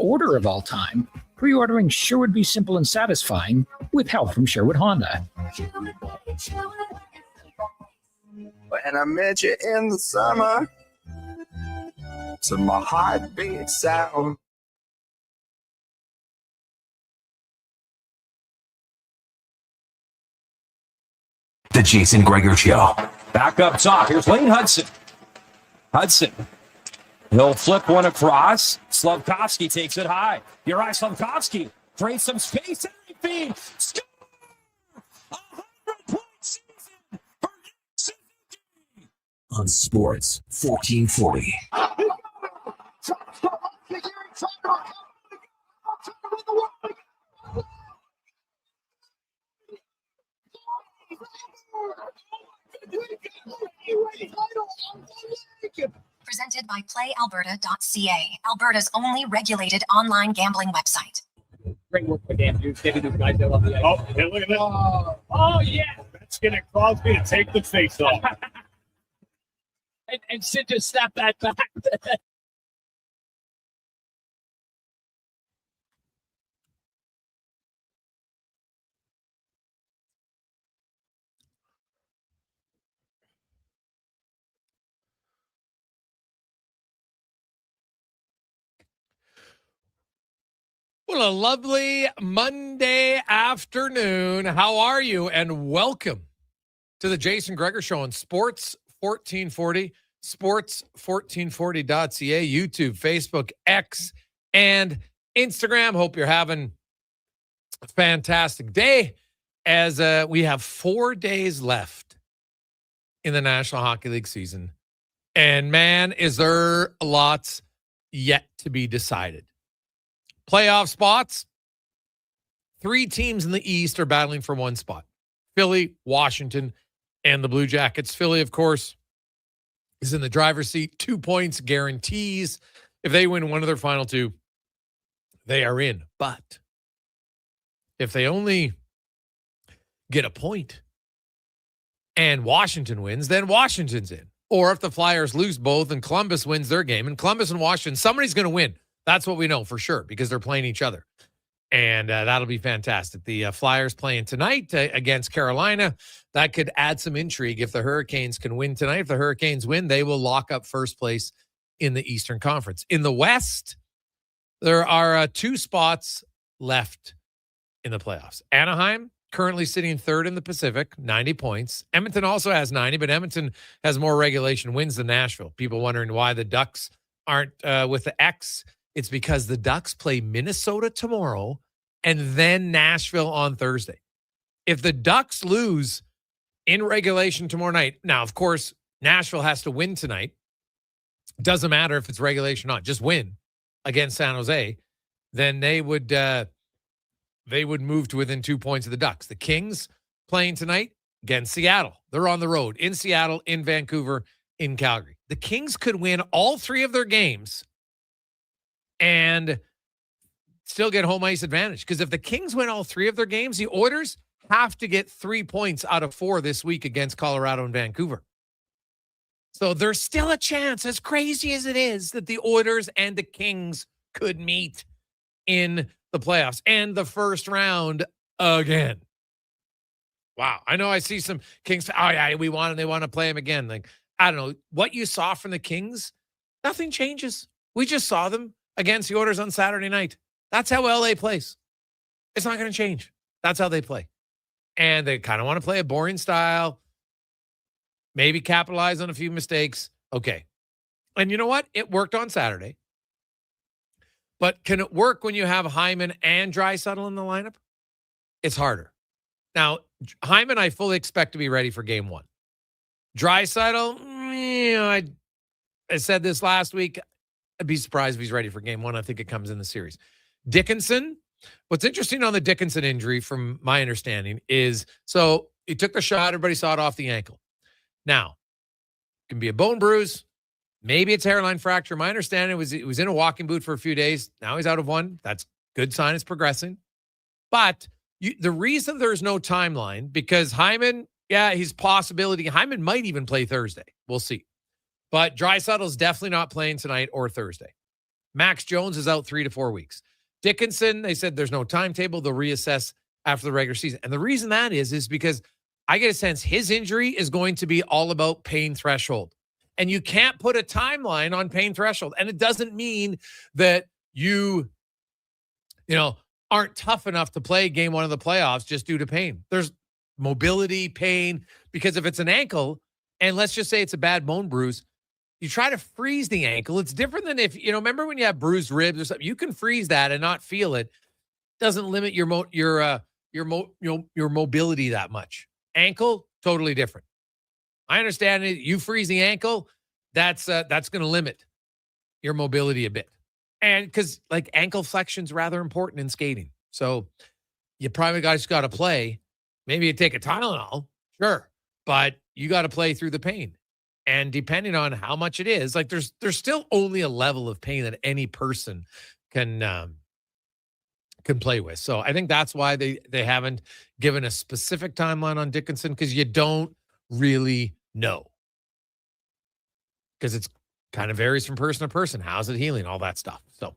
order of all time, pre-ordering sure would be simple and satisfying with help from Sherwood Honda. When I met you in the summer, to my heartbeat sound. The Jason Gregor Show. Back up top. Here's Lane Hudson. He'll flip one across. Slavkovsky takes it high. Your eye, Slavkovsky. Creates some space. Everything. Score! 100-point season for Suzuki. On Sports 1440. Presented by PlayAlberta.ca, Alberta's only regulated online gambling website. Great work with Andrew. Maybe those guys that love the Oh, hey, look at that. Oh, yeah. That's going to cause me to take the face off. And Sid just snapped that back. Well, a lovely Monday afternoon. How are you? And welcome to the Jason Gregor Show on Sports 1440, sports1440.ca, YouTube, Facebook, X, and Instagram. Hope you're having a fantastic day as we have 4 days left in the National Hockey League season. And man, is there lots yet to be decided. Playoff spots, 3 teams in the East are battling for one spot. Philly, Washington, and the Blue Jackets. Philly, of course, is in the driver's seat. 2 points guarantees. If they win one of their final 2, they are in. But if they only get a point and Washington wins, then Washington's in. Or if the Flyers lose both and Columbus wins their game, and Columbus and Washington, somebody's going to win. That's what we know for sure because they're playing each other. And that'll be fantastic. The Flyers playing tonight against Carolina. That could add some intrigue if the Hurricanes can win tonight. If the Hurricanes win, they will lock up first place in the Eastern Conference. In the West, there are 2 spots left in the playoffs. Anaheim currently sitting third in the Pacific, 90 points. Edmonton also has 90, but Edmonton has more regulation wins than Nashville. People wondering why the Ducks aren't with the X. It's because the Ducks play Minnesota tomorrow and then Nashville on Thursday. If the Ducks lose in regulation tomorrow night, now, of course, Nashville has to win tonight. Doesn't matter if it's regulation or not. Just win against San Jose. Then they would move to within 2 points of the Ducks. The Kings playing tonight against Seattle. They're on the road in Seattle, in Vancouver, in Calgary. The Kings could win all 3 of their games and still get home ice advantage. Because if the Kings win all 3 of their games, the Oilers have to get 3 points out of 4 this week against Colorado and Vancouver. So there's still a chance, as crazy as it is, that the Oilers and the Kings could meet in the playoffs and the first round again. Wow. I know I see some Kings. Oh, yeah, they want to play them again. Like, I don't know. What you saw from the Kings, nothing changes. We just saw them against the Oilers on Saturday night. That's how LA plays. It's not going to change. That's how they play. And they kind of want to play a boring style, maybe capitalize on a few mistakes. Okay. And you know what? It worked on Saturday. But can it work when you have Hyman and Draisaitl in the lineup? It's harder. Now, Hyman, I fully expect to be ready for game 1. Draisaitl, I said this last week. I'd be surprised if he's ready for game 1. I think it comes in the series. Dickinson, what's interesting on the Dickinson injury, from my understanding, is so he took the shot. Everybody saw it off the ankle. Now, it can be a bone bruise. Maybe it's hairline fracture. My understanding was he was in a walking boot for a few days. Now he's out of one. That's good sign. It's progressing. But the reason there's no timeline, because Hyman, he's possibility. Hyman might even play Thursday. We'll see. But Draisaitl's definitely not playing tonight or Thursday. Max Jones is out 3 to 4 weeks. Dickinson, they said there's no timetable. They'll reassess after the regular season. And the reason that is because I get a sense his injury is going to be all about pain threshold. And you can't put a timeline on pain threshold. And it doesn't mean that you aren't tough enough to play game one of the playoffs just due to pain. There's mobility, pain, because if it's an ankle, and let's just say it's a bad bone bruise, you try to freeze the ankle. It's different than if, remember when you have bruised ribs or something, you can freeze that and not feel it. Doesn't limit your mobility that much. Ankle, totally different. I understand it. You freeze the ankle, that's going to limit your mobility a bit. And because like ankle flexion's rather important in skating. So you probably guys got to play. Maybe you take a Tylenol, sure, but you got to play through the pain. And depending on how much it is, like there's still only a level of pain that any person can play with. So I think that's why they haven't given a specific timeline on Dickinson, because you don't really know. Because it's kind of varies from person to person. How's it healing? All that stuff. So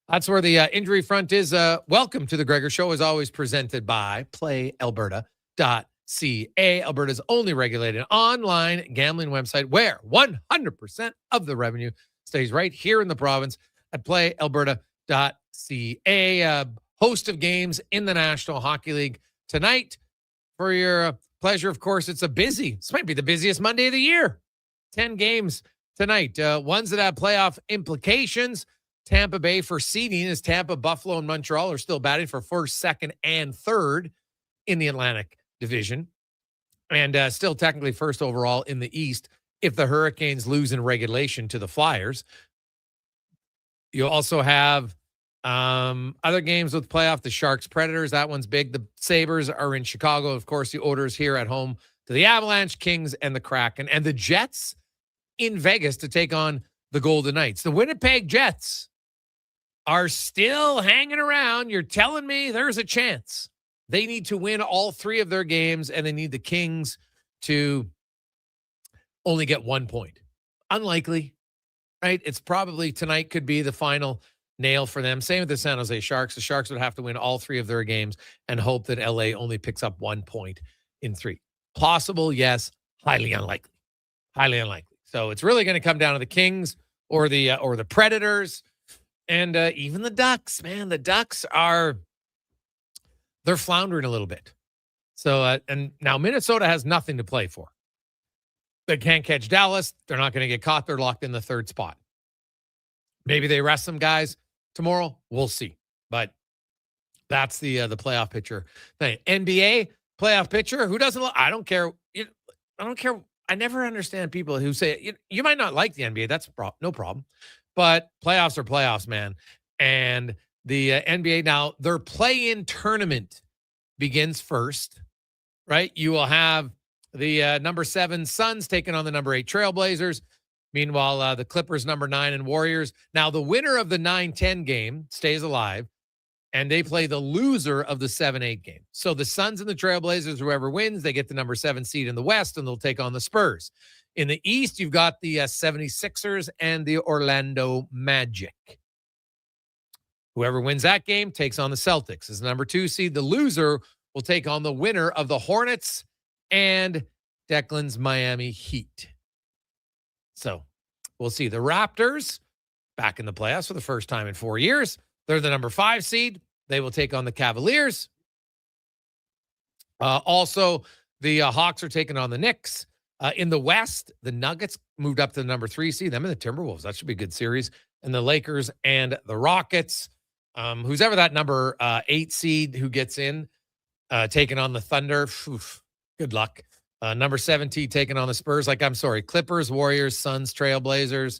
that's where the injury front is. Welcome to the Gregor Show, as always, presented by PlayAlberta.ca, Alberta's only regulated online gambling website, where 100% of the revenue stays right here in the province at PlayAlberta.ca. Host of games in the National Hockey League tonight. For your pleasure, of course, this might be the busiest Monday of the year. 10 games tonight. Ones that have playoff implications. Tampa Bay for seeding, as Tampa, Buffalo, and Montreal are still batting for first, second, and third in the Atlantic Division. And still technically first overall in the East if the Hurricanes lose in regulation to the Flyers. You also have other games with playoff, the Sharks, Predators. That one's big. The Sabres are in Chicago. Of course, the Oilers here at home to the Avalanche, Kings, and the Kraken. And the Jets in Vegas to take on the Golden Knights. The Winnipeg Jets are still hanging around. You're telling me there's a chance. They need to win all 3 of their games, and they need the Kings to only get 1 point. Unlikely, right? It's probably tonight could be the final nail for them. Same with the San Jose Sharks. The Sharks would have to win all 3 of their games and hope that LA only picks up 1 point in 3. Possible, yes. Highly unlikely. Highly unlikely. So it's really going to come down to the Kings or the Predators, and even the Ducks. Man, the Ducks they're floundering a little bit. So and now Minnesota has nothing to play for. They can't catch Dallas. They're not going to get caught. They're locked in the 3rd spot. Maybe they rest some guys tomorrow. We'll see. But that's the playoff picture thing. NBA playoff picture. Who doesn't? I don't care. I don't care. I never understand people who say you might not like the NBA. That's no problem. But playoffs are playoffs, man. And the NBA now, their play-in tournament begins first, right? You will have the number 7 Suns taking on the number 8 Trailblazers. Meanwhile, the Clippers, number 9, and Warriors. Now, the winner of the 9-10 game stays alive, and they play the loser of the 7-8 game. So the Suns and the Trailblazers, whoever wins, they get the number 7 seed in the West, and they'll take on the Spurs. In the East, you've got the 76ers and the Orlando Magic. Whoever wins that game takes on the Celtics as the number 2 seed. The loser will take on the winner of the Hornets and Declan's Miami Heat. So we'll see. The Raptors back in the playoffs for the first time in 4 years. They're the number 5 seed. They will take on the Cavaliers. Also, the Hawks are taking on the Knicks. In the West, the Nuggets moved up to the number 3 seed. Them and the Timberwolves. That should be a good series. And the Lakers and the Rockets. Who's ever that number 8 seed who gets in, taking on the Thunder. Oof, good luck. Number 17 taking on the Spurs. Clippers, Warriors, Suns, Trailblazers.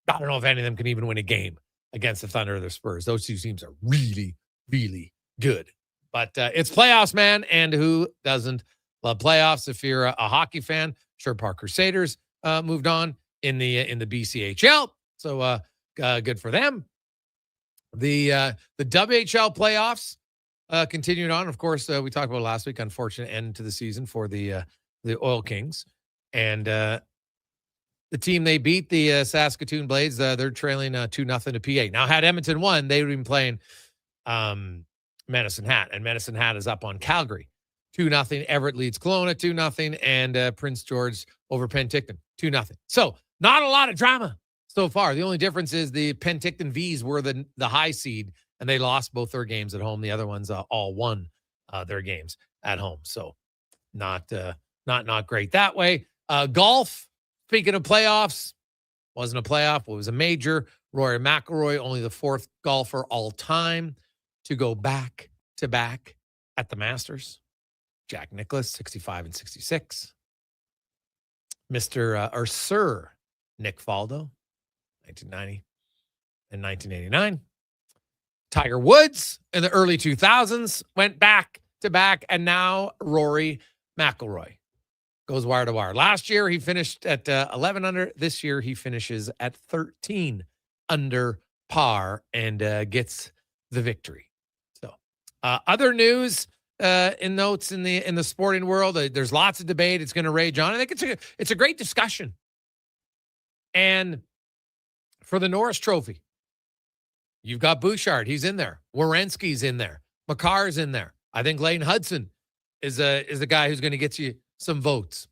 I don't know if any of them can even win a game against the Thunder or the Spurs. Those 2 teams are really, really good. But it's playoffs, man. And who doesn't love playoffs? If you're a hockey fan, Sherwood Park Crusaders moved on in the BCHL. So good for them. The WHL playoffs continued on. Of course, we talked about last week. Unfortunate end to the season for the Oil Kings, and the team they beat, the Saskatoon Blades, they're trailing 2-0 to PA. Now, had Edmonton won, they would have been playing Medicine Hat, and Medicine Hat is up on Calgary. 2-0. Everett leads Kelowna 2-0, and Prince George over Penticton 2-0. So not a lot of drama so far. The only difference is the Penticton Vs were the high seed, and they lost both their games at home. The other ones all won their games at home. So not great that way. Golf, speaking of playoffs, wasn't a playoff. It was a major. Rory McIlroy, only the fourth golfer all time to go back-to-back at the Masters. Jack Nicklaus, 65 and 66. Sir Nick Faldo, 1990 and 1989. Tiger Woods in the early 2000s went back-to-back, and now Rory McIlroy goes wire to wire. Last year, he finished at 11 under. This year, he finishes at 13 under par and gets the victory. So, other news in notes in the sporting world, there's lots of debate. It's going to rage on. I think it's a great discussion. And for the Norris Trophy, you've got Bouchard. He's in there. Werenski's in there. Makar's in there. I think Lane Hudson is the guy who's going to get you some votes.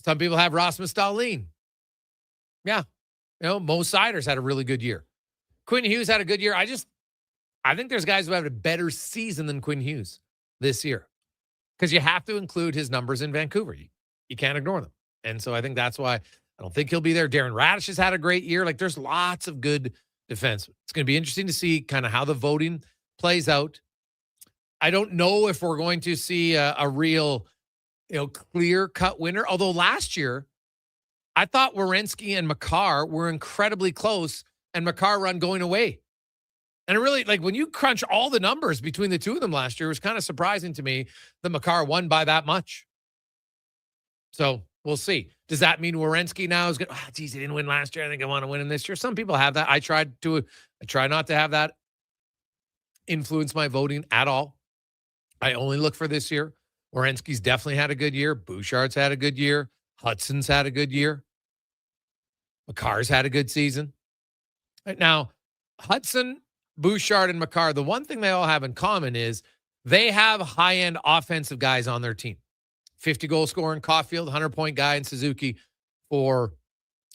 Some people have Rasmus Dahlin. Yeah. Mo Siders had a really good year. Quinn Hughes had a good year. I think there's guys who have a better season than Quinn Hughes this year, because you have to include his numbers in Vancouver. You can't ignore them. And so I think that's why I don't think he'll be there. Darren Radish has had a great year. Like, there's lots of good defensemen. It's going to be interesting to see kind of how the voting plays out. I don't know if we're going to see a real, clear-cut winner. Although last year, I thought Werenski and Makar were incredibly close, and Makar run going away. And it really, when you crunch all the numbers between the two of them last year, it was kind of surprising to me that Makar won by that much. So we'll see. Does that mean Werenski now is going, geez, he didn't win last year, I think I want to win him this year? Some people have that. I try not to have that influence my voting at all. I only look for this year. Werenski's definitely had a good year. Bouchard's had a good year. Hudson's had a good year. Makar's had a good season. Right now, Hudson, Bouchard, and Makar, the one thing they all have in common is they have high-end offensive guys on their team. 50-goal scorer in Caulfield, 100-point guy in Suzuki for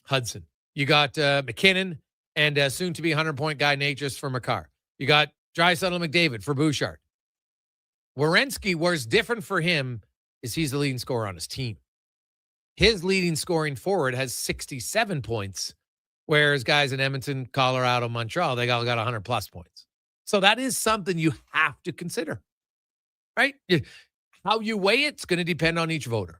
Hudson. You got McKinnon and soon-to-be 100-point guy Natchez for Makar. You got Draisaitl and McDavid for Bouchard. Werenski, where's different for him is he's the leading scorer on his team. His leading scoring forward has 67 points, whereas guys in Edmonton, Colorado, Montreal, they all got 100-plus points. So that is something you have to consider, right? How you weigh it's going to depend on each voter.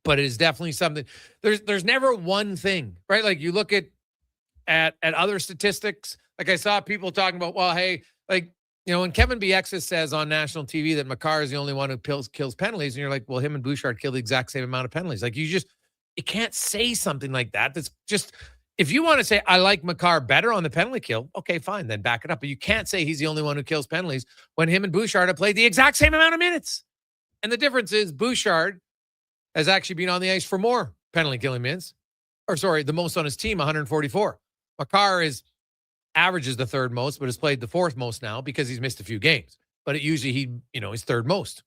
But it is definitely something. There's never one thing, right? Like, you look at other statistics. Like, I saw people talking about, well, hey, when Kevin Bieksa says on national TV that Makar is the only one who kills penalties, and you're like, well, him and Bouchard kill the exact same amount of penalties. Like, you can't say something like that. That's just, if you want to say, I like Makar better on the penalty kill, okay, fine, then back it up. But you can't say he's the only one who kills penalties when him and Bouchard have played the exact same amount of minutes. And the difference is Bouchard has actually been on the ice for more penalty killing minutes. The most on his team, 144. Makar averages the third most, but has played the fourth most now because he's missed a few games. But usually he's third most.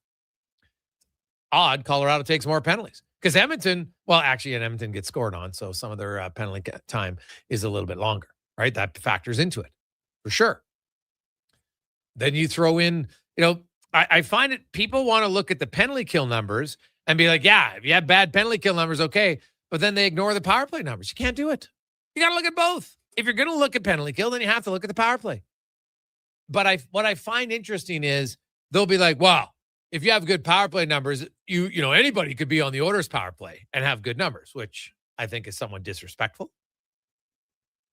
Odd, Colorado takes more penalties. Because Edmonton, Edmonton gets scored on, so some of their penalty time is a little bit longer, right? That factors into it, for sure. Then you throw in, I find it, people want to look at the penalty kill numbers and be like, yeah, if you have bad penalty kill numbers, okay. But then they ignore the power play numbers. You can't do it. You got to look at both. If you're going to look at penalty kill, then you have to look at the power play. But what I find interesting is they'll be like, wow, if you have good power play numbers, anybody could be on the Oilers power play and have good numbers, which I think is somewhat disrespectful.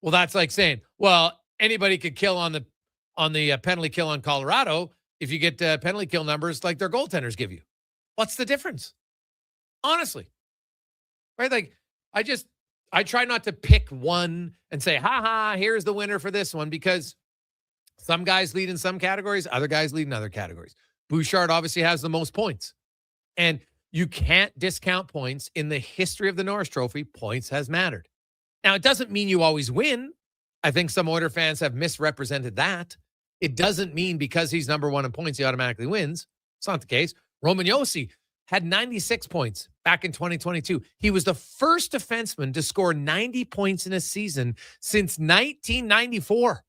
Well, that's like saying, well, anybody could kill on the penalty kill on Colorado if you get penalty kill numbers like their goaltenders give you. What's the difference? Honestly. Right? Like, I try not to pick one and say, here's the winner for this one, because some guys lead in some categories, other guys lead in other categories. Bouchard obviously has the most points. And You can't discount points. In the history of the Norris Trophy, points has mattered. Now, it doesn't mean you always win. I think some Oiler fans have misrepresented that. It doesn't mean because he's number one in points, he automatically wins. It's not the case. Roman Josi had 96 points back in 2022. He was the first defenseman to score 90 points in a season since 1994.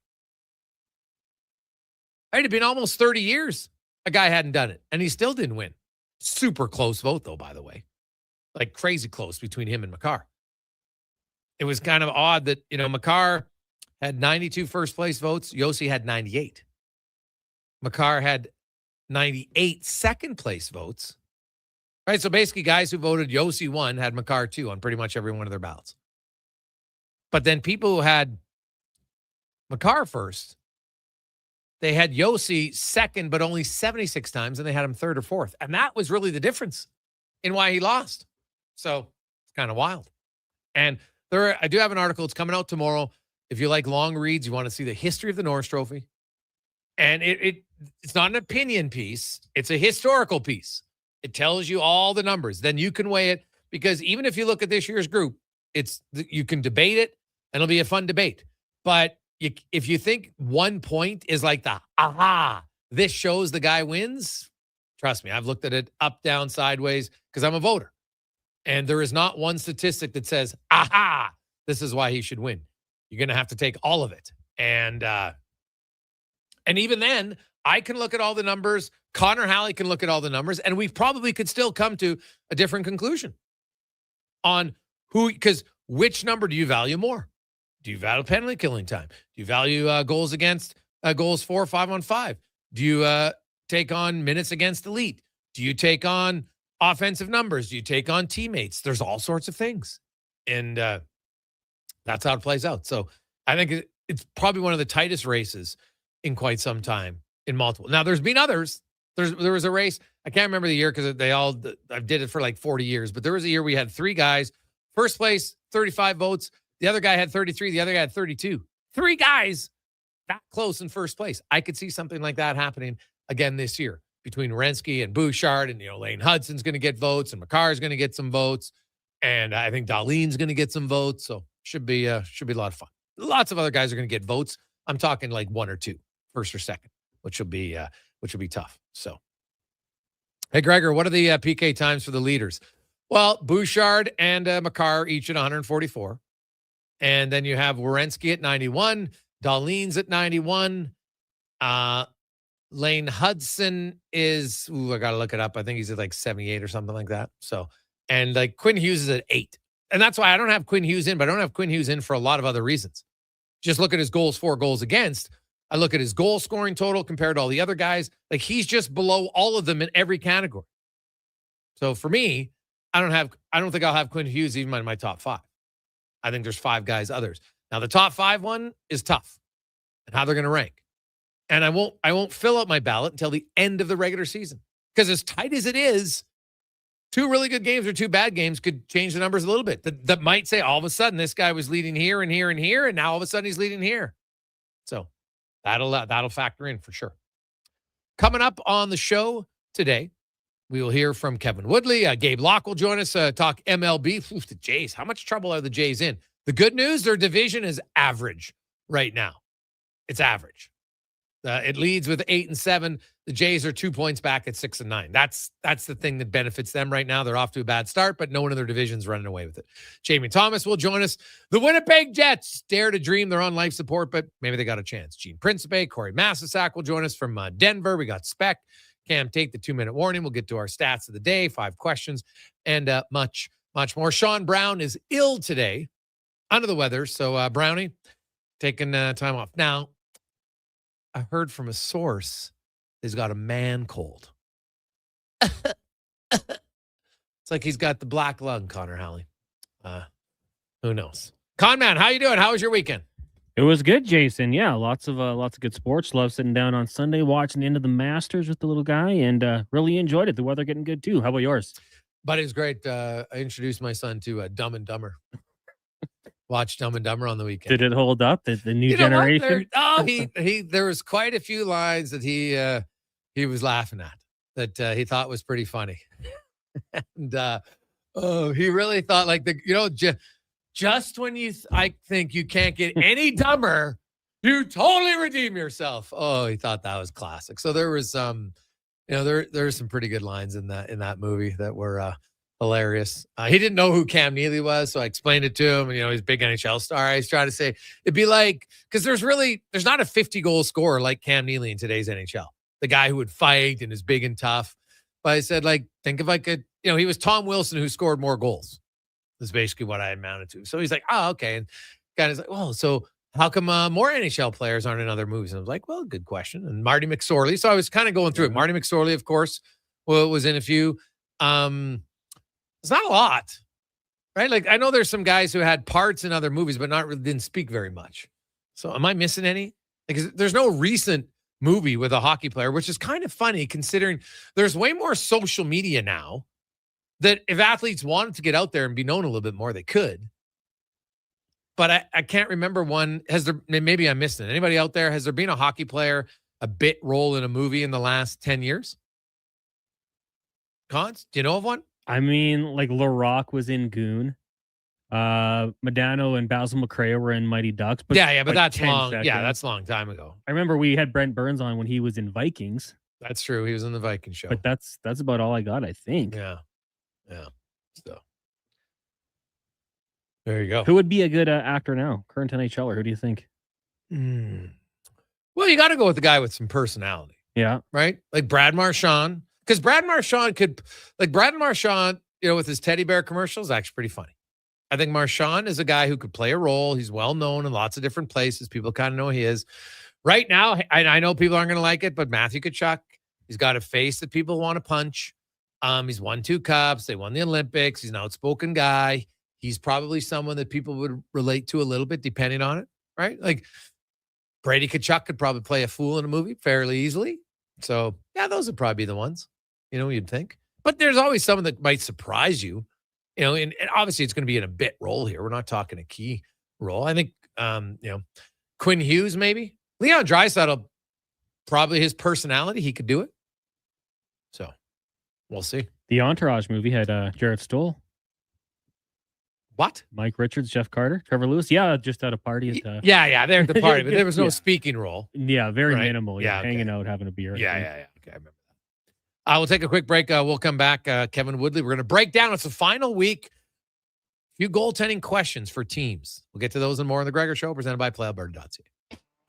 It had been almost 30 years a guy hadn't done it, and he still didn't win. Super close vote, though, by the way. Like crazy close between him and Makar. It was kind of odd that, Makar had 92 first-place votes. Josi had 98. Makar had 98 second-place votes. Right, so basically guys who voted Josi 1 had Makar 2 on pretty much every one of their ballots. But then people who had Makar first, they had Josi second, but only 76 times, and they had him third or fourth. And that was really the difference in why he lost. So it's kind of wild. And I do have an article. It's coming out tomorrow. If you like long reads, you want to see the history of the Norris Trophy. And it's not an opinion piece. It's a historical piece. It tells you all the numbers. Then you can weigh it, because even if you look at this year's group, you can debate it, and it'll be a fun debate. But if you think 1 point is like this shows the guy wins, trust me, I've looked at it up, down, sideways, because I'm a voter. And there is not one statistic that says, this is why he should win. You're going to have to take all of it. And even then, I can look at all the numbers. Connor Halley can look at all the numbers, and we probably could still come to a different conclusion on because which number do you value more? Do you value penalty killing time? Do you value goals against goals 4 or 5 on 5? Do you take on minutes against elite? Do you take on offensive numbers? Do you take on teammates? There's all sorts of things. And that's how it plays out. So I think it's probably one of the tightest races in quite some time in multiple. Now, there's been others. There was a race. I can't remember the year because I did it for like 40 years. But there was a year we had 3 guys. First place, 35 votes. The other guy had 33. The other guy had 32. 3 guys that close in first place. I could see something like that happening again this year between Werenski and Bouchard, and Lane Hudson's going to get votes, and Makar's going to get some votes, and I think Dahlin's going to get some votes. So should be a lot of fun. Lots of other guys are going to get votes. I'm talking like 1 or 2, first or second, which will be tough. So, hey Gregor, what are the PK times for the leaders? Well, Bouchard and Makar each at 144. And then you have Werenski at 91, Dahlin's at 91. Lane Hudson is, I got to look it up. I think he's at like 78 or something like that. So, and like Quinn Hughes is at 8. And that's why I don't have Quinn Hughes in, but I don't have Quinn Hughes in for a lot of other reasons. Just look at his goals for, goals against. I look at his goal scoring total compared to all the other guys. Like he's just below all of them in every category. So for me, I don't think I'll have Quinn Hughes even in my top 5. I think there's 5 guys others. Now the top 5 one is tough and how they're going to rank. And I won't fill out my ballot until the end of the regular season. Because as tight as it is, 2 really good games or 2 bad games could change the numbers a little bit. That might say all of a sudden this guy was leading here and here and here, and now all of a sudden he's leading here. So that'll factor in for sure. Coming up on the show today, we will hear from Kevin Woodley. Gabe Locke will join us, talk MLB. Oof, the Jays. How much trouble are the Jays in? The good news, their division is average right now. It's average. It leads with 8 and 7. The Jays are 2 points back at 6 and 9. That's the thing that benefits them right now. They're off to a bad start, but no one in their division's running away with it. Jamie Thomas will join us. The Winnipeg Jets dare to dream. They're on life support, but maybe they got a chance. Gene Principe, Corey Massasak will join us from Denver. We got Spec. Cam, take the 2-minute warning. We'll get to our stats of the day, 5 questions, and much, much more. Sean Brown is ill today, under the weather. So, Brownie, taking time off. Now, I heard from a source he's got a man cold. It's like he's got the black lung, Connor Halley. Who knows? Conman, how you doing? How was your weekend? It was good, Jason. Yeah, lots of good sports. Love sitting down on Sunday watching the end of the Masters with the little guy, and really enjoyed it. The weather getting good too. How about yours? But it was great. I introduced my son to Dumb and Dumber. Watched Dumb and Dumber on the weekend. Did it hold up? The new generation? There was quite a few lines that he was laughing at that he thought was pretty funny. And he really thought like just when I think you can't get any dumber, you totally redeem yourself. Oh, he thought that was classic. So there was there's some pretty good lines in that movie that were hilarious. He didn't know who Cam Neely was, so I explained it to him. And, he's a big NHL star. I was trying to say it'd be like, because there's not a 50-goal scorer like Cam Neely in today's NHL. The guy who would fight and is big and tough. But I said, like, think if I could, he was Tom Wilson who scored more goals. That's basically what I amounted to. So he's like, oh, okay. And guy is like, well, so how come more NHL players aren't in other movies? And I was like, well, good question. And Marty McSorley. So I was kind of going through it. Marty McSorley, of course, was in a few. It's not a lot, right? Like, I know there's some guys who had parts in other movies, but didn't speak very much. So am I missing any? Because there's no recent movie with a hockey player, which is kind of funny considering there's way more social media now that if athletes wanted to get out there and be known a little bit more, they could. But I can't remember one. Maybe I'm missing it. Anybody out there? Has there been a hockey player, a bit role in a movie in the last 10 years? Cons, do you know of one? I mean, like La Rock was in Goon. Medano and Basil McRae were in Mighty Ducks. But yeah, but like that's long. seconds. Yeah, that's a long time ago. I remember we had Brent Burns on when he was in Vikings. That's true. He was in the Viking show. But that's about all I got, I think. Yeah. So there you go. Who would be a good actor now? Current NHLer? Who do you think? Well, you got to go with the guy with some personality. Yeah. Right? Like Brad Marchand. Because Brad Marchand with his teddy bear commercials, actually pretty funny. I think Marchand is a guy who could play a role. He's well known in lots of different places. People kind of know he is. Right now, I know people aren't going to like it, but Matthew Tkachuk, he's got a face that people want to punch. He's won 2 cups. They won the Olympics. He's an outspoken guy. He's probably someone that people would relate to a little bit, depending on it, right? Like Brady Tkachuk could probably play a fool in a movie fairly easily. So, yeah, those would probably be the ones, you'd think. But there's always someone that might surprise you, and obviously it's going to be in a bit role here. We're not talking a key role. I think, Quinn Hughes maybe. Leon Draisaitl, probably his personality, he could do it. So, we'll see. The Entourage movie had Jarrett Stoll. What? Mike Richards, Jeff Carter, Trevor Lewis. Yeah, just at a party. At yeah, they're at the party, but there was no speaking role. Yeah, very right? mute. Yeah, hanging out, having a beer. Yeah. Okay, I remember that. We'll take a quick break. We'll come back. Kevin Woodley, we're going to break down. It's the final week. A few goaltending questions for teams. We'll get to those and more on the Gregor Show, presented by PlayAlberta.ca.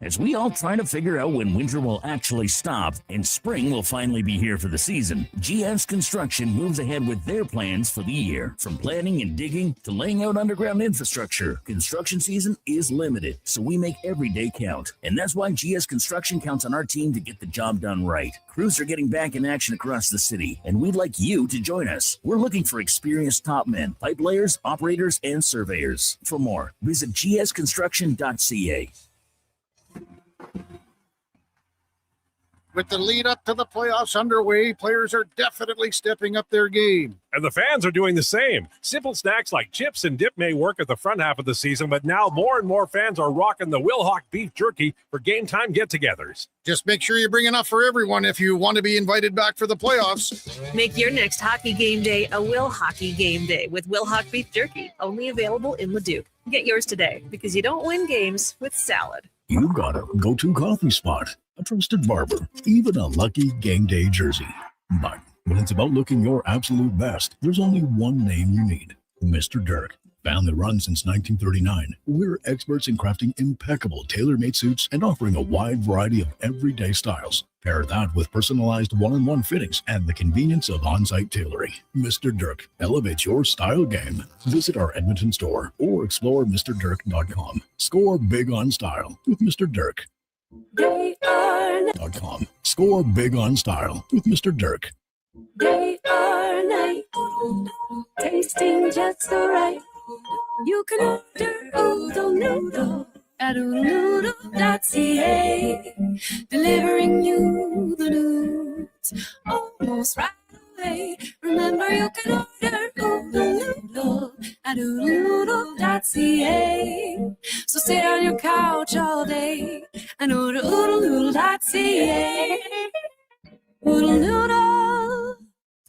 As we all try to figure out when winter will actually stop and spring will finally be here for the season, GS Construction moves ahead with their plans for the year. From planning and digging to laying out underground infrastructure, construction season is limited, so we make every day count. And that's why GS Construction counts on our team to get the job done right. Crews are getting back in action across the city, and we'd like you to join us. We're looking for experienced top men, pipe layers, operators, and surveyors. For more, visit gsconstruction.ca. With the lead up to the playoffs underway, players are definitely stepping up their game. And the fans are doing the same. Simple snacks like chips and dip may work at the front half of the season, but now more and more fans are rocking the Wilhauk beef jerky for game time get-togethers. Just make sure you bring enough for everyone if you want to be invited back for the playoffs. Make your next hockey game day a Will Hockey game day with Wilhauk beef jerky, only available in Leduc. Get yours today because you don't win games with salad. You've got a go-to coffee spot, a trusted barber, even a lucky game day jersey. But when it's about looking your absolute best, there's only one name you need, Mr. Dirk. Family run since 1939, we're experts in crafting impeccable tailor-made suits and offering a wide variety of everyday styles. Pair that with personalized one-on-one fittings and the convenience of on-site tailoring. Mr. Dirk elevates your style game. Visit our Edmonton store or explore MrDirk.com. Score big on style with Mr. Dirk. .com. Score big on style with Mr. Dirk. Day or night, tasting just so right. You can order Oodle Noodle at oodlenoodle.ca, delivering you the news almost right away. Remember, you can order Oodle Noodle at oodlenoodle.ca. So sit on your couch all day and order oodlenoodle.ca. Oodle Noodle.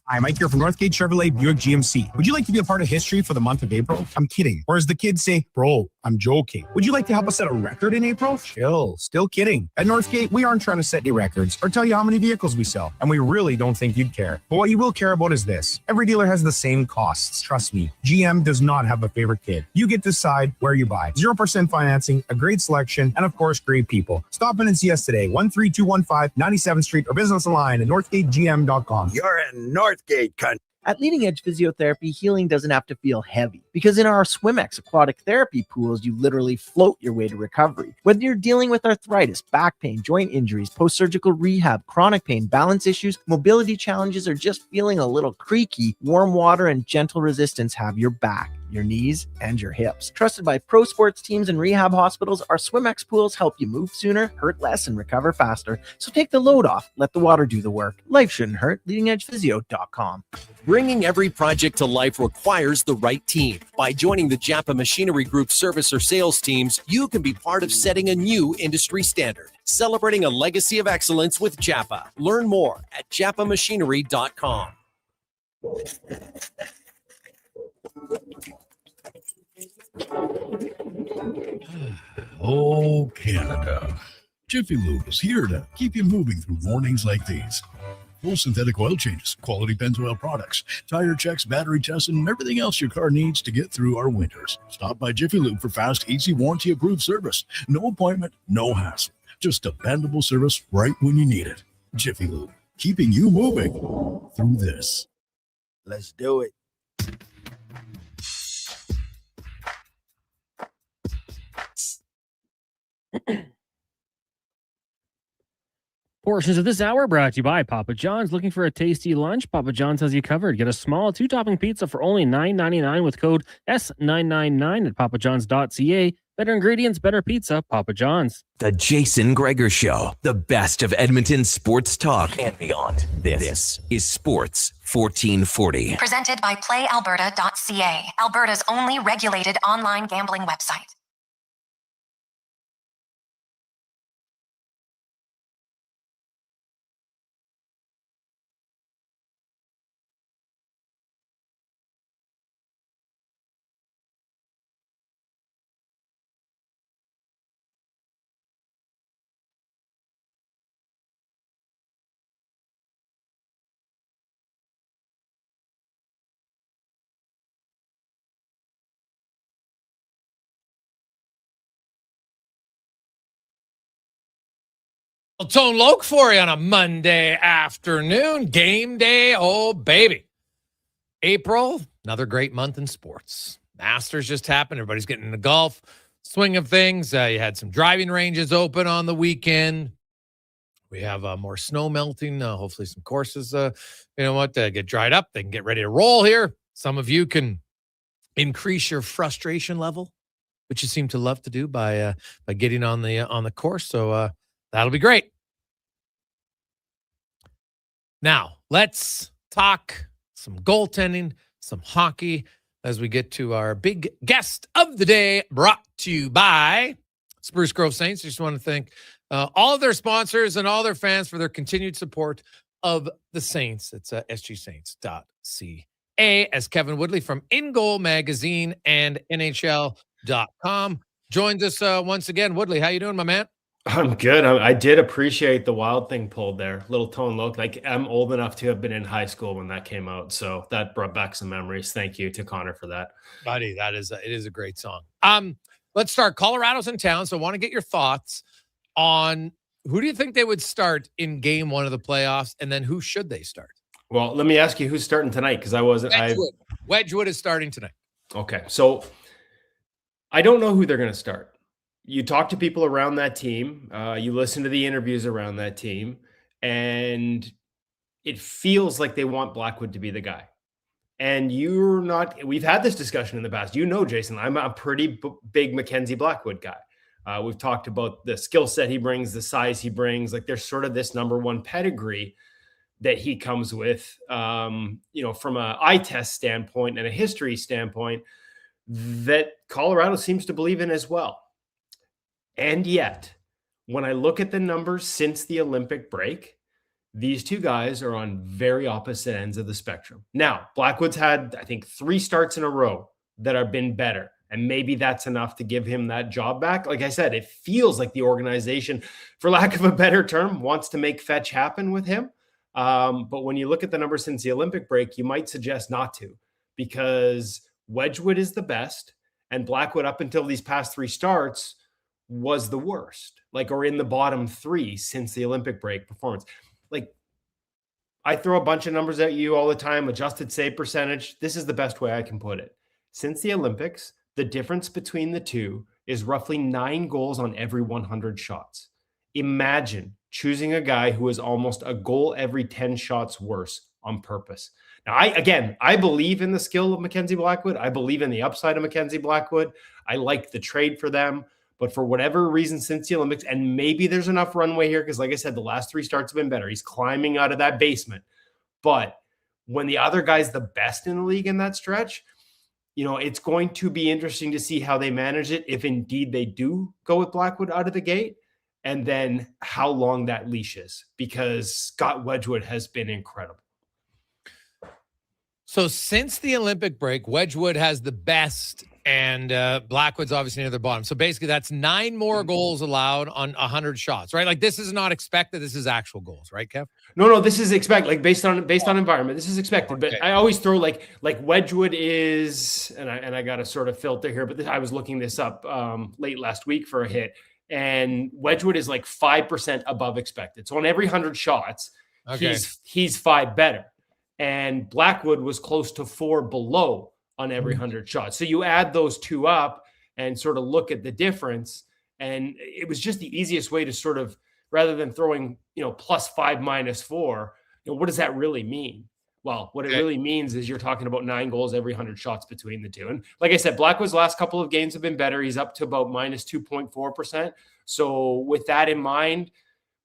Hi, Mike here from Northgate Chevrolet Buick GMC. Would you like to be a part of history for the month of April? I'm kidding. Or as the kids say, bro, I'm joking. Would you like to help us set a record in April? Chill. Still kidding. At Northgate, we aren't trying to set any records or tell you how many vehicles we sell, and we really don't think you'd care. But what you will care about is this. Every dealer has the same costs. Trust me, GM does not have a favorite kid. You get to decide where you buy. 0% financing, a great selection, and of course, great people. Stop in and see us today, 13215 97th Street, or visit us online at northgategm.com. You're in Northgate country. At Leading Edge Physiotherapy, healing doesn't have to feel heavy, because in our SwimX aquatic therapy pools, you literally float your way to recovery. Whether you're dealing with arthritis, back pain, joint injuries, post-surgical rehab, chronic pain, balance issues, mobility challenges, or just feeling a little creaky, warm water and gentle resistance have your back, your knees, and your hips. Trusted by pro sports teams and rehab hospitals, our SwimX pools help you move sooner, hurt less, and recover faster. So take the load off. Let the water do the work. Life shouldn't hurt. LeadingEdgePhysio.com. Bringing every project to life requires the right team. By joining the Japa Machinery Group service or sales teams, you can be part of setting a new industry standard. Celebrating a legacy of excellence with Japa. Learn more at japamachinery.com. Oh, Canada. Jiffy Lube is here to keep you moving through mornings like these. Full synthetic oil changes, quality Pennzoil products, tire checks, battery tests, and everything else your car needs to get through our winters. Stop by Jiffy Lube for fast, easy, warranty-approved service. No appointment, no hassle. Just dependable service right when you need it. Jiffy Lube, keeping you moving through this. Let's do it. Portions of this hour brought to you by Papa John's. Looking for a tasty lunch? Papa John's has you covered. Get a small 2-topping pizza for only $9.99 with code S999 at papajohns.ca. Better ingredients, better pizza, Papa John's. The Jason Gregor Show, the best of Edmonton sports talk and beyond. This is Sports 1440. Presented by PlayAlberta.ca, Alberta's only regulated online gambling website. Tone Loke for you on a Monday afternoon. Game day, oh baby. April, another great month in sports. Masters just happened. Everybody's getting in the golf swing of things. You had some driving ranges open on the weekend. We have more snow melting. Hopefully some courses, get dried up. They can get ready to roll here. Some of you can increase your frustration level, which you seem to love to do by getting on the course. So that'll be great. Now, let's talk some goaltending, some hockey, as we get to our big guest of the day, brought to you by Spruce Grove Saints. Just want to thank all of their sponsors and all their fans for their continued support of the Saints. It's sgsaints.ca. As Kevin Woodley from In Goal Magazine and NHL.com joins us once again. Woodley, how you doing, my man? I'm good. I did appreciate the Wild Thing pulled there. Little Tone Loke. Like, I'm old enough to have been in high school when that came out, so that brought back some memories. Thank you to Connor for that, buddy. It is a great song. Let's start. Colorado's in town, so I want to get your thoughts on who do you think they would start in game one of the playoffs, and then who should they start? Well, let me ask you who's starting tonight, because I wasn't. Wedgwood is starting tonight. Okay, so I don't know who they're going to start. You talk to people around that team, you listen to the interviews around that team, and it feels like they want Blackwood to be the guy. And you're not, we've had this discussion in the past. You know, Jason, I'm a pretty big Mackenzie Blackwood guy. We've talked about the skill set he brings, the size he brings. Like, there's sort of this number one pedigree that he comes with, from a eye test standpoint and a history standpoint that Colorado seems to believe in as well. And yet, when I look at the numbers since the Olympic break, These two guys are on very opposite ends of the spectrum. Now, Blackwood's had, I think, 3 starts in a row that have been better. And maybe that's enough to give him that job back. Like I said, it feels like the organization, for lack of a better term, wants to make fetch happen with him. But when you look at the numbers since the Olympic break, you might suggest not to, because Wedgwood is the best and Blackwood up until these past 3 starts was the worst, or in the bottom 3 since the Olympic break performance. I throw a bunch of numbers at you all the time, adjusted save percentage. This is the best way I can put it. Since the Olympics, the difference between the two is roughly 9 goals on every 100 shots. Imagine choosing a guy who is almost a goal every 10 shots worse on purpose. Now, I believe in the skill of Mackenzie Blackwood. I believe in the upside of Mackenzie Blackwood. I like the trade for them. But for whatever reason, since the Olympics, and maybe there's enough runway here, because like I said, the last 3 starts have been better. He's climbing out of that basement. But when the other guy's the best in the league in that stretch, it's going to be interesting to see how they manage it, if indeed they do go with Blackwood out of the gate, and then how long that leash is, because Scott Wedgwood has been incredible. So since the Olympic break, Wedgwood has the best, and Blackwood's obviously near the bottom. So basically that's 9 more goals allowed on 100 shots, right? This is not expected. This is actual goals, right, Kev? No, this is expected, based on environment. This is expected. Okay. But I always throw like Wedgwood is, and I got to sort of filter here, but I was looking this up late last week for a hit, and Wedgwood is 5% above expected. So on every 100 shots, he's 5 better. And Blackwood was close to 4 below on every 100 shots. So you add those 2 up and sort of look at the difference. And it was just the easiest way to sort of, rather than throwing, +5, -4, what does that really mean? Well, what it really means is you're talking about 9 goals every 100 shots between the two. And like I said, Blackwood's last couple of games have been better. He's up to about -2.4%. So with that in mind,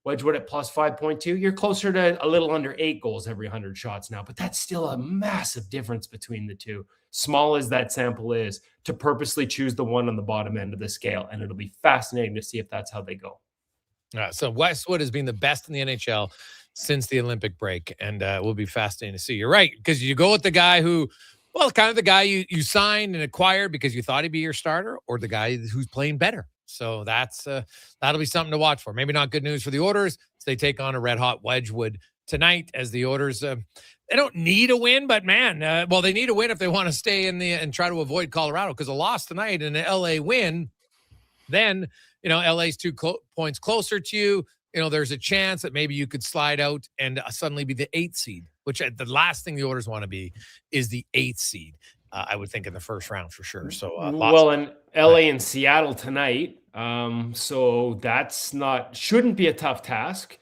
Wedgwood at +5.2, you're closer to a little under 8 goals every 100 shots now, but that's still a massive difference between the two. Small as that sample is, to purposely choose the one on the bottom end of the scale. And it'll be fascinating to see if that's how they go. So Westwood has been the best in the NHL since the Olympic break, and it will be fascinating to see. You're right, because you go with the guy who, kind of the guy you signed and acquired because you thought he'd be your starter, or the guy who's playing better. So that'll be something to watch for. Maybe not good news for the Oilers as they take on a red-hot Wedgwood tonight, as the Oilers, they don't need a win, but man, they need a win if they want to stay in and try to avoid Colorado, because a loss tonight and an LA win, then, LA's 2 points closer to you. There's a chance that maybe you could slide out and suddenly be the 8th seed, which the last thing the Oilers want to be is the 8th seed. I would think in the first round for sure. So, and LA and Seattle tonight. So that's shouldn't be a tough task.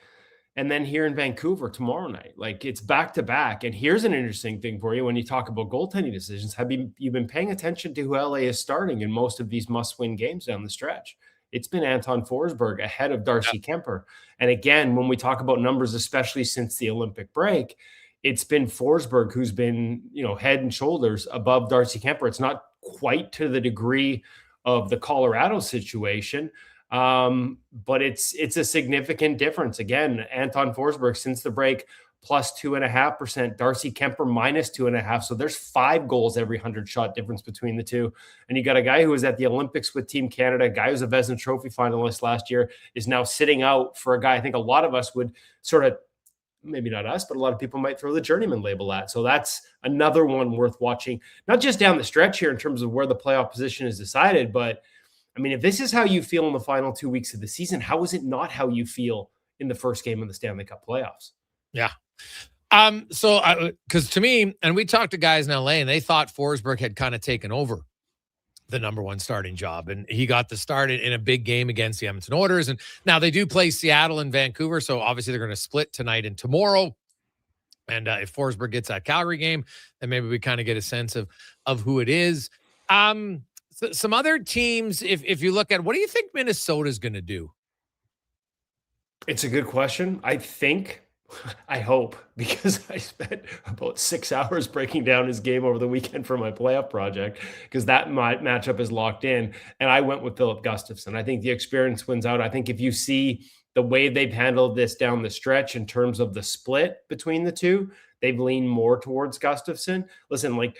And then here in Vancouver tomorrow night, it's back to back. And here's an interesting thing for you when you talk about goaltending decisions. Have you been paying attention to who LA is starting in most of these must-win games down the stretch? It's been Anton Forsberg ahead of Darcy Kemper. And again, when we talk about numbers, especially since the Olympic break, it's been Forsberg who's been, head and shoulders above Darcy Kemper. It's not quite to the degree of the Colorado situation, but it's a significant difference. Again, Anton Forsberg since the break +2.5%, Darcy Kemper -2.5. So there's 5 goals every 100 shot difference between the two. And you got a guy who was at the Olympics with Team Canada, a guy who's a Vezina Trophy finalist last year, is now sitting out for a guy I think a lot of us would sort of, maybe not us, but a lot of people might throw the journeyman label at. So that's another one worth watching, not just down the stretch here in terms of where the playoff position is decided, but if this is how you feel in the final 2 weeks of the season, how is it not how you feel in the first game of the Stanley Cup playoffs? Yeah. Because to me, and we talked to guys in LA, and they thought Forsberg had kind of taken over the number 1 starting job, and he got the start in a big game against the Edmonton Oilers. And now they do play Seattle and Vancouver, so obviously they're going to split tonight and tomorrow. And if Forsberg gets that Calgary game, then maybe we kind of get a sense of who it is. Some other teams, if you look at, what do you think Minnesota's going to do? It's a good question. I hope, because I spent about 6 hours breaking down his game over the weekend for my playoff project, because that matchup is locked in. And I went with Philip Gustafsson. I think the experience wins out. I think if you see the way they've handled this down the stretch in terms of the split between the two, they've leaned more towards Gustafsson. Listen,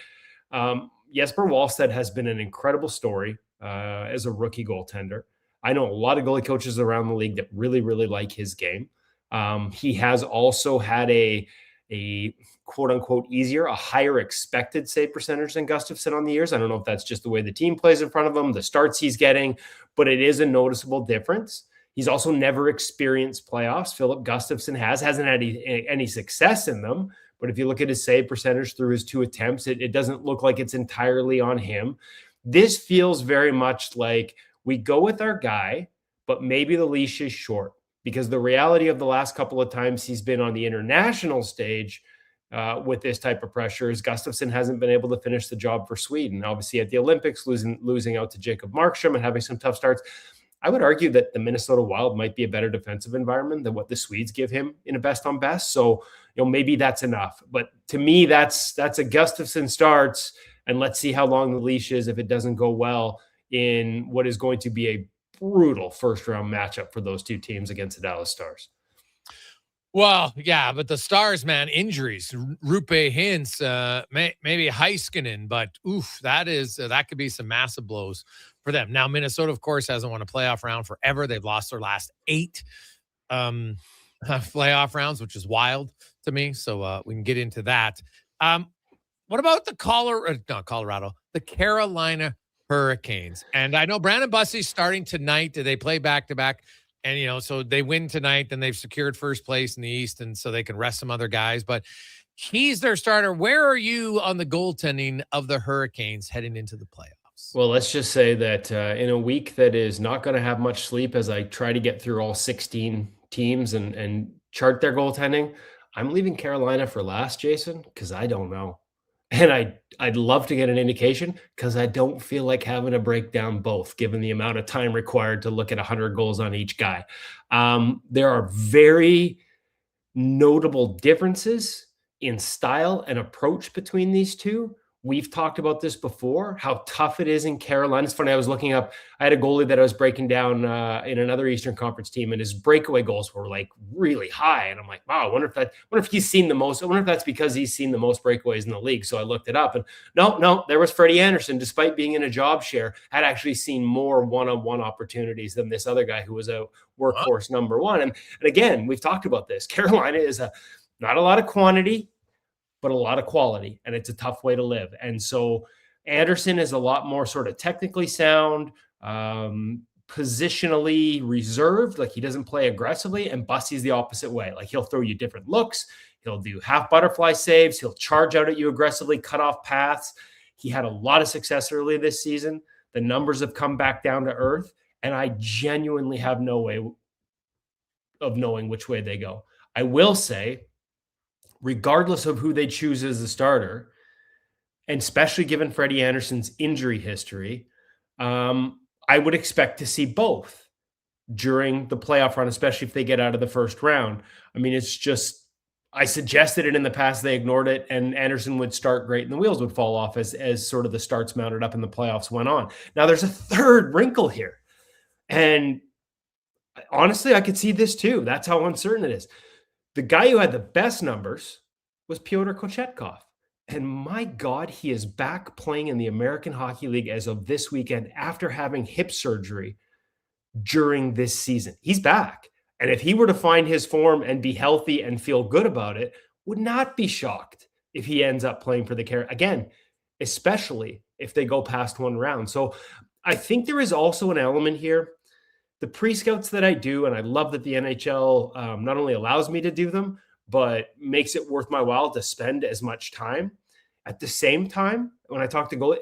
Jesper Wallstedt has been an incredible story as a rookie goaltender. I know a lot of goalie coaches around the league that really, really like his game. He has also had a quote unquote a higher expected save percentage than Gustafsson on the years. I don't know if that's just the way the team plays in front of him, the starts he's getting, but it is a noticeable difference. He's also never experienced playoffs. Philip Gustafsson hasn't had any success in them. But if you look at his save percentage through his 2 attempts, it doesn't look like it's entirely on him. This feels very much like we go with our guy, but maybe the leash is short, because the reality of the last couple of times he's been on the international stage with this type of pressure is Gustafsson hasn't been able to finish the job for Sweden. Obviously at the Olympics, losing out to Jacob Markstrom and having some tough starts. I would argue that the Minnesota Wild might be a better defensive environment than what the Swedes give him in a best on best. So, maybe that's enough. But to me, that's a Gustafsson starts, and let's see how long the leash is if it doesn't go well in what is going to be a brutal first-round matchup for those two teams against the Dallas Stars. Well, yeah, but the Stars, man, injuries. Rupe Hintz, maybe Heiskanen, but that could be some massive blows for them. Now, Minnesota, of course, hasn't won a playoff round forever. They've lost their last 8 playoff rounds, which is wild to me. So we can get into that. What about the Carolina Hurricanes? And I know Brandon Bussy's starting tonight. They play back-to-back. And, so they win tonight, then they've secured first place in the East, and so they can rest some other guys. But he's their starter. Where are you on the goaltending of the Hurricanes heading into the playoffs? Well, let's just say that in a week that is not going to have much sleep as I try to get through all 16 teams and chart their goaltending, I'm leaving Carolina for last, Jason, because I don't know. And I'd love to get an indication, because I don't feel like having to break down both, given the amount of time required to look at 100 goals on each guy. There are very notable differences in style and approach between these two. We've talked about this before, how tough it is in Carolina. It's funny, I had a goalie that I was breaking down in another Eastern Conference team, and his breakaway goals were like really high. And I'm like, wow, I wonder if he's seen the most. I wonder if that's because he's seen the most breakaways in the league. So I looked it up, and no, there was Freddie Anderson, despite being in a job share, had actually seen more one-on-one opportunities than this other guy who was a workhorse number one. And again, we've talked about this. Carolina is not a lot of quantity, but a lot of quality, and it's a tough way to live. And so Anderson is a lot more sort of technically sound, positionally reserved, like he doesn't play aggressively, and Bussy's the opposite way. Like he'll throw you different looks, he'll do half butterfly saves, he'll charge out at you aggressively, cut off paths. He had a lot of success early this season. The numbers have come back down to earth, and I genuinely have no way of knowing which way they go. I will say, regardless of who they choose as the starter, and especially given Freddie Anderson's injury history, I would expect to see both during the playoff run, especially if they get out of the first round. I mean, it's just, I suggested it in the past, they ignored it, and Anderson would start great and the wheels would fall off as sort of the starts mounted up and the playoffs went on. Now there's a third wrinkle here. And honestly, I could see this too. That's how uncertain it is. The guy who had the best numbers was Pyotr Kochetkov. And my God, he is back playing in the American Hockey League as of this weekend after having hip surgery during this season. He's back. And if he were to find his form and be healthy and feel good about it, would not be shocked if he ends up playing for the Carolina. Again, especially if they go past one round. So I think there is also an element here. The pre-scouts that I do, and I love that the NHL not only allows me to do them, but makes it worth my while to spend as much time. At the same time, when I talk to goalie,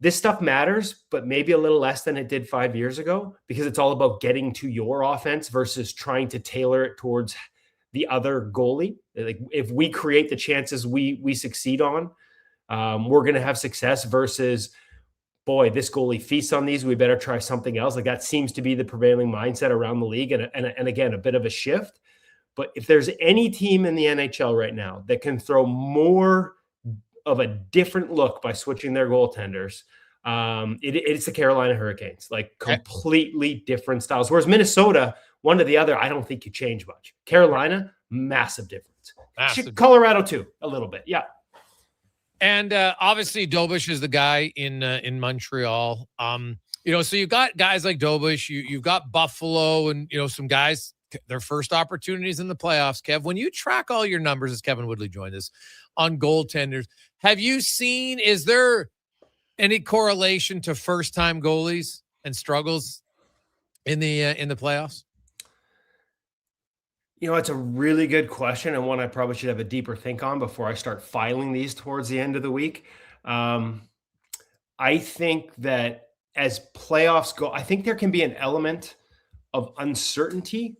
this stuff matters, but maybe a little less than it did 5 years ago, because it's all about getting to your offense versus trying to tailor it towards the other goalie. Like if we create the chances we succeed on, we're going to have success versus, boy, this goalie feasts on these, we better try something else. Like that seems to be the prevailing mindset around the league. And again, a bit of a shift. But if there's any team in the NHL right now that can throw more of a different look by switching their goaltenders, it's the Carolina Hurricanes, like completely different styles. Whereas Minnesota, One to the other, I don't think you change much. Carolina, massive difference. Massive. Colorado too, a little bit. Yeah. And obviously, Dobush is the guy in Montreal. So you've got guys like Dobush. You've got Buffalo, and some guys, their first opportunities in the playoffs. Kev, when you track all your numbers, as Kevin Woodley joined us on goaltenders, have you seen? Is there any correlation to first-time goalies and struggles in the playoffs? It's a really good question, and one I probably should have a deeper think on before I start filing these towards the end of the week. I think that as playoffs go, I think there can be an element of uncertainty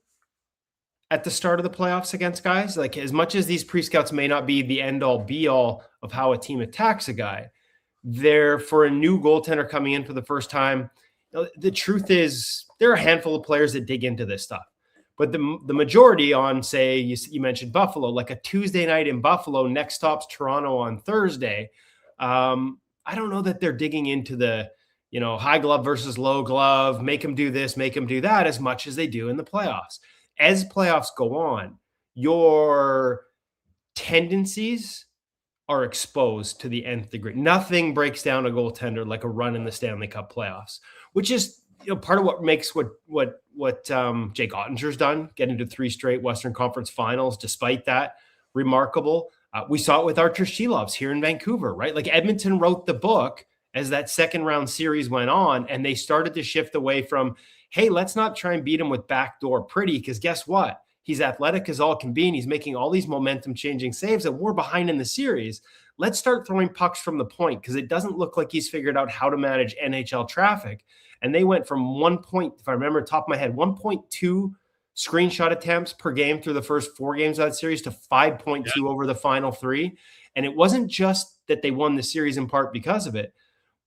at the start of the playoffs against guys. Like, as much as these pre-scouts may not be the end-all, be-all of how a team attacks a guy, they're, for a new goaltender coming in for the first time, the truth is there are a handful of players that dig into this stuff. But the majority on, say, you mentioned Buffalo, like a Tuesday night in Buffalo, next stop's Toronto on Thursday. I don't know that they're digging into the, high glove versus low glove, make them do this, make them do that as much as they do in the playoffs. As playoffs go on, your tendencies are exposed to the nth degree. Nothing breaks down a goaltender like a run in the Stanley Cup playoffs, which is part of what makes what Jake Ottinger's done, getting to 3 straight Western Conference finals, despite that, remarkable. We saw it with Archer Shelovs here in Vancouver, right? Like, Edmonton wrote the book as that second round series went on, and they started to shift away from, hey, let's not try and beat him with backdoor pretty, because guess what? He's athletic as all can be, and he's making all these momentum-changing saves, and we're behind in the series. Let's start throwing pucks from the point, because it doesn't look like he's figured out how to manage NHL traffic. And they went from 1 point, if I remember top of my head, 1.2 screenshot attempts per game through the first 4 games of that series to 5.2 over the final 3. And it wasn't just that they won the series in part because of it,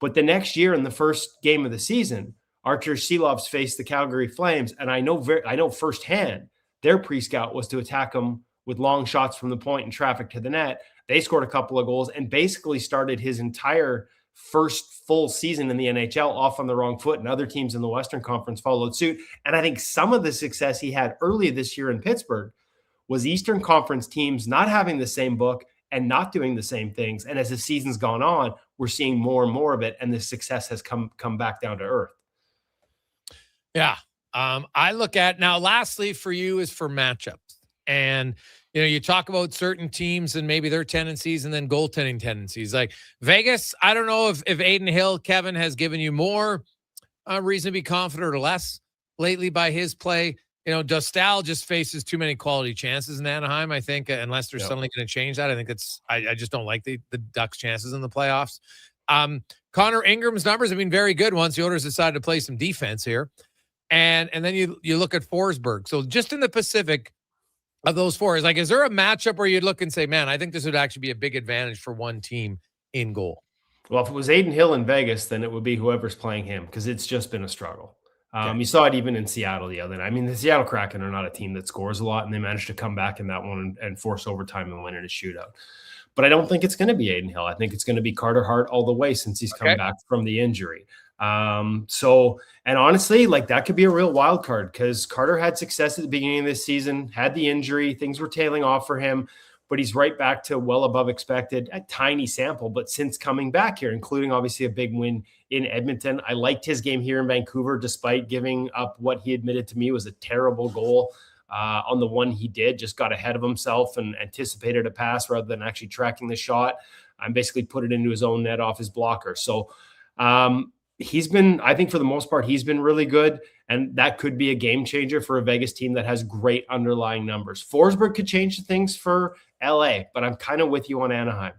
but the next year in the first game of the season, Archer Shelovs faced the Calgary Flames, and I know firsthand their pre-scout was to attack them with long shots from the point and traffic to the net. They scored a couple of goals and basically started his entire first full season in the NHL off on the wrong foot, and other teams in the Western Conference followed suit. And I think some of the success he had early this year in Pittsburgh was Eastern Conference teams not having the same book and not doing the same things. And as the season's gone on, we're seeing more and more of it, and the success has come back down to earth. Yeah. I look at now, lastly for you is for matchups. And, you talk about certain teams and maybe their tendencies and then goaltending tendencies. Like Vegas, I don't know if Adin Hill, Kevin, has given you more reason to be confident or less lately by his play. Dostal just faces too many quality chances in Anaheim, I think, unless they're suddenly going to change that. I think I just don't like the Ducks' chances in the playoffs. Connor Ingram's numbers have been very good once the Oilers decided to play some defense here. And then you look at Forsberg. So just in the Pacific, of those 4, is there a matchup where you'd look and say, man, I think this would actually be a big advantage for one team in goal? Well, if it was Adin Hill in Vegas, then it would be whoever's playing him, because it's just been a struggle. You saw it even in Seattle the other night. I mean, the Seattle Kraken are not a team that scores a lot, and they managed to come back in that one and force overtime and win in a shootout. But I don't think it's going to be Adin Hill. I think it's going to be Carter Hart all the way since he's come back from the injury. And honestly, that could be a real wild card, because Carter had success at the beginning of this season, had the injury, things were tailing off for him, but he's right back to well above expected, a tiny sample, but since coming back here, including obviously a big win in Edmonton. I liked his game here in Vancouver, despite giving up what he admitted to me was a terrible goal on the one he did, just got ahead of himself and anticipated a pass rather than actually tracking the shot and basically put it into his own net off his blocker. So, he's been, I think for the most part, he's been really good. And that could be a game changer for a Vegas team that has great underlying numbers. Forsberg could change things for LA, but I'm kind of with you on Anaheim.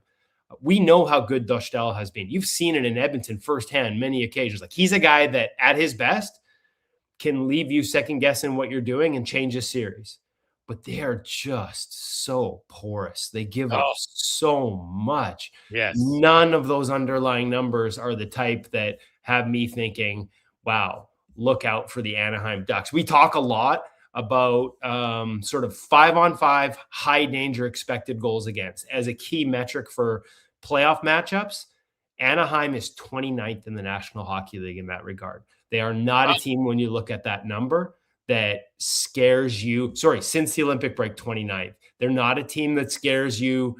We know how good Dostal has been. You've seen it in Edmonton firsthand, many occasions. He's a guy that at his best can leave you second guessing what you're doing and change a series. But they are just so porous. They give up so much. Yes. None of those underlying numbers are the type that have me thinking, wow, look out for the Anaheim Ducks. We talk a lot about sort of 5-on-5 high danger expected goals against as a key metric for playoff matchups. Anaheim is 29th in the National Hockey League in that regard. They are not a team when you look at that number that scares you. Sorry, since the Olympic break, 29th. They're not a team that scares you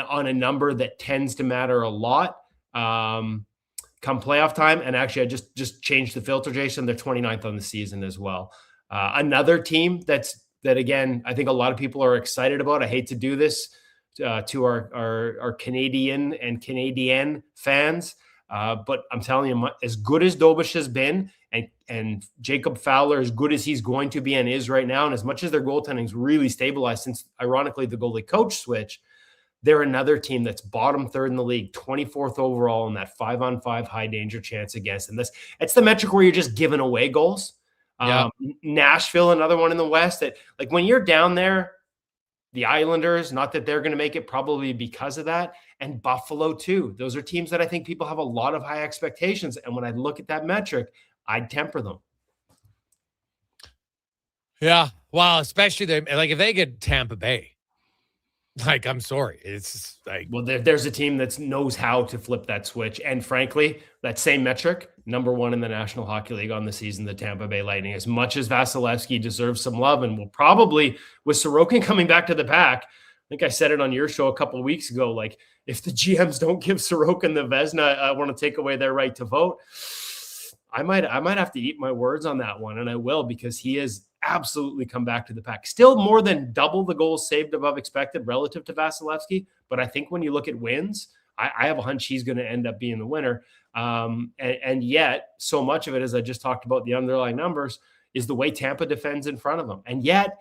on a number that tends to matter a lot come playoff time. And actually, I just changed the filter, Jason. They're 29th on the season as well. Another team that again, I think a lot of people are excited about. I hate to do this to our Canadian and Canadian fans, but I'm telling you, as good as Dobish has been, and Jacob Fowler, as good as he's going to be and is right now, and as much as their goaltending's really stabilized since, ironically, the goalie coach switch, they're another team that's bottom third in the league, 24th overall in that 5-on-5 high danger chance against. And it's the metric where you're just giving away goals. Yeah. Nashville, another one in the West, that like when you're down there, the Islanders, not that they're going to make it probably because of that, and Buffalo too. Those are teams that I think people have a lot of high expectations. And when I look at that metric, I'd temper them. Yeah. Well, especially if they get Tampa Bay, like, I'm sorry. It's like, well, there's a team that knows how to flip that switch. And frankly, that same metric, number one in the National Hockey League on the season, the Tampa Bay Lightning. As much as Vasilevsky deserves some love and will probably, with Sorokin coming back to the pack, I think I said it on your show a couple of weeks ago, like, if the GMs don't give Sorokin the Vezina, I want to take away their right to vote. I might have to eat my words on that one, and I will, because he has absolutely come back to the pack. Still more than double the goals saved above expected relative to Vasilevsky, but I think when you look at wins, I have a hunch he's going to end up being the winner. And yet, so much of it, as I just talked about the underlying numbers, is the way Tampa defends in front of them. And yet,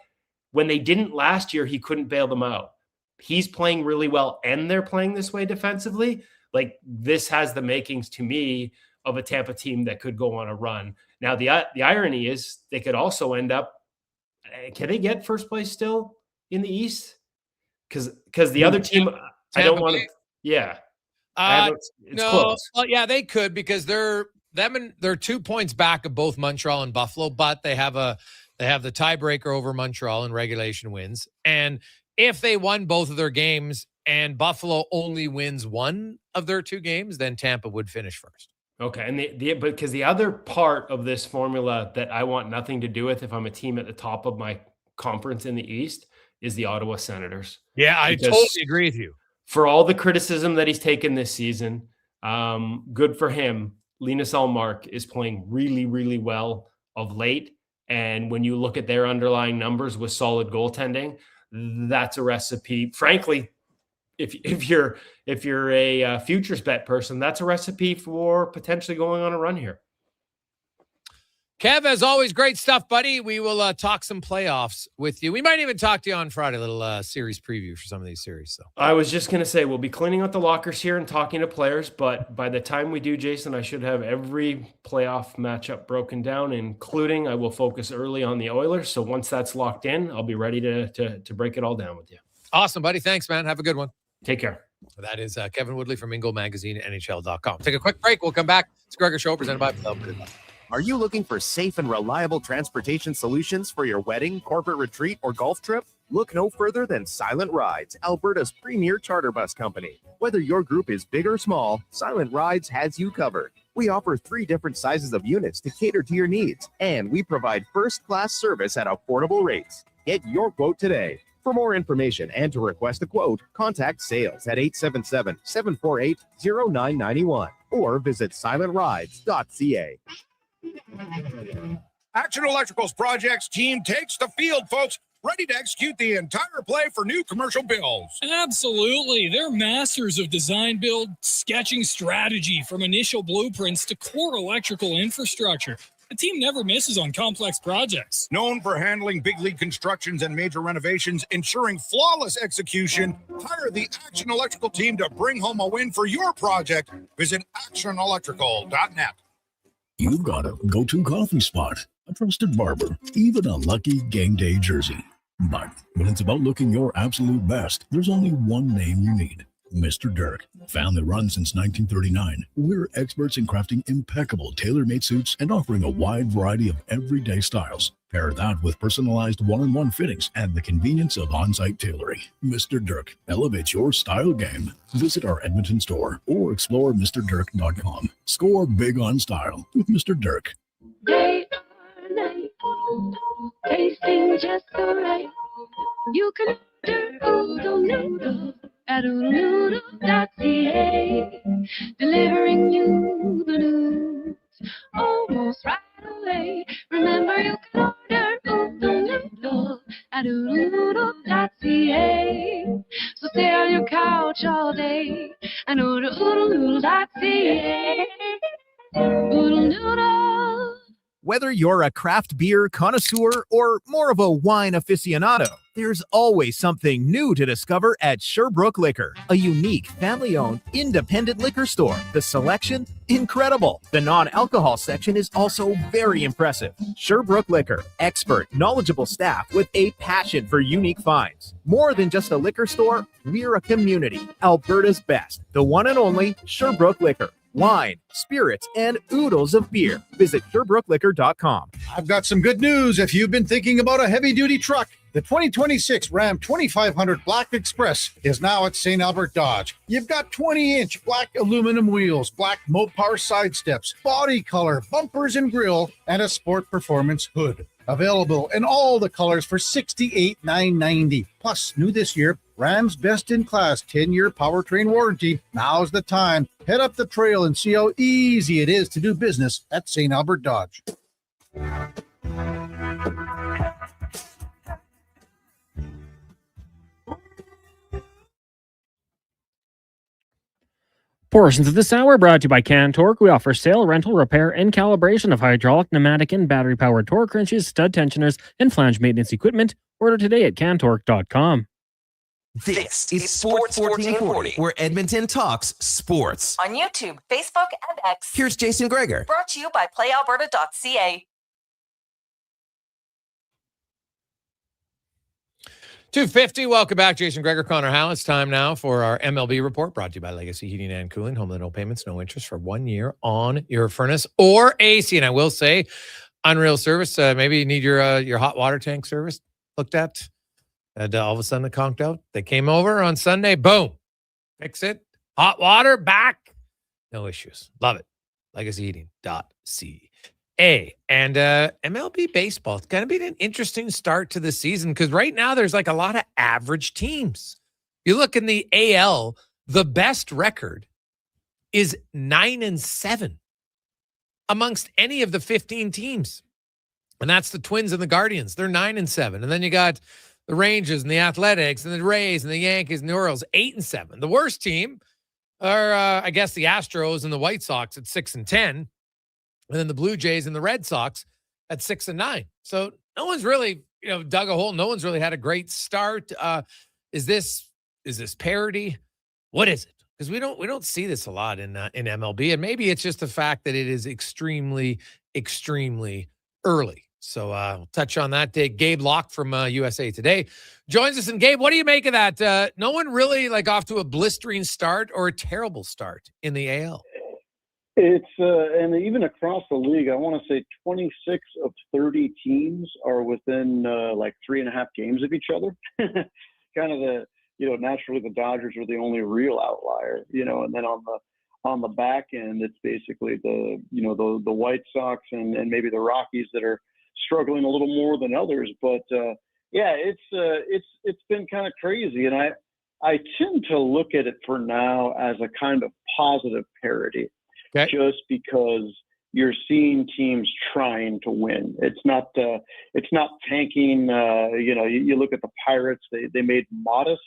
when they didn't last year, he couldn't bail them out. He's playing really well, and they're playing this way defensively. Like, this has the makings, to me, of a Tampa team that could go on a run. Now, the irony is they could also end up, can they get first place still in the East? Because the other team, I don't want to, yeah. It's no, close. well, yeah, they could, because they're 2 points back of both Montreal and Buffalo, but they have the tiebreaker over Montreal in regulation wins. And if they won both of their games and Buffalo only wins one of their 2 games, then Tampa would finish first. Okay, and because the other part of this formula that I want nothing to do with if I'm a team at the top of my conference in the East is the Ottawa Senators. Yeah, I totally agree with you. For all the criticism that he's taken this season, good for him. Linus Ullmark is playing really, really well of late. And when you look at their underlying numbers with solid goaltending, that's a recipe. Frankly, if you're a futures bet person, that's a recipe for potentially going on a run here. Kev, as always, great stuff, buddy. We will talk some playoffs with you. We might even talk to you on Friday, a little series preview for some of these series. So I was just going to say, we'll be cleaning out the lockers here and talking to players, but by the time we do, Jason, I should have every playoff matchup broken down, including I will focus early on the Oilers. So once that's locked in, I'll be ready to break it all down with you. Awesome, buddy. Thanks, man. Have a good one. Take care. That is Kevin Woodley from Ingo Magazine at NHL.com. Take a quick break. We'll come back. It's Gregor Show presented by Alberta. Are you looking for safe and reliable transportation solutions for your wedding, corporate retreat, or golf trip? Look no further than Silent Rides, Alberta's premier charter bus company. Whether your group is big or small, Silent Rides has you covered. We offer 3 different sizes of units to cater to your needs, and we provide first-class service at affordable rates. Get your quote today. For more information and to request a quote, contact sales at 877-748-0991 or visit silentrides.ca. Action Electrical's projects team takes the field, folks, ready to execute the entire play for new commercial builds. Absolutely. They're masters of design, build, sketching strategy, from initial blueprints to core electrical infrastructure. The team never misses on complex projects. Known for handling big league constructions and major renovations, ensuring flawless execution, hire the Action Electrical team to bring home a win for your project. Visit actionelectrical.net. You've got a go-to coffee spot, a trusted barber, even a lucky game day jersey. But when it's about looking your absolute best, there's only one name you need: Mr. Dirk. Family run since 1939, we're experts in crafting impeccable tailor-made suits and offering a wide variety of everyday styles. Pair that with personalized one-on-one fittings and the convenience of on-site tailoring. Mr. Dirk elevates your style game. Visit our Edmonton store or explore MrDirk.com. Score big on style with Mr. Dirk. Day or night, tasting just so right. You can order oodle noodle at oodlenoodle.ca, delivering you the news almost right away. Remember, you can order oodle noodle at oodlenoodle.ca. So stay on your couch all day and order oodlenoodle.ca. Oodle noodle. Whether you're a craft beer connoisseur or more of a wine aficionado, there's always something new to discover at Sherbrooke Liquor, a unique, family-owned, independent liquor store. The selection, incredible. The non-alcohol section is also very impressive. Sherbrooke Liquor, expert, knowledgeable staff with a passion for unique finds. More than just a liquor store, we're a community. Alberta's best, the one and only Sherbrooke Liquor. Wine, spirits, and oodles of beer. Visit SherbrookeLiquor.com. I've got some good news if you've been thinking about a heavy-duty truck. The 2026 Ram 2500 Black Express is now at St. Albert Dodge. You've got 20-inch black aluminum wheels, black Mopar side steps, body color, bumpers and grille, and a sport performance hood. Available in all the colors for $68,990. Plus, new this year, Ram's best-in-class 10-year powertrain warranty. Now's the time. Head up the trail and see how easy it is to do business at St. Albert Dodge. Portions of this hour brought to you by CanTorque. We offer sale, rental, repair, and calibration of hydraulic, pneumatic, and battery-powered torque wrenches, stud tensioners, and flange maintenance equipment. Order today at CanTorque.com. This is Sports 1440, where Edmonton talks sports. On YouTube, Facebook, and X. Here's Jason Gregor. Brought to you by PlayAlberta.ca. 250. Welcome back, Jason Gregor, Connor Howell. It's time now for our MLB report, brought to you by Legacy Heating and Cooling. Home with no payments, no interest for 1 year on your furnace or AC. And I will say, unreal service. Maybe you need your hot water tank service looked at. And all of a sudden it conked out. They came over on Sunday. Boom. Fix it. Hot water back. No issues. Love it. LegacyHeating.ca. And MLB baseball. It's going to be an interesting start to the season because right now there's like a lot of average teams. You look in the AL, the best record is 9-7 amongst any of the 15 teams. And that's the Twins and the Guardians. They're 9-7. And then you got the Rangers and the Athletics and the Rays and the Yankees and the Orioles, 8-7. The worst team are, I guess, the Astros and the White Sox at 6-10. And then the Blue Jays and the Red Sox at 6-9. So no one's really, dug a hole. No one's really had a great start. Is this parity? What is it? Because we don't see this a lot in MLB, and maybe it's just the fact that it is extremely, extremely early. So we'll touch on that. Gabe Locke from USA Today joins us. And Gabe, what do you make of that? No one really off to a blistering start or a terrible start in the AL. It's and even across the league, I want to say 26 of 30 teams are within 3.5 games of each other. Kind of the naturally the Dodgers are the only real outlier, and then on the back end it's basically the White Sox and maybe the Rockies that are struggling a little more than others. But it's been kind of crazy, and I tend to look at it for now as a kind of positive parity. Okay. Just because you're seeing teams trying to win. It's not tanking. You look at the Pirates, they made modest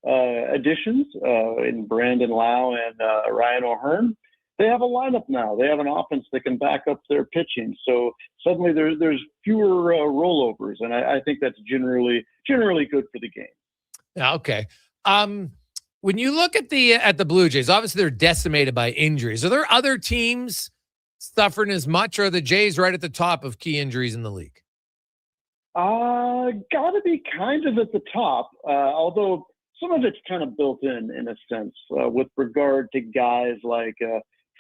additions in Brandon Lau and Ryan O'Hearn. They have a lineup now. They have an offense that can back up their pitching. So suddenly there's fewer rollovers, and I think that's generally good for the game. Yeah, okay. When you look at the Blue Jays, obviously they're decimated by injuries. Are there other teams suffering as much, or are the Jays right at the top of key injuries in the league? Gotta be kind of at the top, although some of it's kind of built in a sense, with regard to guys like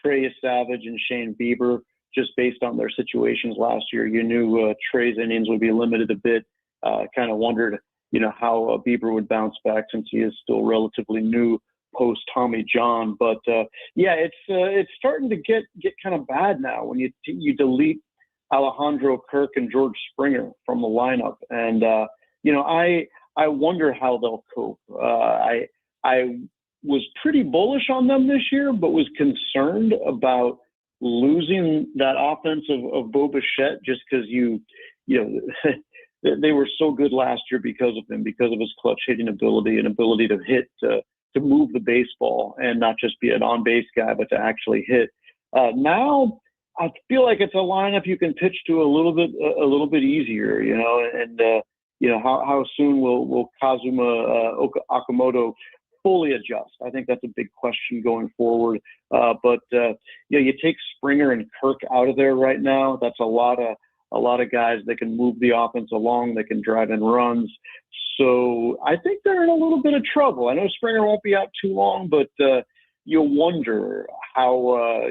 Trey Savage and Shane Bieber, just based on their situations last year. You knew Trey's innings would be limited a bit, kind of wondered how Bieber would bounce back since he is still relatively new post Tommy John. But it's starting to get kind of bad now when you delete Alejandro Kirk and George Springer from the lineup. And, I wonder how they'll cope. I was pretty bullish on them this year, but was concerned about losing that offense of Bo Bichette just because they were so good last year because of him, because of his clutch hitting ability and ability to hit, to move the baseball and not just be an on-base guy, but to actually hit. Now I feel like it's a lineup you can pitch to a little bit easier, and how soon will Kazuma Okamoto fully adjust? I think that's a big question going forward. But you take Springer and Kirk out of there right now. That's a lot of guys that can move the offense along, that can drive in runs. So I think they're in a little bit of trouble. I know Springer won't be out too long, but you'll wonder how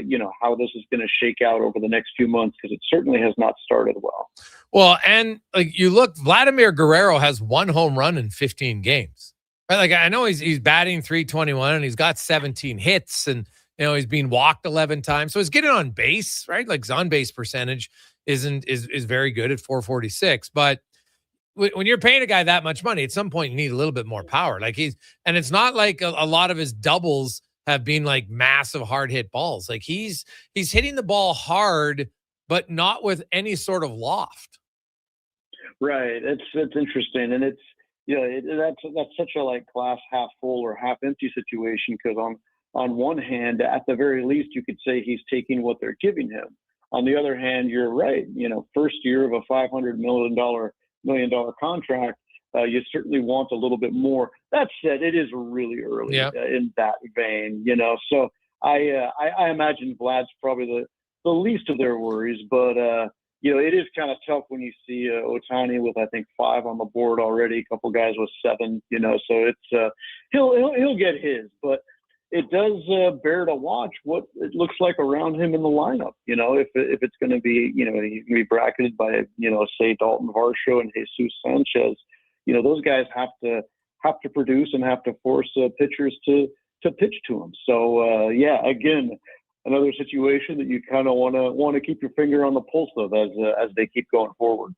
this is going to shake out over the next few months, because it certainly has not started well. Well, and you look, Vladimir Guerrero has 1 home run in 15 games. Right? I know he's batting .321 and he's got 17 hits, and he's been walked 11 times. So he's getting on base, right? His on base percentage is very good at .446. But when you're paying a guy that much money, at some point you need a little bit more power. And it's not like a lot of his doubles have been massive hard hit balls. He's hitting the ball hard, but not with any sort of loft. Right. It's interesting, and it's that's such a glass half full or half empty situation, because on one hand, at the very least, you could say he's taking what they're giving him. On the other hand, you're right. First year of a $500 million contract, you certainly want a little bit more. That said, it is really early in that vein, So I imagine Vlad's probably the least of their worries, but it is kind of tough when you see Ohtani with, I think, 5 on the board already, a couple guys with 7, so it's he'll get his, but it does bear to watch what it looks like around him in the lineup. If it's going to be, he's going to be bracketed by, say Dalton Varsho and Jesus Sanchez, those guys have to produce and have to force pitchers to pitch to him. So again, another situation that you kind of want to keep your finger on the pulse of as they keep going forward.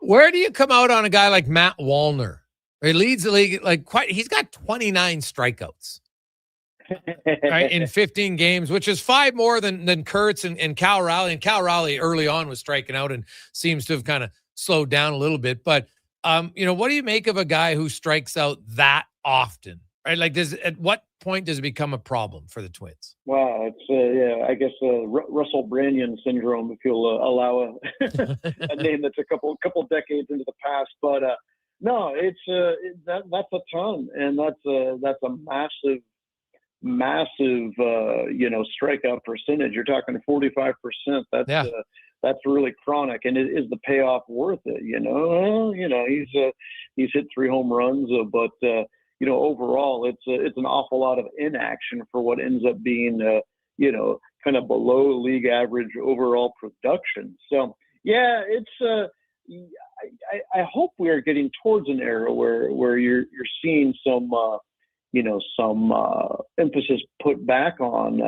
Where do you come out on a guy like Matt Wallner? He leads the league he's got 29 strikeouts right, in 15 games, which is 5 more than Kurtz and Cal Raleigh. And Cal Raleigh early on was striking out and seems to have kind of slowed down a little bit. But what do you make of a guy who strikes out that often? Right? At what point does it become a problem for the Twins? Wow, it's I guess Russell Branyan syndrome, if you'll allow a name that's a couple decades into the past. But no, that's a ton, and that's a massive strikeout percentage. You're talking 45%. That's really chronic, and is the payoff worth it? He's hit 3 home runs, but overall, it's an awful lot of inaction for what ends up being, kind of below league average overall production. So, yeah, it's. I hope we are getting towards an era where you're seeing some emphasis put back on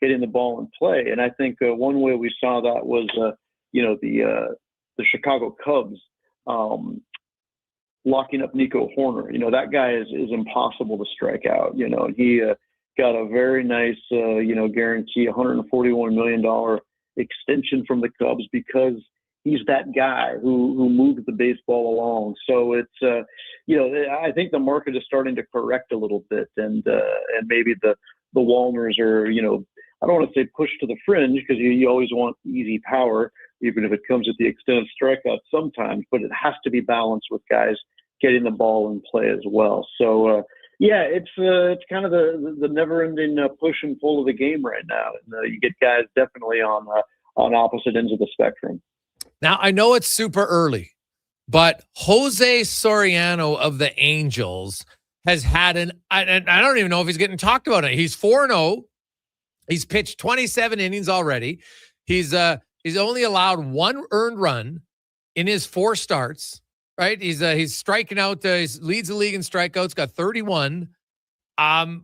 getting the ball in play. And I think one way we saw that was, the Chicago Cubs. Locking up Nico Horner. That guy is impossible to strike out, and he got a very nice, guarantee, $141 million extension from the Cubs, because he's that guy who moves the baseball along. So it's, I think the market is starting to correct a little bit, and maybe the Wallners are, I don't want to say pushed to the fringe, because you always want easy power, even if it comes at the extent of strikeouts sometimes, but it has to be balanced with guys getting the ball in play as well. So, it's kind of the never-ending push and pull of the game right now. And you get guys definitely on opposite ends of the spectrum. Now, I know it's super early, but Jose Soriano of the Angels has had I don't even know if he's getting talked about it. He's 4-0. He's pitched 27 innings already. He's only allowed 1 earned run in his 4 starts, right? He's striking out. He leads the league in strikeouts, got 31.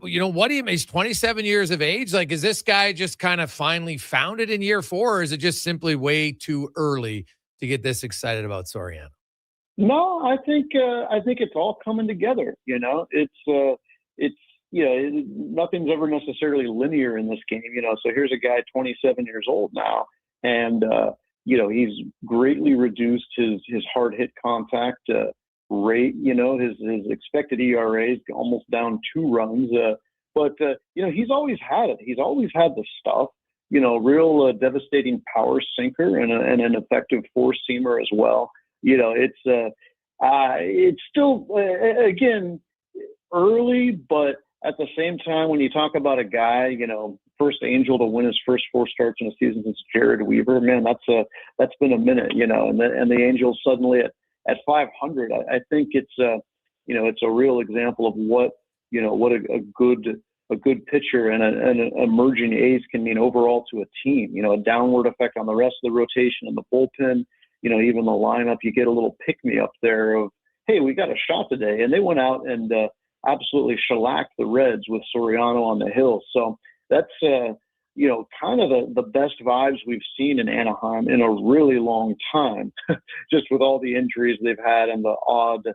What do you mean? He's 27 years of age. Like, is this guy just kind of finally found it in year 4, or is it just simply way too early to get this excited about Soriano? No, I think it's all coming together. Nothing's ever necessarily linear in this game. So here's a guy 27 years old now, and he's greatly reduced his hard hit contact rate. His expected ERA is almost down 2 runs. But he's always had it. He's always had the stuff. Real devastating power sinker and an effective 4-seamer as well. It's still again early, but at the same time, when you talk about a guy, first Angel to win his first 4 starts in a season since Jared Weaver, man, that's been a minute, and the Angels suddenly at 500, I think it's it's a real example of what a good pitcher and an emerging ace can mean overall to a team. A downward effect on the rest of the rotation and the bullpen. Even the lineup, you get a little pick me up there of, hey, we got a shot today, and they went out and absolutely shellacked the Reds with Soriano on the hill. So that's kind of the best vibes we've seen in Anaheim in a really long time, just with all the injuries they've had and the odd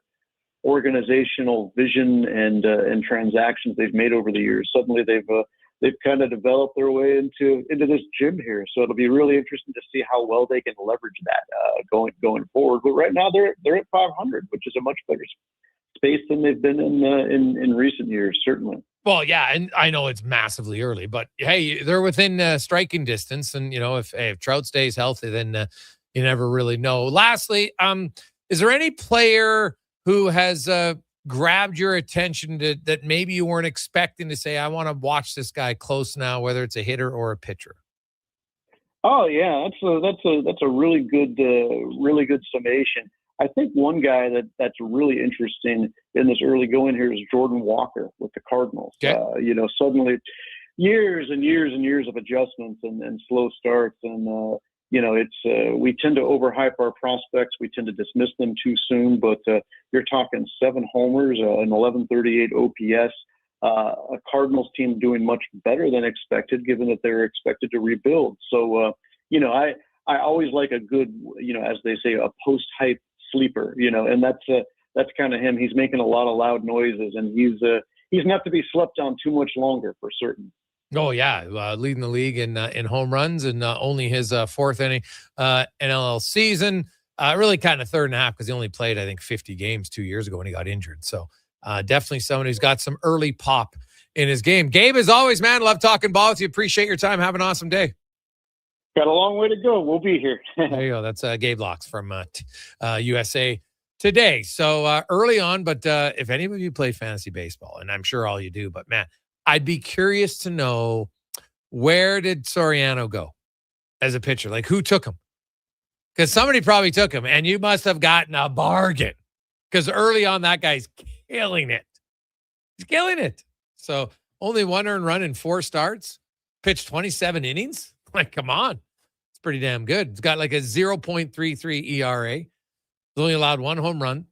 organizational vision and transactions they've made over the years. Suddenly they've kind of developed their way into this gym here. So it'll be really interesting to see how well they can leverage that going forward. But right now they're at 500, which is a much better space than they've been in recent years, certainly. Well, yeah, and I know it's massively early, but hey, they're within striking distance, and if Trout stays healthy, then you never really know. Lastly, is there any player who has grabbed your attention that maybe you weren't expecting to say, I want to watch this guy close now, whether it's a hitter or a pitcher? Oh yeah, that's a really good summation. I think one guy that's really interesting in this early going here is Jordan Walker with the Cardinals. Okay. Suddenly years and years and years of adjustments and slow starts. And, we tend to overhype our prospects. We tend to dismiss them too soon, but you're talking 7 homers, an 1138 OPS, a Cardinals team doing much better than expected, given that they're expected to rebuild. So, I always like a good, as they say, a post-hype sleeper, and that's kind of him. He's making a lot of loud noises, and he's not to be slept on too much longer for certain. Oh yeah, leading the league in home runs, and only his 4th inning NLL season. Really kind of 3rd and a half because he only played, I think, 50 games 2 years ago when he got injured. So definitely someone who's got some early pop in his game. Gabe, as always, man, love talking ball with you. Appreciate your time. Have an awesome day. Got a long way to go. We'll be here. There you go. That's Gabe Locks from USA Today. So early on, but if any of you play fantasy baseball, and I'm sure all you do, but man, I'd be curious to know, where did Soriano go as a pitcher? Like, who took him? Because somebody probably took him, and you must have gotten a bargain. Because early on, that guy's killing it. He's killing it. So only 1 earned run in 4 starts, pitched 27 innings. Like, come on. It's pretty damn good. It's got like a 0.33 ERA. He's only allowed 1 home run.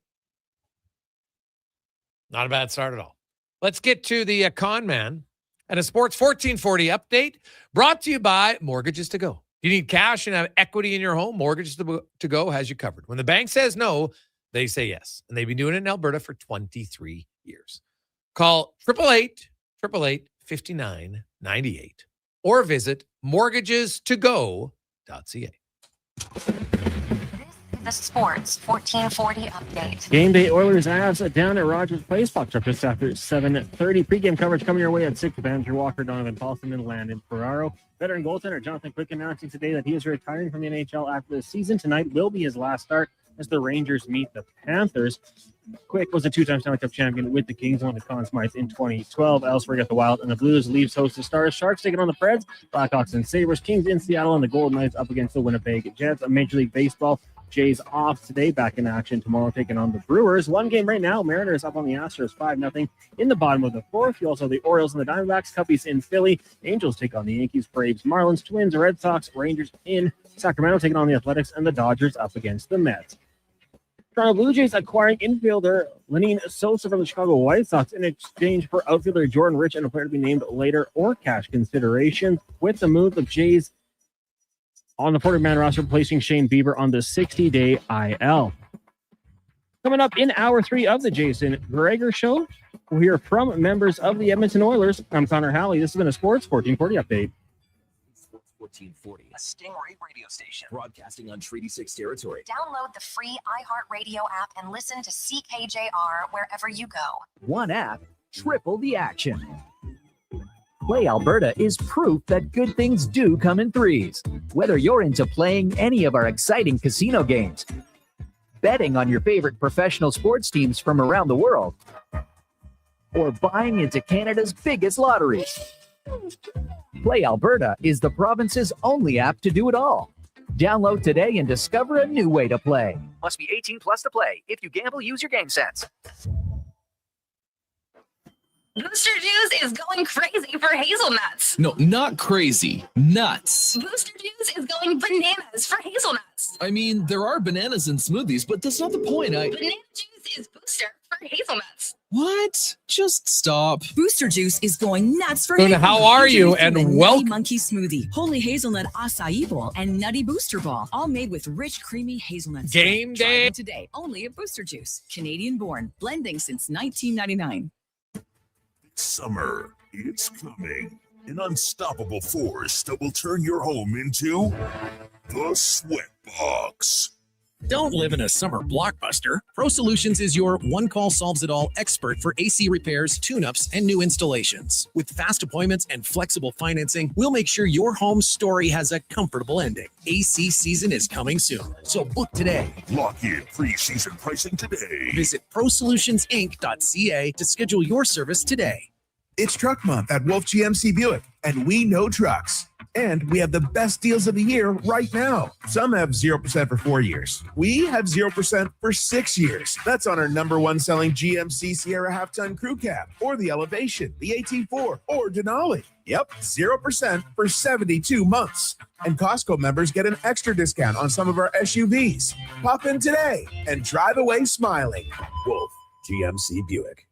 Not a bad start at all. Let's get to the con man and a Sports 1440 update brought to you by Mortgages to Go. You need cash and have equity in your home? Mortgages to Go has you covered. When the bank says no, they say yes. And they've been doing it in Alberta for 23 years. Call 888-5998 or visit mortgagestogo.ca. The Sports 1440 update. Game day Oilers Avs down at Rogers Place. Puck drop just after 7:30. Pre-game coverage coming your way at 6 with Andrew Walker, Donovan Paulson, and Landon Ferraro. Veteran goaltender Jonathan Quick announcing today that he is retiring from the NHL after the season. Tonight will be his last start as the Rangers meet the Panthers. Quick was a 2-time Stanley Cup champion with the Kings, won the Conn Smythe in 2012. Elsewhere got the Wild and the Blues. Leafs host the Stars. Sharks taking on the Preds. Blackhawks and Sabres. Kings in Seattle, and the Golden Knights up against the Winnipeg Jets. Major League Baseball. Jays off today, back in action tomorrow, taking on the Brewers. 1 game right now. Mariners up on the Astros 5-0 in the bottom of the 4th. You also have the Orioles and the Diamondbacks. Cubbies in Philly. Angels take on the Yankees. Braves, Marlins, Twins, Red Sox, Rangers in Sacramento taking on the Athletics, and the Dodgers up against the Mets. Toronto Blue Jays acquiring infielder Lenine Sosa from the Chicago White Sox in exchange for outfielder Jordan Rich and a player to be named later or cash considerations. With the move, the Jays on the 40-man roster placing Shane Bieber on the 60-day IL. Coming up in hour 3 of the Jason Gregor Show, we'll hear from members of the Edmonton Oilers. I'm Connor Halley. This has been a Sports 1440 update. 1440, a Stingray radio station broadcasting on Treaty 6 territory. Download the free iHeartRadio app and listen to CKJR wherever you go. One app, triple the action. Play Alberta is proof that good things do come in threes. Whether you're into playing any of our exciting casino games, betting on your favorite professional sports teams from around the world, or buying into Canada's biggest lotteries, Play Alberta is the province's only app to do it all. Download today and discover a new way to play. Must be 18 plus to play. If you gamble, use your game sense. Booster Juice is going crazy for hazelnuts. No, not crazy. Nuts. Booster Juice is going bananas for hazelnuts. I mean, there are bananas in smoothies, but that's not the point. Banana juice is booster for hazelnuts. What? Just stop. Booster Juice is going nuts for Good, how are you? And And Nutty welcome. Monkey Smoothie, Holy Hazelnut Acai Bowl, and Nutty Booster Ball, all made with rich, creamy hazelnuts. Game Try day. them today, only at Booster Juice. Canadian-born, blending since 1999. Summer, it's coming. An unstoppable force that will turn your home into the Sweatbox. Don't live in a summer blockbuster. Pro Solutions is your one-call-solves-it-all expert for AC repairs, tune-ups, and new installations. With fast appointments and flexible financing, we'll make sure your home story has a comfortable ending. AC season is coming soon, so book today. Lock in pre-season pricing today. Visit prosolutionsinc.ca to schedule your service today. It's Truck Month at Wolf GMC Buick, and we know trucks. And we have the best deals of the year right now. Some have 0% for 4 years. We have 0% for 6 years. That's on our #1 selling GMC Sierra half-ton crew cab, or the Elevation, the 18-4, or Denali. Yep, 0% for 72 months. And Costco members get an extra discount on some of our SUVs. Pop in today and drive away smiling. Wolf GMC Buick.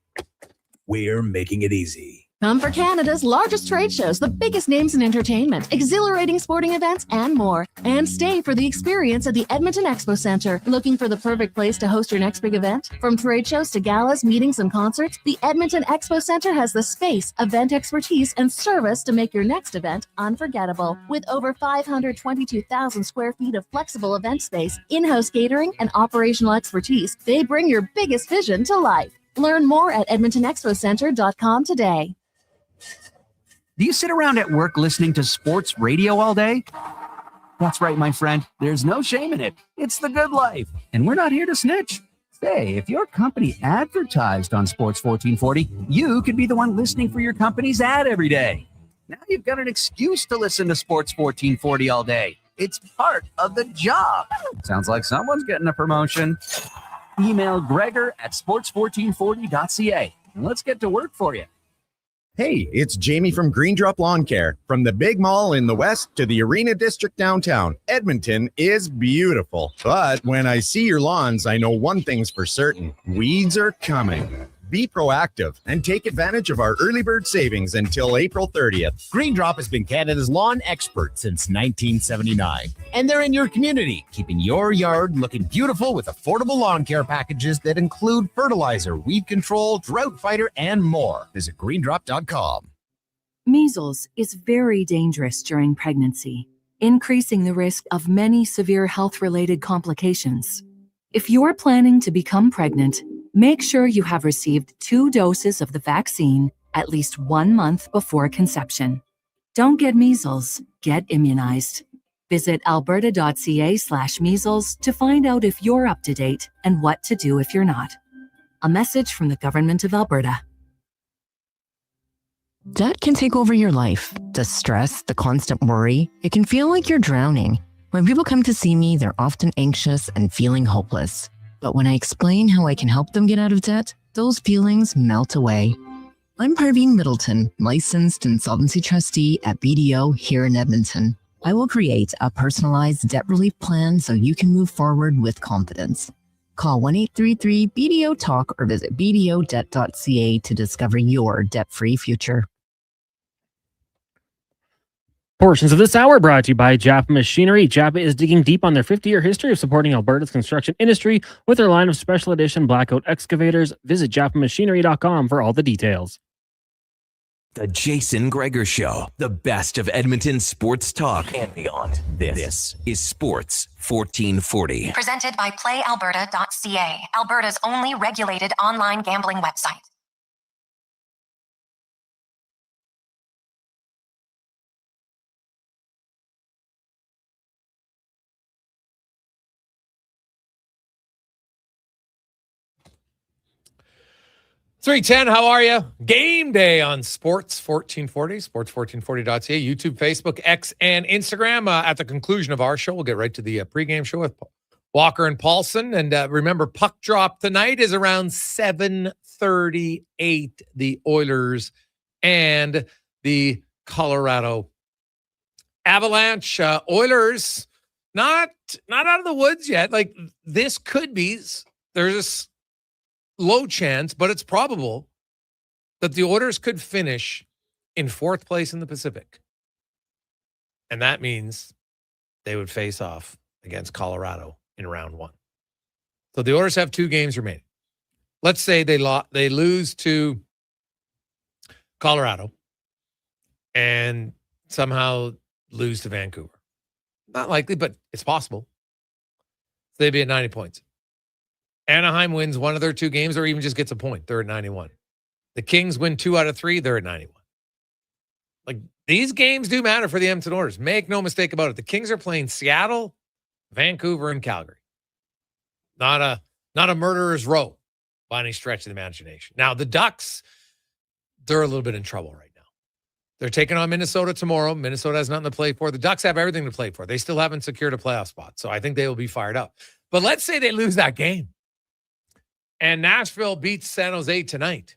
We're making it easy. Come for Canada's largest trade shows, the biggest names in entertainment, exhilarating sporting events, and more. And stay for the experience at the Edmonton Expo Centre. Looking for the perfect place to host your next big event? From trade shows to galas, meetings, and concerts, the Edmonton Expo Centre has the space, event expertise, and service to make your next event unforgettable. With over 522,000 square feet of flexible event space, in-house catering, and operational expertise, they bring your biggest vision to life. Learn more at edmontonexpocentre.com today. Do you sit around at work listening to sports radio all day? That's right, my friend. There's no shame in it. It's the good life. And we're not here to snitch. Say, if your company advertised on Sports 1440, you could be the one listening for your company's ad every day. Now you've got an excuse to listen to Sports 1440 all day. It's part of the job. Sounds like someone's getting a promotion. Email Gregor at sports1440.ca and let's get to work for you. Hey, it's Jamie from Green Drop Lawn Care. From the big mall in the west to the Arena District downtown, Edmonton is beautiful. But when I see your lawns, I know one thing's for certain. Weeds are coming. Be proactive and take advantage of our early bird savings until April 30th. Green Drop has been Canada's lawn expert since 1979. And they're in your community, keeping your yard looking beautiful with affordable lawn care packages that include fertilizer, weed control, drought fighter, and more. Visit greendrop.com. Measles is very dangerous during pregnancy, increasing the risk of many severe health-related complications. If you're planning to become pregnant, make sure you have received 2 doses of the vaccine at least 1 month before conception. Don't get measles, get immunized. Visit alberta.ca/measles to find out if you're up to date and what to do if you're not. A message from the Government of Alberta. Debt can take over your life. The stress, the constant worry, it can feel like you're drowning. When people come to see me, they're often anxious and feeling hopeless. But when I explain how I can help them get out of debt, those feelings melt away. I'm Parveen Middleton, licensed insolvency trustee at BDO here in Edmonton. I will create a personalized debt relief plan so you can move forward with confidence. Call 1-833-BDO-TALK or visit bdodebt.ca to discover your debt-free future. Portions of this hour brought to you by Japa Machinery. Japa is digging deep on their 50-year history of supporting Alberta's construction industry with their line of special edition blackout excavators. Visit japamachinery.com for all the details. The Jason Gregor Show, the best of Edmonton sports talk and beyond. This is Sports 1440. Presented by PlayAlberta.ca, Alberta's only regulated online gambling website. $310, how are you? Game day on Sports 1440, sports1440.ca, YouTube, Facebook, X, and Instagram. At the conclusion of our show, we'll get right to the pregame show with Walker and Paulson. And remember, puck drop tonight is around 7:38. The Oilers and the Colorado Avalanche. Oilers, not out of the woods yet. Like, this could be, there's a low chance, but it's probable that the Oilers could finish in fourth place in the Pacific. And that means they would face off against Colorado in round one. So the Oilers have 2 games remaining. Let's say they lose to Colorado and somehow lose to Vancouver. Not likely, but it's possible. They'd be at 90 points. Anaheim wins one of their 2 games or even just gets a point. They're at 91. The Kings win 2 out of 3. They're at 91. Like, these games do matter for the Edmonton Oilers. Make no mistake about it. The Kings are playing Seattle, Vancouver, and Calgary. Not a murderer's row by any stretch of the imagination. Now, the Ducks, they're a little bit in trouble right now. They're taking on Minnesota tomorrow. Minnesota has nothing to play for. The Ducks have everything to play for. They still haven't secured a playoff spot, so I think they will be fired up. But let's say they lose that game and Nashville beats San Jose tonight.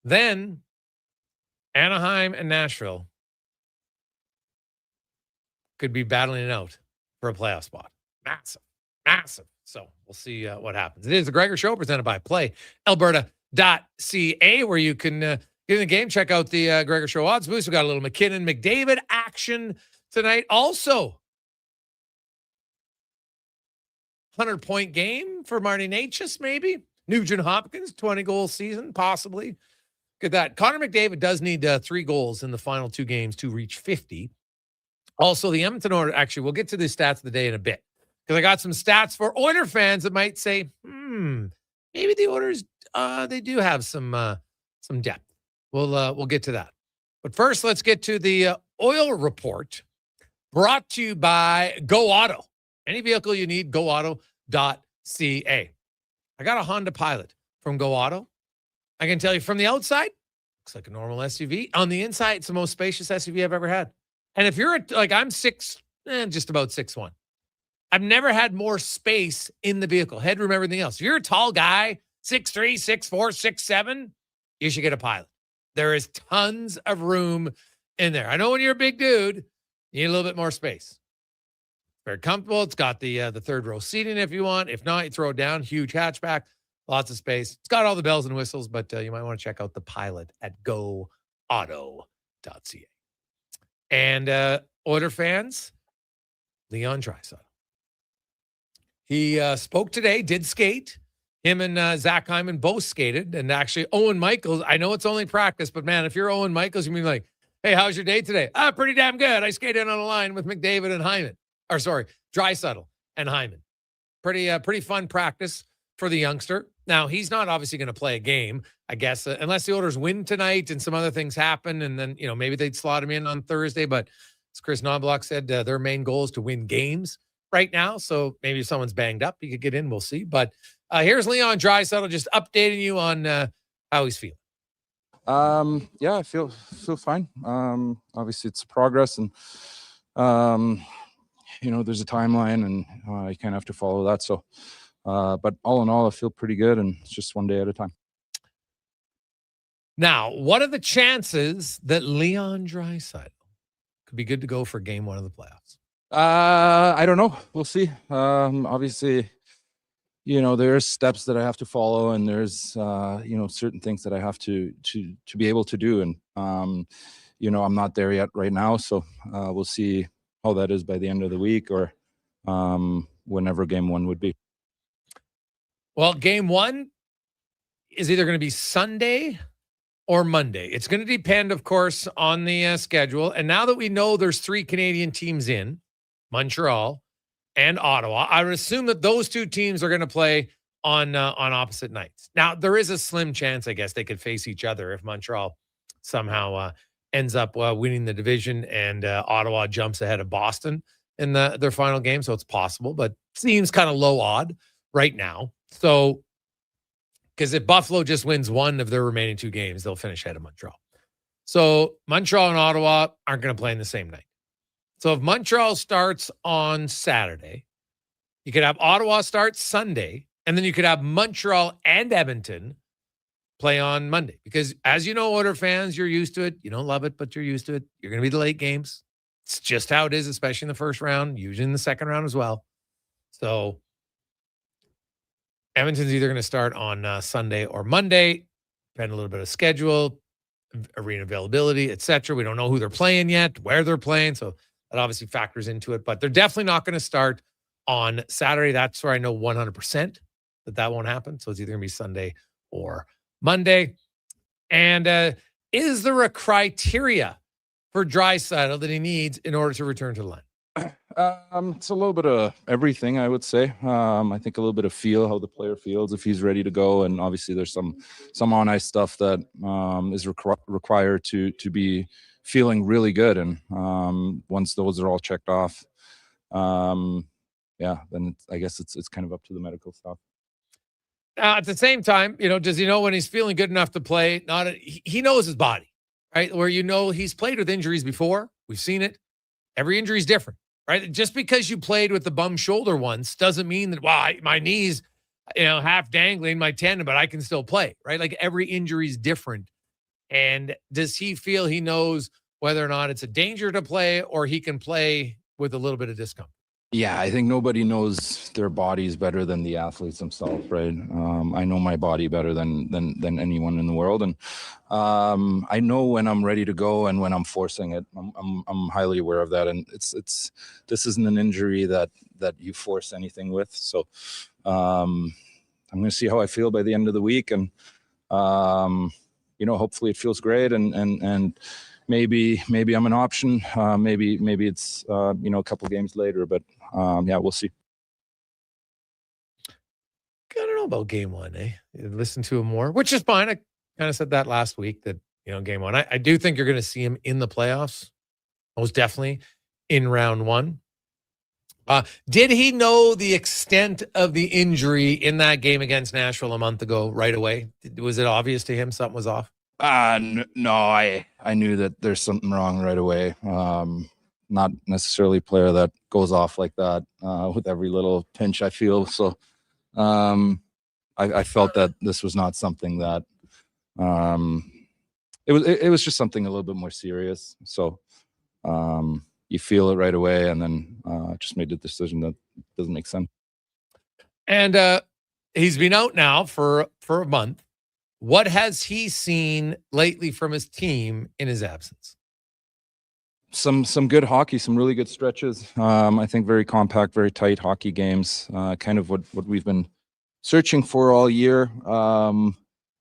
Then Anaheim and Nashville could be battling it out for a playoff spot. Massive. So we'll see what happens. It is the Gregor Show presented by PlayAlberta.ca, where you can get in the game. Check out the Gregor Show odds boost. We got a little McKinnon, McDavid action tonight. Also, 100-point game for Marty Necas, maybe. Nugent Hopkins, 20-goal season, possibly. Get that. Connor McDavid does need 3 goals in the final 2 games to reach 50. Also, the Edmonton Oilers, actually, we'll get to the stats of the day in a bit, because I got some stats for Oiler fans that might say, maybe the Oilers, they do have some depth. We'll get to that. But first, let's get to the oil report, brought to you by Go Auto. Any vehicle you need, goauto.ca. I got a Honda Pilot from Go Auto. I can tell you from the outside, looks like a normal SUV. On the inside, it's the most spacious SUV I've ever had. And if you're I'm just about 6'1". I've never had more space in the vehicle, headroom, everything else. If you're a tall guy, 6'3", 6'4", 6'7", you should get a Pilot. There is tons of room in there. I know when you're a big dude, you need a little bit more space. Very comfortable. It's got the third row seating if you want. If not, you throw it down. Huge hatchback, lots of space. It's got all the bells and whistles, but you might want to check out the Pilot at goauto.ca. And Oiler fans, Leon Draisaitl. He spoke today, did skate. Him and Zach Hyman both skated. And actually, Owen Michaels, I know it's only practice, but man, if you're Owen Michaels, you're like, hey, how's your day today? Pretty damn good. I skated on a line with McDavid and Hyman. Draisaitl and Hyman. Pretty fun practice for the youngster. Now, he's not obviously going to play a game, I guess, unless the Oilers win tonight and some other things happen, and then, maybe they'd slot him in on Thursday. But as Chris Knobloch said, their main goal is to win games right now. So maybe if someone's banged up, he could get in. We'll see. But here's Leon Draisaitl just updating you on how he's feeling. Yeah, I feel fine. Obviously, it's progress, and there's a timeline, and you kind of have to follow that. So, but all in all, I feel pretty good, and it's just one day at a time. Now, what are the chances that Leon Draisaitl could be good to go for game 1 of the playoffs? I don't know. We'll see. Obviously, there's steps that I have to follow, and there's certain things that I have to be able to do, and I'm not there yet right now, so we'll see how that is by the end of the week, or whenever game one would be. Well, game one is either going to be Sunday or Monday. It's going to depend, of course, on the schedule. And now that we know there's 3 Canadian teams in, Montreal and Ottawa, I would assume that those 2 teams are going to play on opposite nights. Now, there is a slim chance, I guess, they could face each other if Montreal somehow ends up winning the division and Ottawa jumps ahead of Boston in their final game. So it's possible, but seems kind of low odd right now. So, because if Buffalo just wins one of their remaining 2 games, they'll finish ahead of Montreal. So Montreal and Ottawa aren't going to play in the same night. So if Montreal starts on Saturday, you could have Ottawa start Sunday, and then you could have Montreal and Edmonton play on Monday. Because as you know, Oilers fans, you're used to it. You don't love it, but you're used to it. You're going to be the late games. It's just how it is, especially in the first round, usually in the second round as well. So Edmonton's either going to start on Sunday or Monday, depending a little bit of schedule, arena availability, etc. We don't know who they're playing yet, where they're playing, so that obviously factors into it. But they're definitely not going to start on Saturday. That's where I know 100% that won't happen. So it's either going to be Sunday or Monday. And is there a criteria for Draisaitl that he needs in order to return to the line? It's a little bit of everything, I would say. I think a little bit of feel, how the player feels, if he's ready to go, and obviously there's some on ice stuff that is required to be feeling really good. And once those are all checked off, then I guess it's kind of up to the medical stuff. At the same time, does he know when he's feeling good enough to play? He knows his body, right? Where he's played with injuries before. We've seen it. Every injury is different, right? Just because you played with the bum shoulder once doesn't mean that, my knee's, half dangling my tendon, but I can still play, right? Like every injury is different. And does he feel he knows whether or not it's a danger to play or he can play with a little bit of discomfort? Yeah, I think nobody knows their bodies better than the athletes themselves, right? I know my body better than anyone in the world, and I know when I'm ready to go and when I'm forcing it. I'm highly aware of that, and this isn't an injury that you force anything with. So I'm going to see how I feel by the end of the week, and hopefully it feels great, and maybe I'm an option. Maybe it's a couple games later, but we'll see. I don't know about game one, listen to him more, which is fine. I kind of said that last week that, game one. I do think you're going to see him in the playoffs, most definitely in round one. Did he know the extent of the injury in that game against Nashville a month ago right away? Was it obvious to him something was off? No, I knew that there's something wrong right away. Not necessarily a player that goes off like that with every little pinch I feel. So I felt that this was not something that it was just something a little bit more serious. So you feel it right away, and then just made the decision that doesn't make sense. And he's been out now for a month. What has he seen lately from his team in his absence? Some good hockey, some really good stretches. I think very compact, very tight hockey games. Kind of what we've been searching for all year.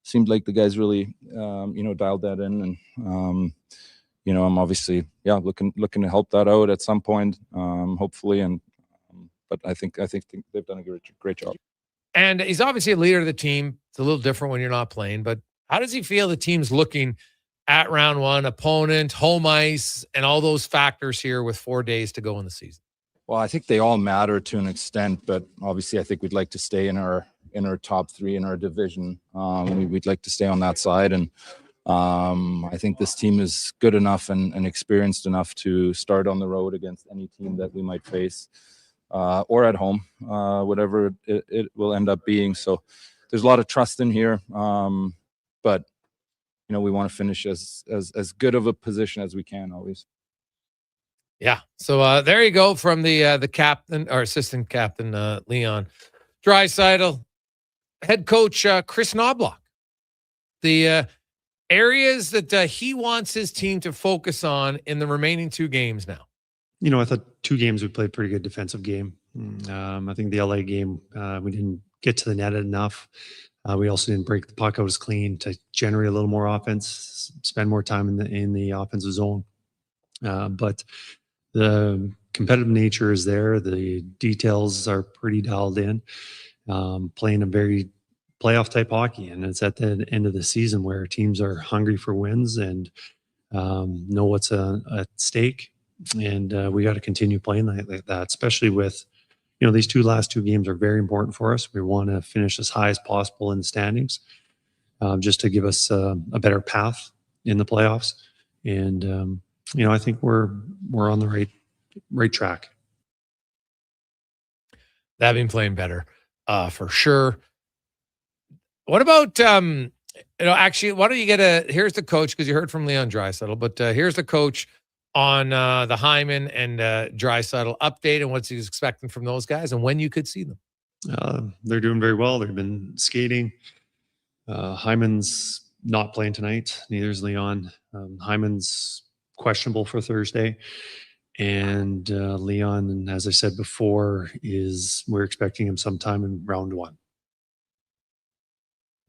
Seemed like the guys really, dialed that in, and I'm obviously, looking to help that out at some point, hopefully. And but I think they've done a great job. And he's obviously a leader of the team. It's a little different when you're not playing, but how does he feel the team's looking at round one, opponent, home ice, and all those factors here with 4 days to go in the season? Well, I think they all matter to an extent, but obviously I think we'd like to stay in our top 3 in our division. We'd like to stay on that side, and I think this team is good enough and experienced enough to start on the road against any team that we might face. Or at home, whatever it will end up being. So there's a lot of trust in here, but we want to finish as good of a position as we can always. Yeah. So there you go from the captain or assistant captain Leon Draisaitl, head coach Chris Knobloch. The areas that he wants his team to focus on in the remaining 2 games now. I thought 2 games we played pretty good defensive game. I think the LA game, we didn't get to the net enough. We also didn't break the puck out as clean to generate a little more offense, spend more time in the offensive zone. But the competitive nature is there. The details are pretty dialed in. Playing a very playoff type hockey, and it's at the end of the season where teams are hungry for wins and know what's at stake. And we got to continue playing like that, especially with, these last two games are very important for us. We want to finish as high as possible in the standings, just to give us a better path in the playoffs. And, I think we're on the right track. They've been playing better, for sure. What about, actually, why don't you here's the coach, because you heard from Leon Draisaitl, but here's the coach on the Hyman and Draisaitl update and what he's expecting from those guys and when you could see them. They're doing very well. They've been skating. Hyman's not playing tonight. Neither is Leon. Hyman's questionable for Thursday. And Leon, as I said before, we're expecting him sometime in round 1.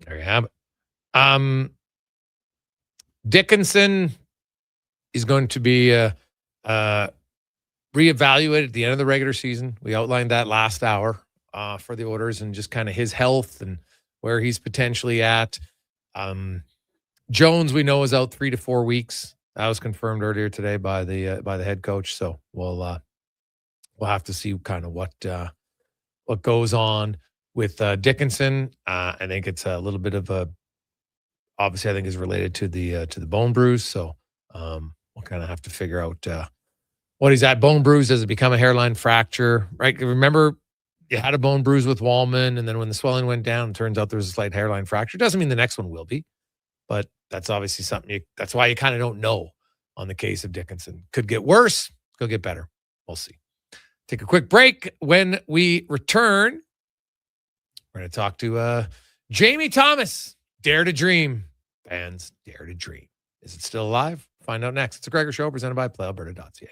There you have it. Dickinson is going to be reevaluated at the end of the regular season. We outlined that last hour for the Oilers and just kind of his health and where he's potentially at. Jones, we know, is out 3 to 4 weeks. That was confirmed earlier today by the head coach. So we'll have to see kind of what goes on with Dickinson. I think it's a little bit of obviously I think is related to the bone bruise. So we'll kind of have to figure out what he's at. Bone bruise, does it become a hairline fracture? Right? Remember, you had a bone bruise with Wallman, and then when the swelling went down, it turns out there was a slight hairline fracture. Doesn't mean the next one will be, but that's obviously something that's why you kind of don't know on the case of Dickinson. Could get worse, could get better. We'll see. Take a quick break. When we return, we're going to talk to Jamie Thomas. Dare to dream. Fans, dare to dream. Is it still alive? Find out next. It's a Gregor Show presented by PlayAlberta.ca.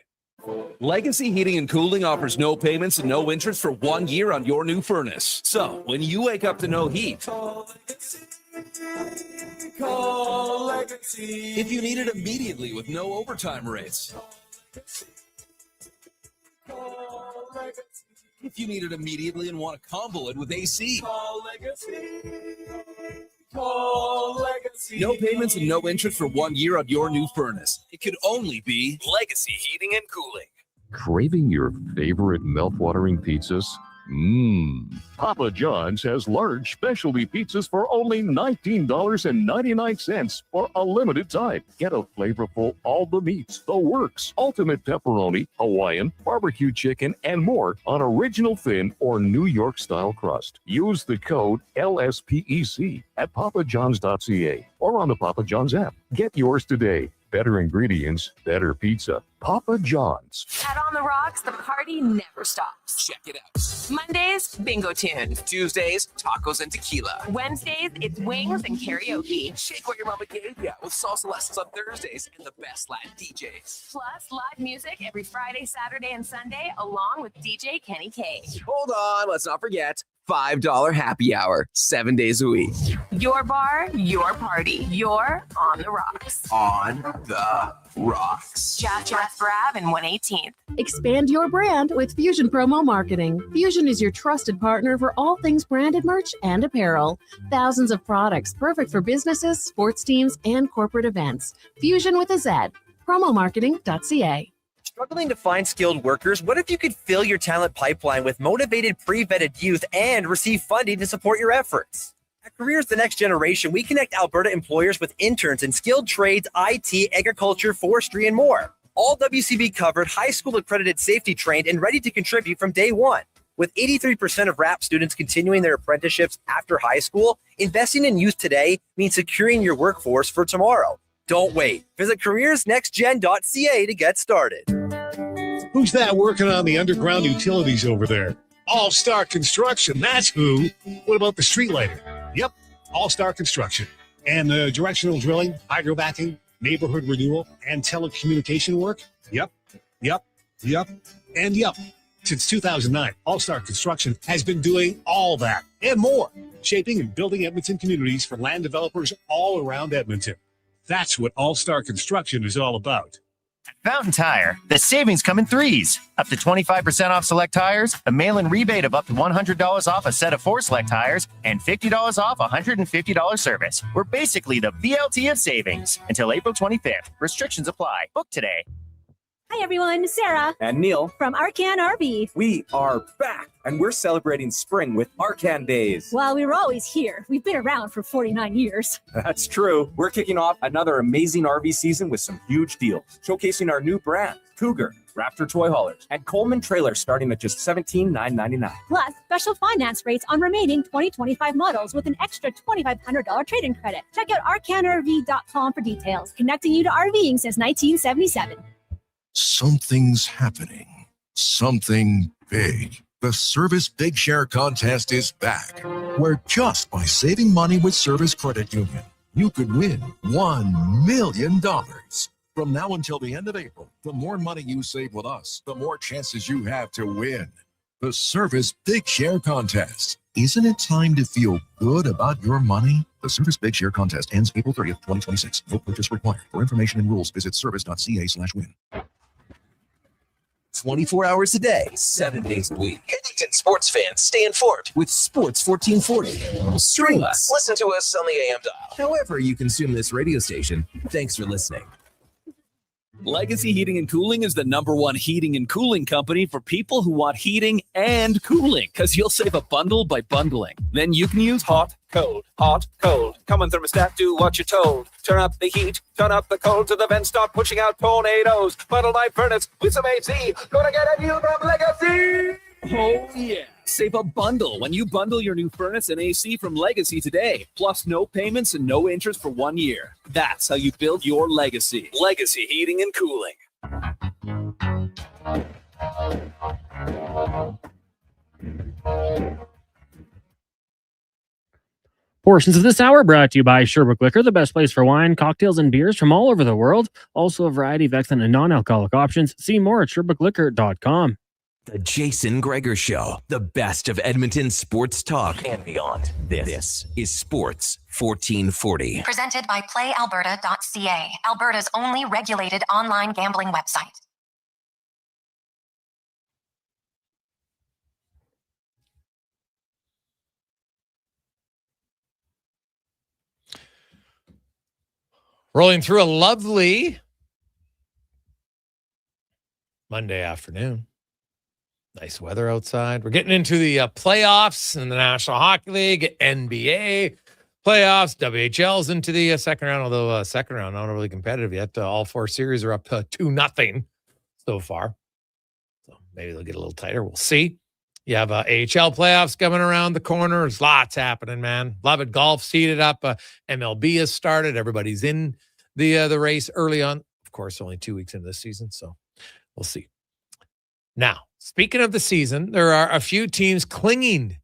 Legacy Heating and Cooling offers no payments and no interest for 1 year on your new furnace. So when you wake up to no heat, call Legacy. If you need it immediately with no overtime rates. Call Legacy. If you need it immediately and want to combo it with AC. Call Legacy. Call Legacy. No payments and no interest for 1 year on your new furnace. It could only be Legacy Heating and Cooling. Craving your favorite mouth-watering pizzas? Papa John's has large specialty pizzas for only $19.99 for a limited time. Get a flavorful all the meats, the works, ultimate pepperoni, Hawaiian, barbecue chicken, and more on original thin or New York style crust. Use the code LSPEC at papajohns.ca or on the Papa John's app. Get yours today. Better ingredients, better pizza. Papa John's. At On the Rocks, the party never stops. Check it out. Mondays, bingo tunes. Tuesdays, tacos and tequila. Wednesdays, it's wings and karaoke. Shake what your mama gave ya with salsa lessons on Thursdays and the best Latin DJs. Plus, live music every Friday, Saturday, and Sunday, along with DJ Kenny K. Hold on, let's not forget. $5 happy hour, 7 days a week. Your bar, your party. You're On the Rocks. On the Rocks. Jasper Ave and 118th. Expand your brand with Fusion Promo Marketing. Fusion is your trusted partner for all things branded merch and apparel. Thousands of products perfect for businesses, sports teams, and corporate events. Fusion with a Z. Promomarketing.ca. Struggling to find skilled workers? What if you could fill your talent pipeline with motivated, pre-vetted youth and receive funding to support your efforts? At Careers the Next Generation, we connect Alberta employers with interns in skilled trades, IT, agriculture, forestry, and more. All WCB covered, high school accredited, safety trained, and ready to contribute from day one. With 83% of RAP students continuing their apprenticeships after high school, investing in youth today means securing your workforce for tomorrow. Don't wait. Visit careersnextgen.ca to get started. Who's that working on the underground utilities over there? All-Star Construction, that's who. What about the street lighting? Yep, All-Star Construction. And the directional drilling, hydrovacking, neighborhood renewal, and telecommunication work? Yep, and yep. Since 2009, All-Star Construction has been doing all that and more, shaping and building Edmonton communities for land developers all around Edmonton. That's what All-Star Construction is all about. Fountain Tire, the savings come in threes. Up to 25% off select tires, a mail-in rebate of up to $100 off a set of 4 select tires, and $50 off a $150 service. We're basically the BLT of savings. Until April 25th. Restrictions apply. Book today. Hi everyone, Sarah and Neil from Arcan RV. We are back and we're celebrating spring with Arcan Days. Well, we were always here. We've been around for 49 years. That's true. We're kicking off another amazing RV season with some huge deals, showcasing our new brand, Cougar, Raptor Toy Haulers, and Coleman Trailers starting at just $17,999. Plus, special finance rates on remaining 2025 models with an extra $2,500 trade-in credit. Check out arcanrv.com for details. Connecting you to RVing since 1977. Something's happening. Something big. The Service Big Share Contest is back, where just by saving money with Service Credit Union, you could win $1 million. From now until the end of April, the more money you save with us, the more chances you have to win. The Service Big Share Contest. Isn't it time to feel good about your money? The Service Big Share Contest ends April 30th, 2026. No purchase required. For information and rules, visit service.ca/win. 24 hours a day, 7 days a week. Edmonton sports fans, stay informed with Sports 1440. Stream us. Listen to us on the AM dial. However you consume this radio station, thanks for listening. Legacy Heating and Cooling is the #1 heating and cooling company for people who want heating and cooling, because you'll save a bundle by bundling. Then you can use hot, cold, hot, cold. Come on, thermostat, do what you're told. Turn up the heat, turn up the cold, to the vents start pushing out tornadoes. Bundle my furnace with some AC. Gonna get a deal from Legacy. Oh, yeah. Save a bundle when you bundle your new furnace and AC from Legacy today. Plus no payments and no interest for 1 year. That's how you build your legacy. Legacy Heating and Cooling. Portions of this hour brought to you by Sherbrooke Liquor, the best place for wine, cocktails, and beers from all over the world. Also a variety of excellent and non-alcoholic options. See more at SherbrookeLiquor.com. The Jason Gregor Show, the best of Edmonton sports talk and beyond. This is Sports 1440. Presented by PlayAlberta.ca, Alberta's only regulated online gambling website. Rolling through a lovely Monday afternoon. Nice weather outside. We're getting into the playoffs in the National Hockey League, NBA playoffs, WHL's into the second round, although second round not really competitive yet. All 4 series are up 2-0 so far. So maybe they'll get a little tighter. We'll see. You have AHL playoffs coming around the corner. There's lots happening, man. Love it. Golf's heated up. MLB has started. Everybody's in the race early on. Of course, only 2 weeks into the season, so we'll see. Now, speaking of the season, there are a few teams clinging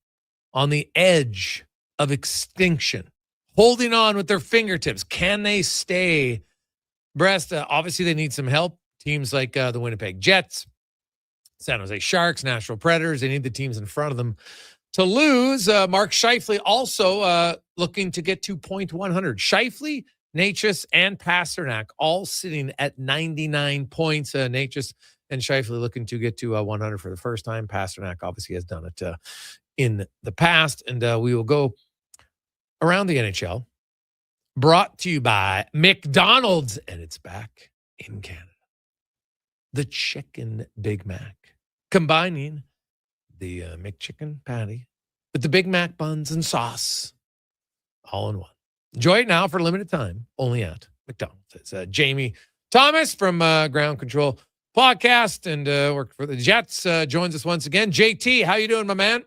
on the edge of extinction, holding on with their fingertips. Can they stay abreast? Obviously, they need some help. Teams like the Winnipeg Jets, San Jose Sharks, Nashville Predators, they need the teams in front of them to lose. Mark Scheifele also looking to get to .100. Scheifele, Natchez, and Pasternak all sitting at 99 points. Natchez and Scheifele looking to get to 100 for the first time. Pasternak obviously has done it in the past. And we will go around the NHL. Brought to you by McDonald's. And it's back in Canada. The Chicken Big Mac. Combining the McChicken patty with the Big Mac buns and sauce. All in one. Enjoy it now for a limited time. Only at McDonald's. It's Jamie Thomas from Ground Control Podcast and worked for the Jets. Joins us once again. JT, how you doing, my man?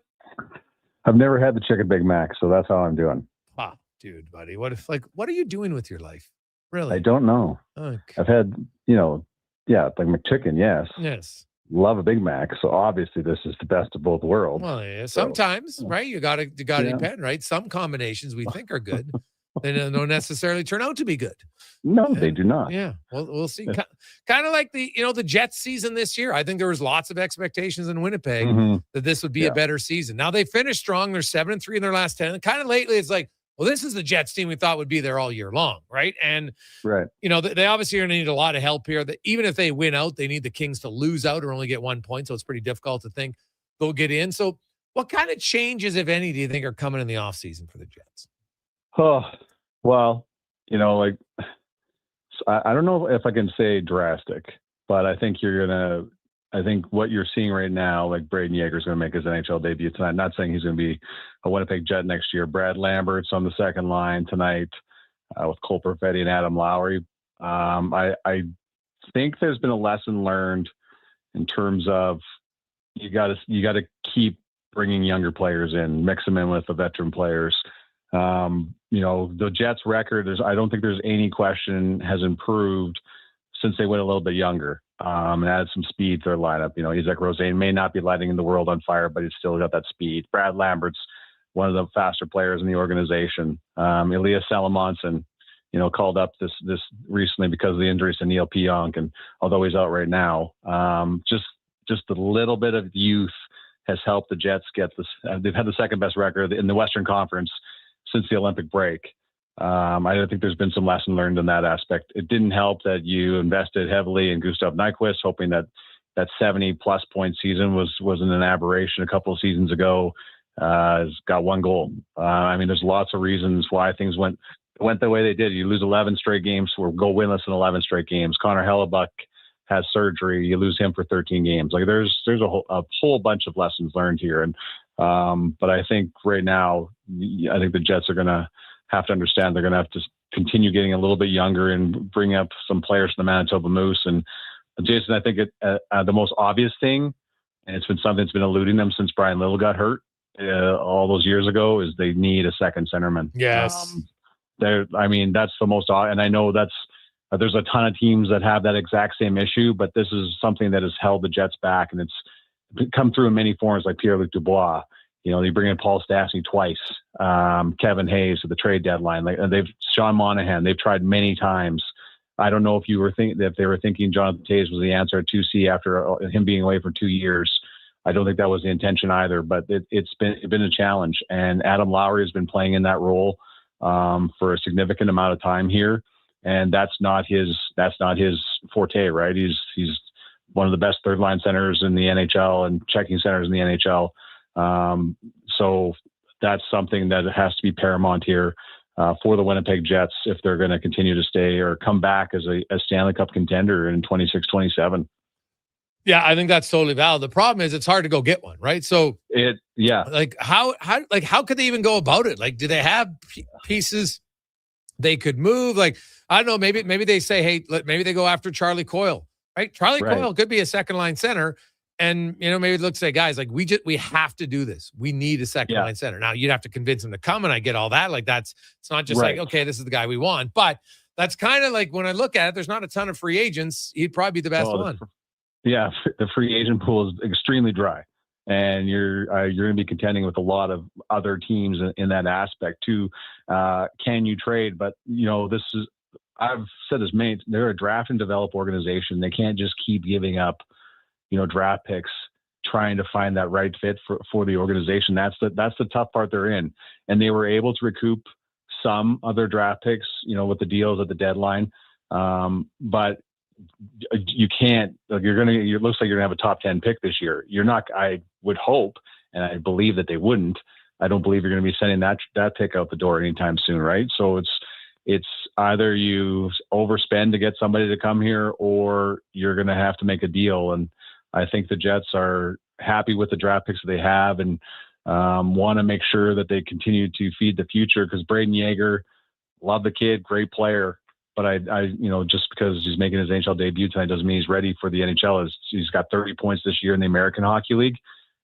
I've never had the Chicken Big Mac, so that's how I'm doing. Wow, dude, buddy. What are you doing with your life? Really? I don't know. Okay. I've had, like McChicken, yes. Yes. love a Big Mac. So obviously this is the best of both worlds. Well, yeah, sometimes, right? You got to depend, right? Some combinations we think are good, they don't necessarily turn out to be good. No, they do not. Yeah, well, we'll see. Kind of like the Jets season this year. I think there was lots of expectations in Winnipeg that this would be a better season. Now they finished strong. They're 7-3 in their last 10. And kind of lately, it's like, well, this is the Jets team we thought would be there all year long, right? And they obviously are going to need a lot of help here. That even if they win out, they need the Kings to lose out or only get 1 point. So it's pretty difficult to think they'll get in. So what kind of changes, if any, do you think are coming in the offseason for the Jets? Oh, well, I don't know if I can say drastic, but I think I think what you're seeing right now, like Braden Yeager's going to make his NHL debut tonight. Not saying he's going to be a Winnipeg Jet next year. Brad Lambert's on the second line tonight with Cole Perfetti and Adam Lowry. I think there's been a lesson learned in terms of you got to keep bringing younger players in, mix them in with the veteran players. The Jets record, I don't think there's any question, has improved since they went a little bit younger. And added some speed to their lineup. Isaac Rosén may not be lighting the world on fire, but he's still got that speed. Brad Lambert's one of the faster players in the organization. Elias Salamonson, called up this recently because of the injuries to Neil Pionk, and although he's out right now, just a little bit of youth has helped the Jets get this. They've had the second best record in the Western Conference since the Olympic break. I don't think there's been some lesson learned in that aspect. It didn't help that you invested heavily in Gustav Nyquist, hoping that 70-plus point season wasn't an aberration a couple of seasons ago. Has got one goal. There's lots of reasons why things went the way they did. You lose 11 straight games or go winless in 11 straight games. Connor Hellebuck has surgery. You lose him for 13 games. Like there's a whole bunch of lessons learned here. And but I think right now, I think the Jets are going to have to understand they're going to have to continue getting a little bit younger and bring up some players from the Manitoba Moose. And Jason, I think the most obvious thing, and it's been something that's been eluding them since Brian Little got hurt all those years ago, is they need a second centerman. Yes. That's the most, and I know there's a ton of teams that have that exact same issue, but this is something that has held the Jets back, and it's come through in many forms, like Pierre-Luc Dubois. They bring in Paul Stastny twice, Kevin Hayes at the trade deadline. Sean Monahan. They've tried many times. I don't know if they were thinking Jonathan Toews was the answer at 2C after him being away for 2 years. I don't think that was the intention either. But it's been a challenge, and Adam Lowry has been playing in that role for a significant amount of time here, and that's not his forte, right? He's one of the best third line centers in the NHL and checking centers in the NHL. So that's something that has to be paramount here for the Winnipeg Jets if they're going to continue to stay or come back as a Stanley Cup contender in 26-27. Yeah, I think that's totally valid. The problem is it's hard to go get one, right? So how could they even go about it? Like, do they have pieces they could move? Like, I don't know, maybe they say, hey, maybe they go after Charlie Coyle, right? Charlie Coyle could be a second line center. And, maybe look, say, guys, like we have to do this. We need a second line center. Now you'd have to convince him to come, and I get all that. Like it's not just like, okay, this is the guy we want. But that's kind of like when I look at it, there's not a ton of free agents. He'd probably be the best one. The free agent pool is extremely dry, and you're going to be contending with a lot of other teams in that aspect too. Can you trade? But I've said this they're a draft and develop organization. They can't just keep giving up draft picks trying to find that right fit for the organization. That's the tough part they're in. And they were able to recoup some other draft picks, with the deals at the deadline. But you can't, it looks like you're gonna have a top 10 pick this year. You're not, I would hope, and I believe that they wouldn't. I don't believe you're going to be sending that pick out the door anytime soon. Right. So it's either you overspend to get somebody to come here, or you're going to have to make a deal. And I think the Jets are happy with the draft picks that they have, and want to make sure that they continue to feed the future, because Braden Yeager, love the kid, great player. But I just because he's making his NHL debut tonight doesn't mean he's ready for the NHL. He's got 30 points this year in the American Hockey League.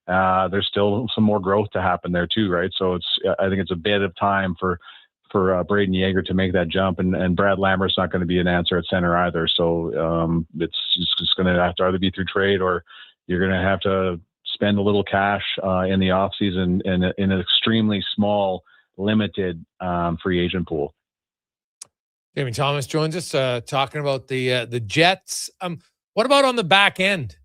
There's still some more growth to happen there too, right? So I think it's a bit of time for Braden Yeager to make that jump, and Brad Lambert's not going to be an answer at center either. So it's going to have to either be through trade or you're going to have to spend a little cash in the offseason in an extremely small, limited free agent pool. Jamie Thomas joins us talking about the Jets. What about on the back end?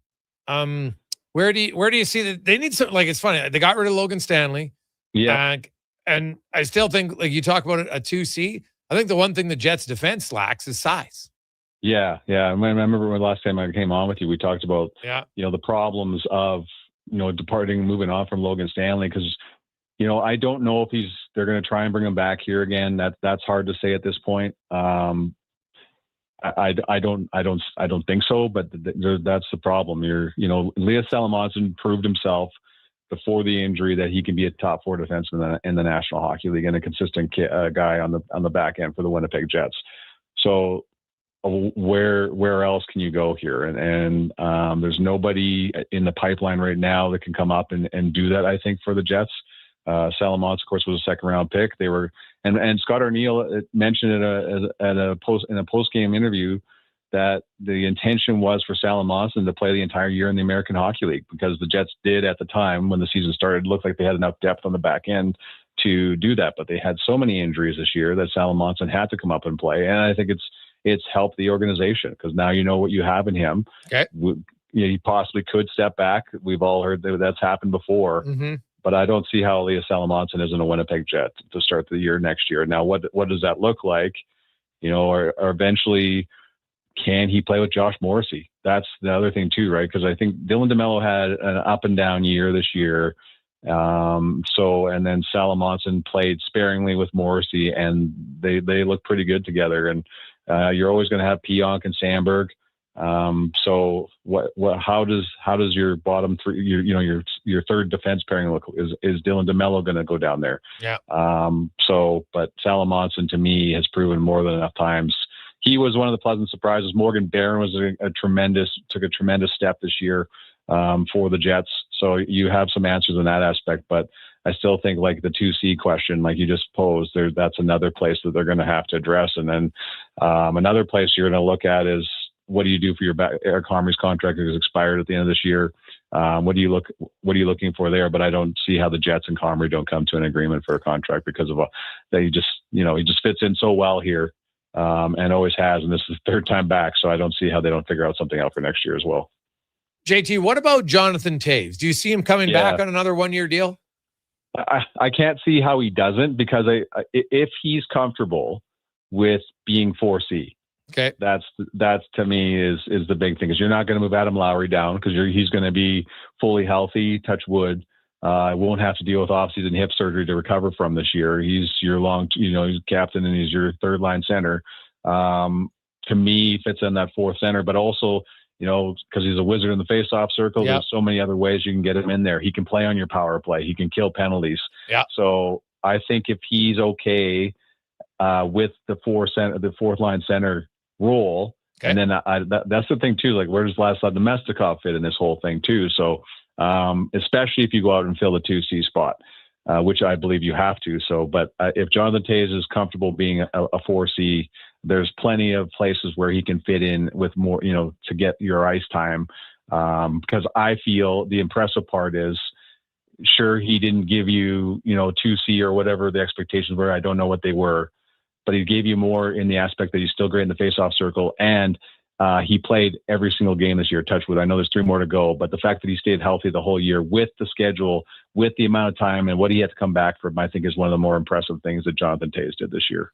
Where do you see that they need some? Like, it's funny, they got rid of Logan Stanley. Yeah, and I still think, like you talk about a 2C. I think the one thing the Jets defense lacks is size. Yeah. I remember when last time I came on with you, we talked about the problems of moving on from Logan Stanley, because I don't know if they're going to try and bring him back here again. That's hard to say at this point. I don't think so, but that's the problem. Elias Salomonsson proved himself before the injury that he can be a top 4 defenseman in the National Hockey League and a consistent guy on the back end for the Winnipeg Jets. So where else can you go here? And there's nobody in the pipeline right now that can come up and do that, I think, for the Jets. Salomonsson, of course, was a 2nd round pick. They were, and Scott Arniel mentioned it in a post game interview that the intention was for Salomonsson to play the entire year in the American Hockey League, because the Jets did at the time when the season started look like they had enough depth on the back end to do that, but they had so many injuries this year that Salomonsson had to come up and play, and I think it's helped the organization, because now you know what you have in him. Okay, he possibly could step back. We've all heard that's happened before. Mm-hmm. But I don't see how Elias Salomonsson isn't a Winnipeg Jet to start the year next year. Now, what does that look like? Or eventually, can he play with Josh Morrissey? That's the other thing too, right? Because I think Dylan DeMello had an up and down year this year. And then Salomonsson played sparingly with Morrissey, and they look pretty good together. And you're always going to have Pionk and Sandberg. So how does your bottom 3, your third defense pairing look? Is Dylan DeMello going to go down there? Yeah. But Salomonsson to me has proven more than enough times. He was one of the pleasant surprises. Morgan Barron was took a tremendous step this year, for the Jets. So you have some answers in that aspect, but I still think, like the 2C question, like you just posed, that's another place that they're going to have to address. And then, another place you're going to look at is, what do you do for your Eric Comrie's contract that has expired at the end of this year? What are you looking for there? But I don't see how the Jets and Comrie don't come to an agreement for a contract, because of that he just fits in so well here, and always has, and this is the 3rd time back. So I don't see how they don't figure out something out for next year as well. JT, what about Jonathan Toews? Do you see him coming back on another 1-year deal? I can't see how he doesn't, because if he's comfortable with being 4C. Okay, that's to me is the big thing, because you're not going to move Adam Lowry down, because he's going to be fully healthy, touch wood. Won't have to deal with off-season hip surgery to recover from this year. He's your he's captain, and he's your 3rd line center. To me, fits in that 4th center, but also, because he's a wizard in the face-off circle. There's so many other ways you can get him in there. He can play on your power play. He can kill penalties. Yeah. So I think if he's okay with the 4th line center role. Okay. And then that's the thing too, like, where does Vladislav Nemestikov fit in this whole thing too? So especially if you go out and fill the 2C spot, which I believe you have to. So, but if Jonathan Toews is comfortable being a 4C, there's plenty of places where he can fit in with more, to get your ice time. Because I feel the impressive part is, sure, he didn't give you, 2C or whatever the expectations were. I don't know what they were, but he gave you more in the aspect that he's still great in the face-off circle, and he played every single game this year, touch wood. I know there's 3 more to go, but the fact that he stayed healthy the whole year with the schedule, with the amount of time and what he had to come back from, I think is one of the more impressive things that Jonathan Toews did this year.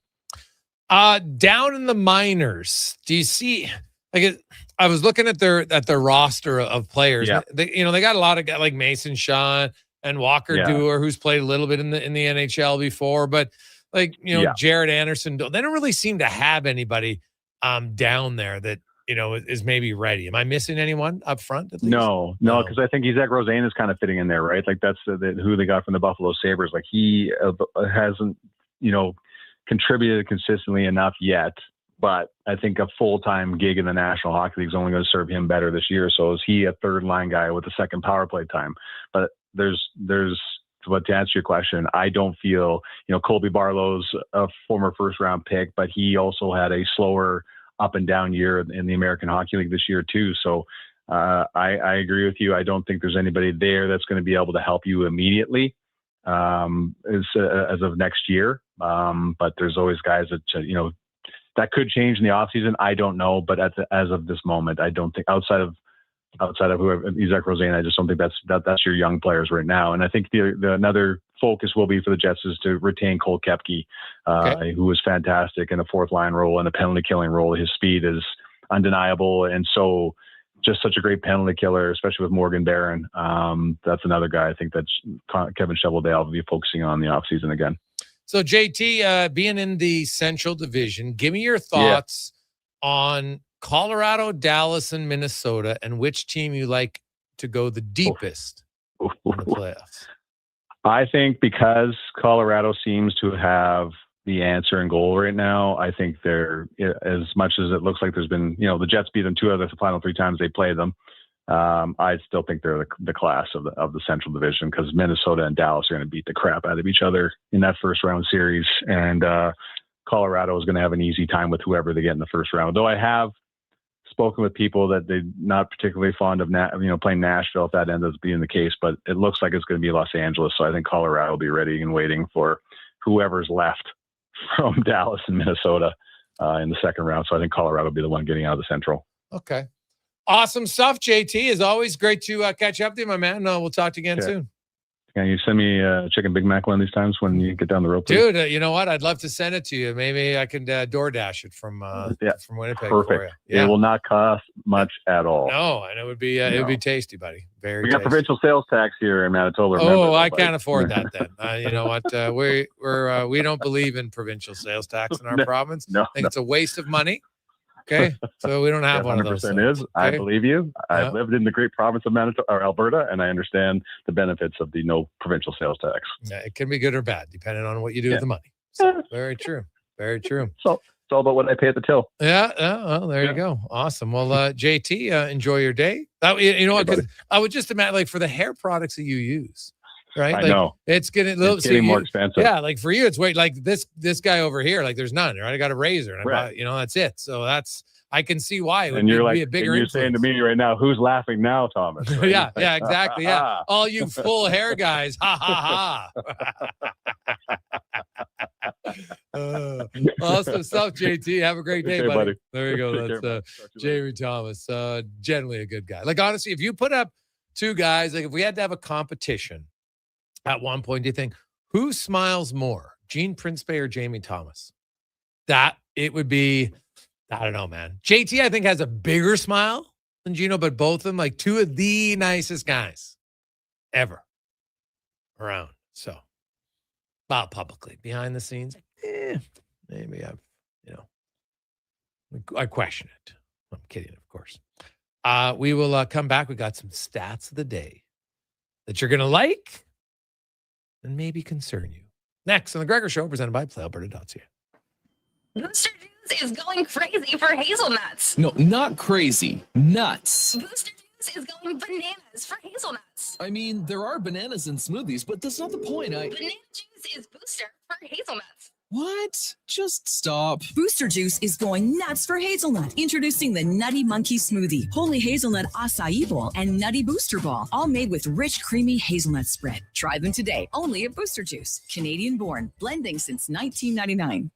Down in the minors, do you see, I was looking at their roster of players. Yeah. They got a lot of guys like Mason Shaw and Walker Duehr, who's played a little bit in the NHL before, but Jared Anderson, they don't really seem to have anybody down there that is maybe ready. Am I missing anyone up front? At least? No, because I think Isaac Rosén is kind of fitting in there, right? Like that's who they got from the Buffalo Sabres. Like he hasn't contributed consistently enough yet, but I think a full-time gig in the National Hockey League is only going to serve him better this year. So is he a 3rd line guy with a 2nd power play time? But but to answer your question, I don't feel, Colby Barlow's a former 1st round pick, but he also had a slower up and down year in the American Hockey League this year too. So I agree with you. I don't think there's anybody there that's going to be able to help you immediately as of next year. But there's always guys that, that could change in the offseason. I don't know. But as of this moment, I don't think outside of whoever Isaac Rosén, I just don't think that's your young players right now. And I think the another focus will be for the Jets is to retain Cole Koepke, who was fantastic in a fourth line role and a penalty killing role. His speed is undeniable. And so just such a great penalty killer, especially with Morgan Barron. That's another guy I think that Kevin Cheveldahl will be focusing on in the offseason again. So JT, being in the Central Division, give me your thoughts on Colorado, Dallas, and Minnesota, and which team you like to go the deepest in the playoffs. I think because Colorado seems to have the answer in goal right now, I think they're, as much as it looks like there's been, the Jets beat them 2 out of the final 3 times they played them. I still think they're the class of the Central Division, because Minnesota and Dallas are going to beat the crap out of each other in that first round series. And Colorado is going to have an easy time with whoever they get in the first round. Though I have spoken with people that they're not particularly fond of, playing Nashville if that ends up being the case, but it looks like it's going to be Los Angeles. So I think Colorado will be ready and waiting for whoever's left from Dallas and Minnesota in the second round. So I think Colorado will be the one getting out of the Central. Okay. Awesome stuff, JT. As always, great to catch up to you, my man. We'll talk to you again soon. Can you send me a chicken Big Mac one of these times when you get down the road, please? Dude, you know what? I'd love to send it to you. Maybe I can DoorDash it from Winnipeg. Perfect. For you. Yeah. It will not cost much at all. No, and it would be tasty, buddy. Very. We got tasty. provincial sales tax here in Manitoba. Oh, I can't afford that then. You know what? We don't believe in provincial sales tax in our province. I think it's a waste of money. Okay, so we don't have one of those. 100% is. Okay? I believe you. I've lived in the great province of Manitoba or Alberta, and I understand the benefits of the no provincial sales tax. Yeah, it can be good or bad depending on what you do with the money. So, very true. Very true. So it's all about what I pay at the till. Yeah. Well, there you go. Awesome. Well, JT, enjoy your day. You know what? Because I would just imagine, like, for the hair products that you use. Right, I know it's getting more expensive. Yeah, like for you, it's like this guy over here. Like there's none. Right, I got a razor, and I bought, that's it. So I can see why it would be a bigger. And you're influence. saying to me right now, who's laughing now, Thomas? Right? yeah, exactly. Yeah, all you full hair guys, ha awesome stuff, JT. Have a great day, buddy. There you go. That's Jamie Thomas. Generally a good guy. Like, honestly, if you put up 2 guys, like if we had to have a competition. At one point, do you think who smiles more, Gene Principe or Jamie Thomas? That it would be, I don't know, man. JT, I think, has a bigger smile than Gino, but both of them, like 2 of the nicest guys ever around. So, about publicly, behind the scenes, maybe I question it. I'm kidding, of course. We will come back. We got some stats of the day that you're going to like. And maybe concern you. Next on the Gregor Show, presented by PlayAlberta.ca. Booster Juice is going crazy for hazelnuts. No, not crazy. Nuts. Booster Juice is going bananas for hazelnuts. I mean, there are bananas in smoothies, but that's not the point. Banana juice is booster for hazelnuts. What? Just stop. Booster Juice is going nuts for hazelnut. Introducing the Nutty Monkey Smoothie, Holy Hazelnut Acai Bowl, and Nutty Booster Ball, all made with rich, creamy hazelnut spread. Try them today, only at Booster Juice. Canadian born, blending since 1999.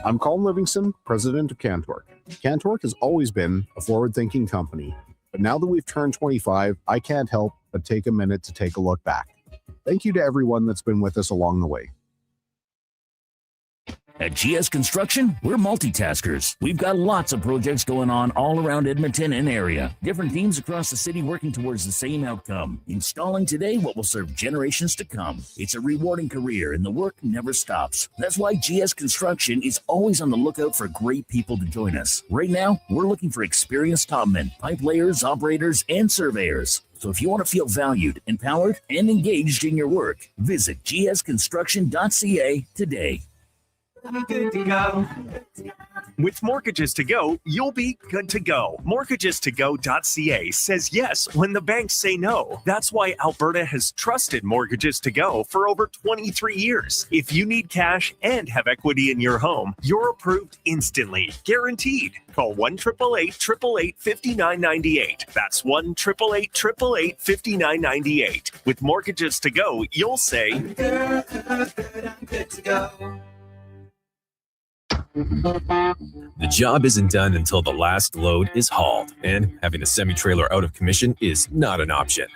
I'm Colin Livingston, president of CanTorque. CanTorque has always been a forward-thinking company, but now that we've turned 25, I can't help but take a minute to take a look back. Thank you to everyone that's been with us along the way. At GS Construction, we're multitaskers. We've got lots of projects going on all around Edmonton and area. Different teams across the city working towards the same outcome. Installing today what will serve generations to come. It's a rewarding career and the work never stops. That's why GS Construction is always on the lookout for great people to join us. Right now, we're looking for experienced topmen, pipe layers, operators, and surveyors. So if you want to feel valued, empowered, and engaged in your work, visit gsconstruction.ca today. Good to go. With Mortgages to Go, you'll be good to go. Mortgagestogo.ca says yes when the banks say no. That's why Alberta has trusted Mortgages to Go for over 23 years. If you need cash and have equity in your home, you're approved instantly, guaranteed. Call 1-888-888-5998. That's 1-888-888-5998. With Mortgages to Go, you'll say, I'm good to go. The job isn't done until the last load is hauled, and having a semi-trailer out of commission is not an option.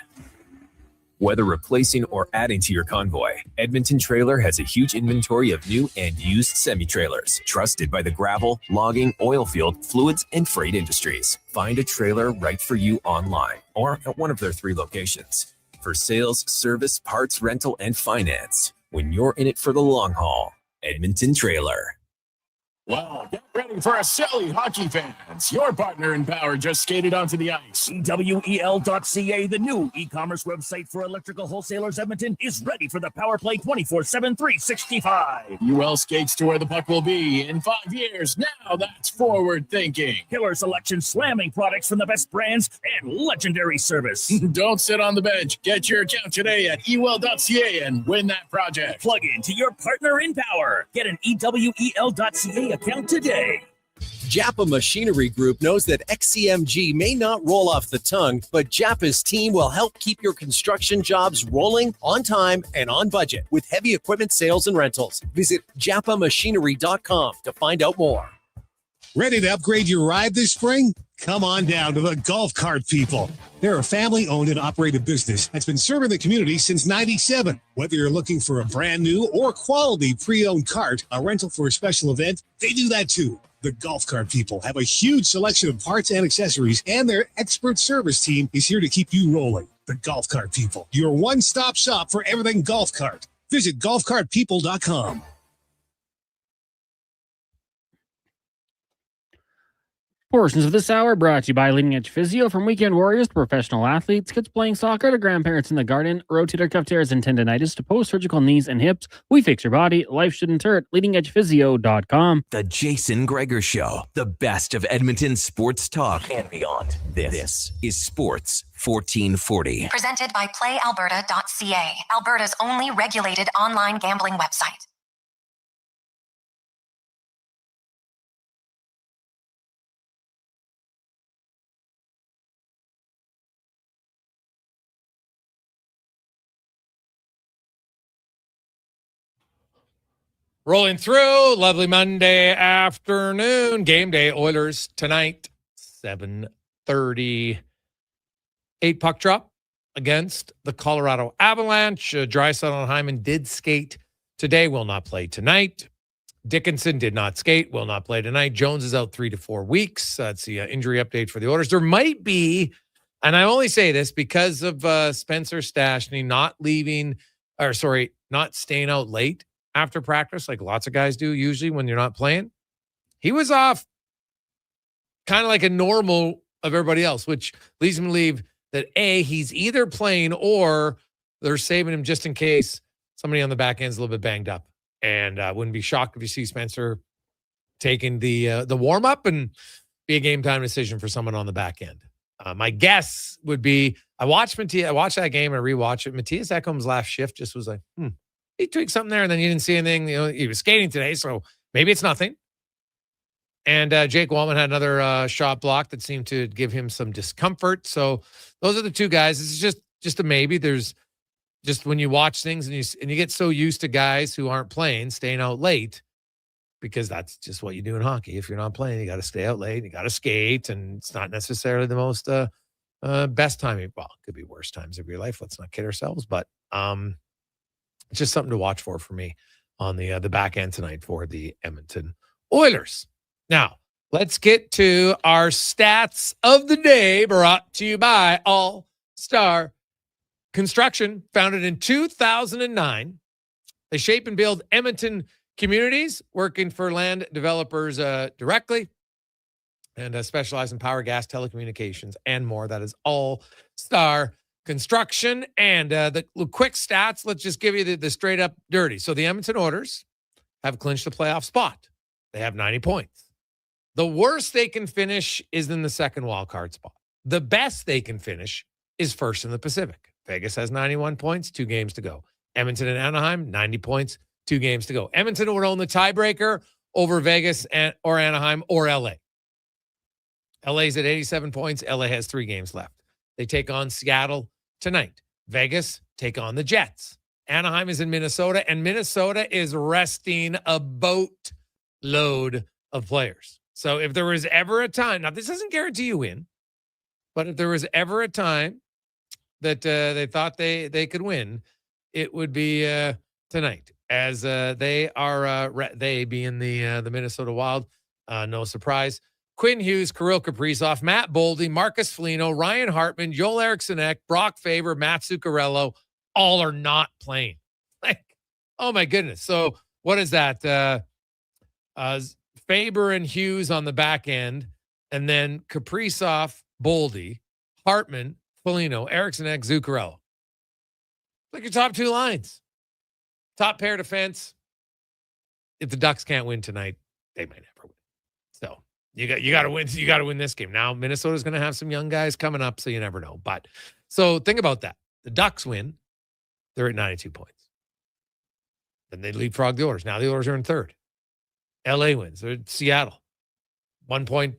Whether replacing or adding to your convoy, Edmonton Trailer has a huge inventory of new and used semi-trailers, trusted by the gravel, logging, oil field, fluids, and freight industries. Find a trailer right for you online or at one of their 3 locations. For sales, service, parts, rental, and finance, when you're in it for the long haul, Edmonton Trailer. Well, get ready for a silly hockey fans. Your partner in power just skated onto the ice. EWEL.ca, the new e-commerce website for electrical wholesalers Edmonton, is ready for the power play 24/7, 365. UL skates to where the puck will be in 5 years. Now that's forward thinking. Killer selection, slamming products from the best brands, and legendary service. Don't sit on the bench. Get your account today at ewell.ca and win that project. Plug into your partner in power. Get an EWEL.ca account today. Japa Machinery Group knows that XCMG may not roll off the tongue, but Japa's team will help keep your construction jobs rolling on time and on budget with heavy equipment sales and rentals. Visit japamachinery.com to find out more. Ready to upgrade your ride this spring? Come on down to the Golf Cart People. They're a family-owned and operated business that's been serving the community since '97. Whether you're looking for a brand new or quality pre-owned cart, a rental for a special event, they do that too. The Golf Cart People have a huge selection of parts and accessories, and their expert service team is here to keep you rolling. The Golf Cart People, your one-stop shop for everything golf cart. Visit golfcartpeople.com. Portions of this hour brought to you by Leading Edge Physio. From weekend warriors to professional athletes, kids playing soccer to grandparents in the garden, rotator cuff tears and tendonitis to post-surgical knees and hips. We fix your body. Life shouldn't hurt. LeadingEdgePhysio.com. The Jason Gregor Show, the best of Edmonton sports talk and beyond. This is Sports 1440. Presented by PlayAlberta.ca, Alberta's only regulated online gambling website. Rolling through, lovely Monday afternoon. Game day, Oilers tonight, 7:30. 8 puck drop against the Colorado Avalanche. Draisaitl and Hyman did skate today, will not play tonight. Dickinson did not skate, will not play tonight. Jones is out 3 to 4 weeks. That's the injury update for the Oilers. There might be, and I only say this because of Spencer Stastny not staying out late after practice, like lots of guys do usually when you're not playing. He was off kind of like a normal of everybody else, which leads me to believe that A, he's either playing or they're saving him just in case somebody on the back end is a little bit banged up. And wouldn't be shocked if you see Spencer taking the warm-up and be a game-time decision for someone on the back end. My guess would be, I watched that game and I rewatched it. Matthias Ekholm's last shift just was like, he tweaked something there, and then you didn't see anything. You know, he was skating today, so maybe it's nothing. And Jake Wallman had another shot block that seemed to give him some discomfort. So those are the two guys. This is just a maybe. There's just when you watch things and you get so used to guys who aren't playing staying out late, because that's just what you do in hockey. If you're not playing, you got to stay out late. You got to skate, and it's not necessarily the most best timing. Well, it could be worse times of your life. Let's not kid ourselves, but it's just something to watch for me on the back end tonight for the Edmonton Oilers. Now, let's get to our stats of the day, brought to you by All Star Construction, founded in 2009. They shape and build Edmonton communities, working for land developers directly, and specialize in power, gas, telecommunications, and more. That is All Star Construction. And the quick stats, let's just give you the straight up dirty. So the Edmonton Oilers have clinched the playoff spot. They have 90 points. The worst they can finish is in the second wild card spot. The best they can finish is first in the Pacific. Vegas has 91 points, 2 games to go. Edmonton and Anaheim, 90 points, 2 games to go. Edmonton would own the tiebreaker over Vegas or Anaheim or LA. LA's at 87 points. LA has 3 games left. They take on Seattle tonight. Vegas take on the Jets. Anaheim is in Minnesota, and Minnesota is resting a boatload of players. So if there was ever a time, now this doesn't guarantee you win, but if there was ever a time that they thought they could win, it would be tonight, as they are they being the Minnesota Wild. No surprise. Quinn Hughes, Kirill Kaprizov, Matt Boldy, Marcus Foligno, Ryan Hartman, Joel Eriksson Ek, Brock Faber, Matt Zuccarello, all are not playing. Like, oh my goodness. So what is that? Faber and Hughes on the back end, and then Kaprizov, Boldy, Hartman, Foligno, Eriksson Ek, Zuccarello. Look at your top 2 lines. Top pair defense. If the Ducks can't win tonight, they might never win. So you got to win. You got to win this game. Now Minnesota's going to have some young guys coming up, so you never know. But so think about that. The Ducks win. They're at 92 points. Then they leapfrog the Oilers. Now the Oilers are in third. LA wins. They're at Seattle. 1 point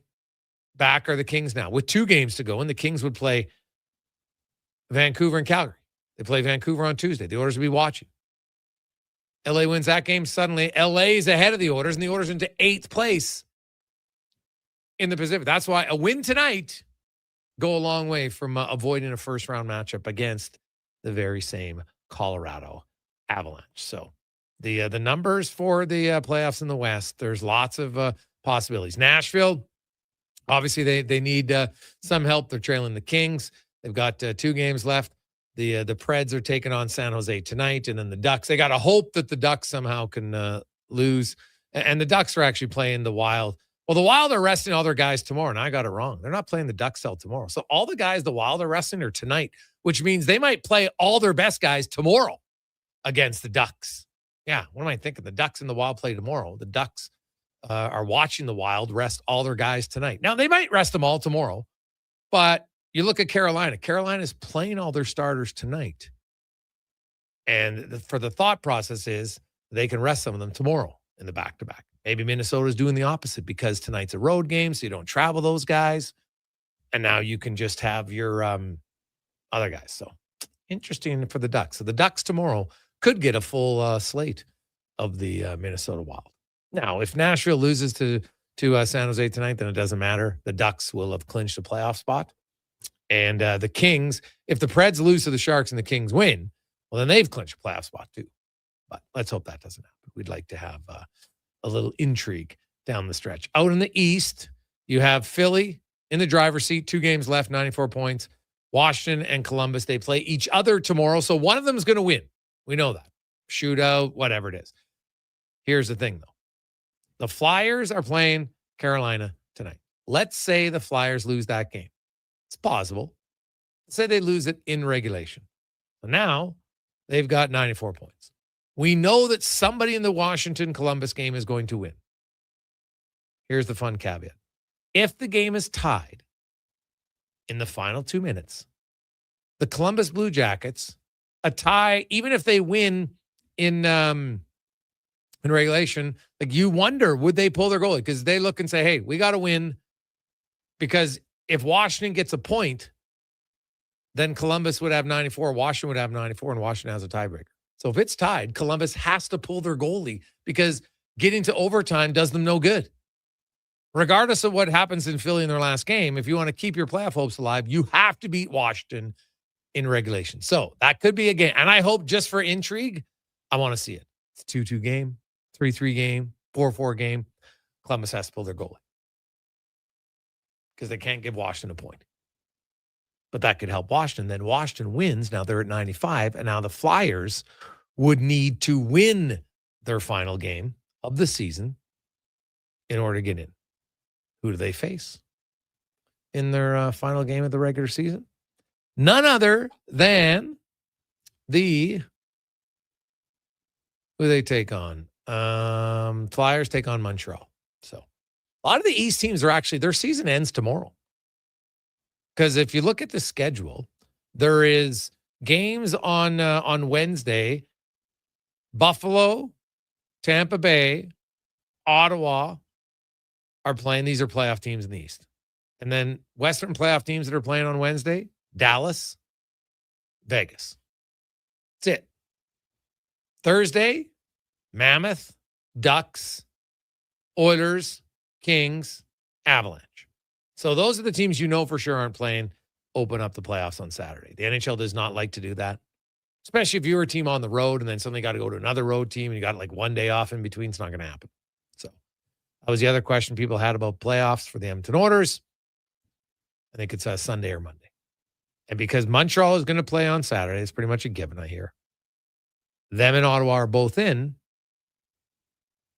back are the Kings now with 2 games to go, and the Kings would play Vancouver and Calgary. They play Vancouver on Tuesday. The Oilers will be watching. LA wins that game. Suddenly, LA is ahead of the Oilers, and the Oilers into 8th place in the Pacific. That's why a win tonight go a long way from avoiding a first-round matchup against the very same Colorado Avalanche. So the numbers for the playoffs in the West, there's lots of possibilities. Nashville, obviously, they need some help. They're trailing the Kings. They've got 2 games left. The Preds are taking on San Jose tonight, and then the Ducks. They got to hope that the Ducks somehow can lose. And the Ducks are actually playing the Wild. Well, the Wild are resting all their guys tomorrow, and I got it wrong. They're not playing the Ducks till tomorrow. So all the guys the Wild are resting are tonight, which means they might play all their best guys tomorrow against the Ducks. Yeah, what am I thinking? The Ducks and the Wild play tomorrow. The Ducks are watching the Wild rest all their guys tonight. Now, they might rest them all tomorrow, but you look at Carolina. Carolina's playing all their starters tonight. And for the thought process is they can rest some of them tomorrow in the back-to-back. Maybe Minnesota's doing the opposite because tonight's a road game, so you don't travel those guys. And now you can just have your other guys. So interesting for the Ducks. So the Ducks tomorrow could get a full slate of the Minnesota Wild. Now, if Nashville loses to San Jose tonight, then it doesn't matter. The Ducks will have clinched a playoff spot. And the Kings, if the Preds lose to the Sharks and the Kings win, well, then they've clinched a playoff spot too. But let's hope that doesn't happen. We'd like to have a little intrigue down the stretch. Out in the East, you have Philly in the driver's seat, 2 games left, 94 points. Washington and Columbus, they play each other tomorrow. So one of them is going to win. We know that. Shootout, whatever it is. Here's the thing, though. The Flyers are playing Carolina tonight. Let's say the Flyers lose that game. It's possible. Let's say they lose it in regulation. So now they've got 94 points. We know that somebody in the Washington-Columbus game is going to win. Here's the fun caveat. If the game is tied in the final 2 minutes, the Columbus Blue Jackets, a tie, even if they win in regulation, like you wonder, would they pull their goalie? Because they look and say, hey, we got to win, because if Washington gets a point, then Columbus would have 94, Washington would have 94, and Washington has a tiebreaker. So if it's tied, Columbus has to pull their goalie because getting to overtime does them no good. Regardless of what happens in Philly in their last game, if you want to keep your playoff hopes alive, you have to beat Washington in regulation. So that could be a game. And I hope, just for intrigue, I want to see it. It's 2-2 game, 3-3 game, 4-4 game. Columbus has to pull their goalie because they can't give Washington a point. But that could help Washington. Then Washington wins. Now they're at 95. And now the Flyers would need to win their final game of the season in order to get in. Who do they face in their final game of the regular season? None other than who they take on? Flyers take on Montreal. So a lot of the East teams are actually, their season ends tomorrow. Because if you look at the schedule, there is games on Wednesday. Buffalo, Tampa Bay, Ottawa are playing. These are playoff teams in the East. And then Western playoff teams that are playing on Wednesday, Dallas, Vegas. That's it. Thursday, Mammoth, Ducks, Oilers, Kings, Avalanche. So those are the teams you know for sure aren't playing open up the playoffs on Saturday. The NHL does not like to do that, especially if you're a team on the road and then suddenly got to go to another road team and you got like one day off in between. It's not going to happen. So that was the other question people had about playoffs for the Edmonton Oilers. I think it's Sunday or Monday. And because Montreal is going to play on Saturday, it's pretty much a given, I hear. Them and Ottawa are both in.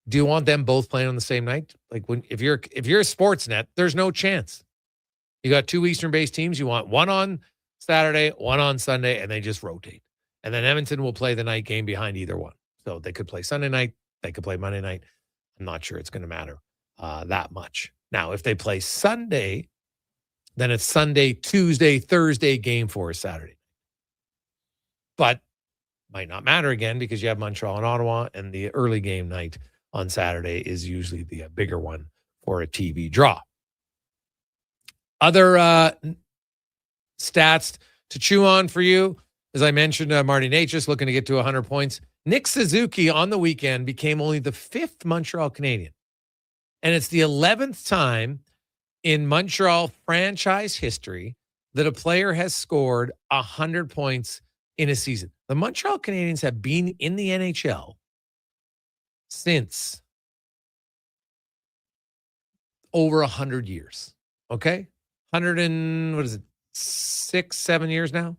Do you want them both playing on the same night? Like if you're a Sportsnet, there's no chance. You got two Eastern-based teams. You want one on Saturday, one on Sunday, and they just rotate. And then Edmonton will play the night game behind either one. So they could play Sunday night. They could play Monday night. I'm not sure it's going to matter that much. Now, if they play Sunday, then it's Sunday, Tuesday, Thursday, game 4 is Saturday. But might not matter again because you have Montreal and Ottawa, and the early game night on Saturday is usually the bigger one for a TV draw. Other stats to chew on for you. As I mentioned, Marty Natchez looking to get to 100 points. Nick Suzuki on the weekend became only the 5th Montreal Canadian. And it's the 11th time in Montreal franchise history that a player has scored 100 points in a season. The Montreal Canadiens have been in the NHL since over 100 years. Okay? 6, 7 years now?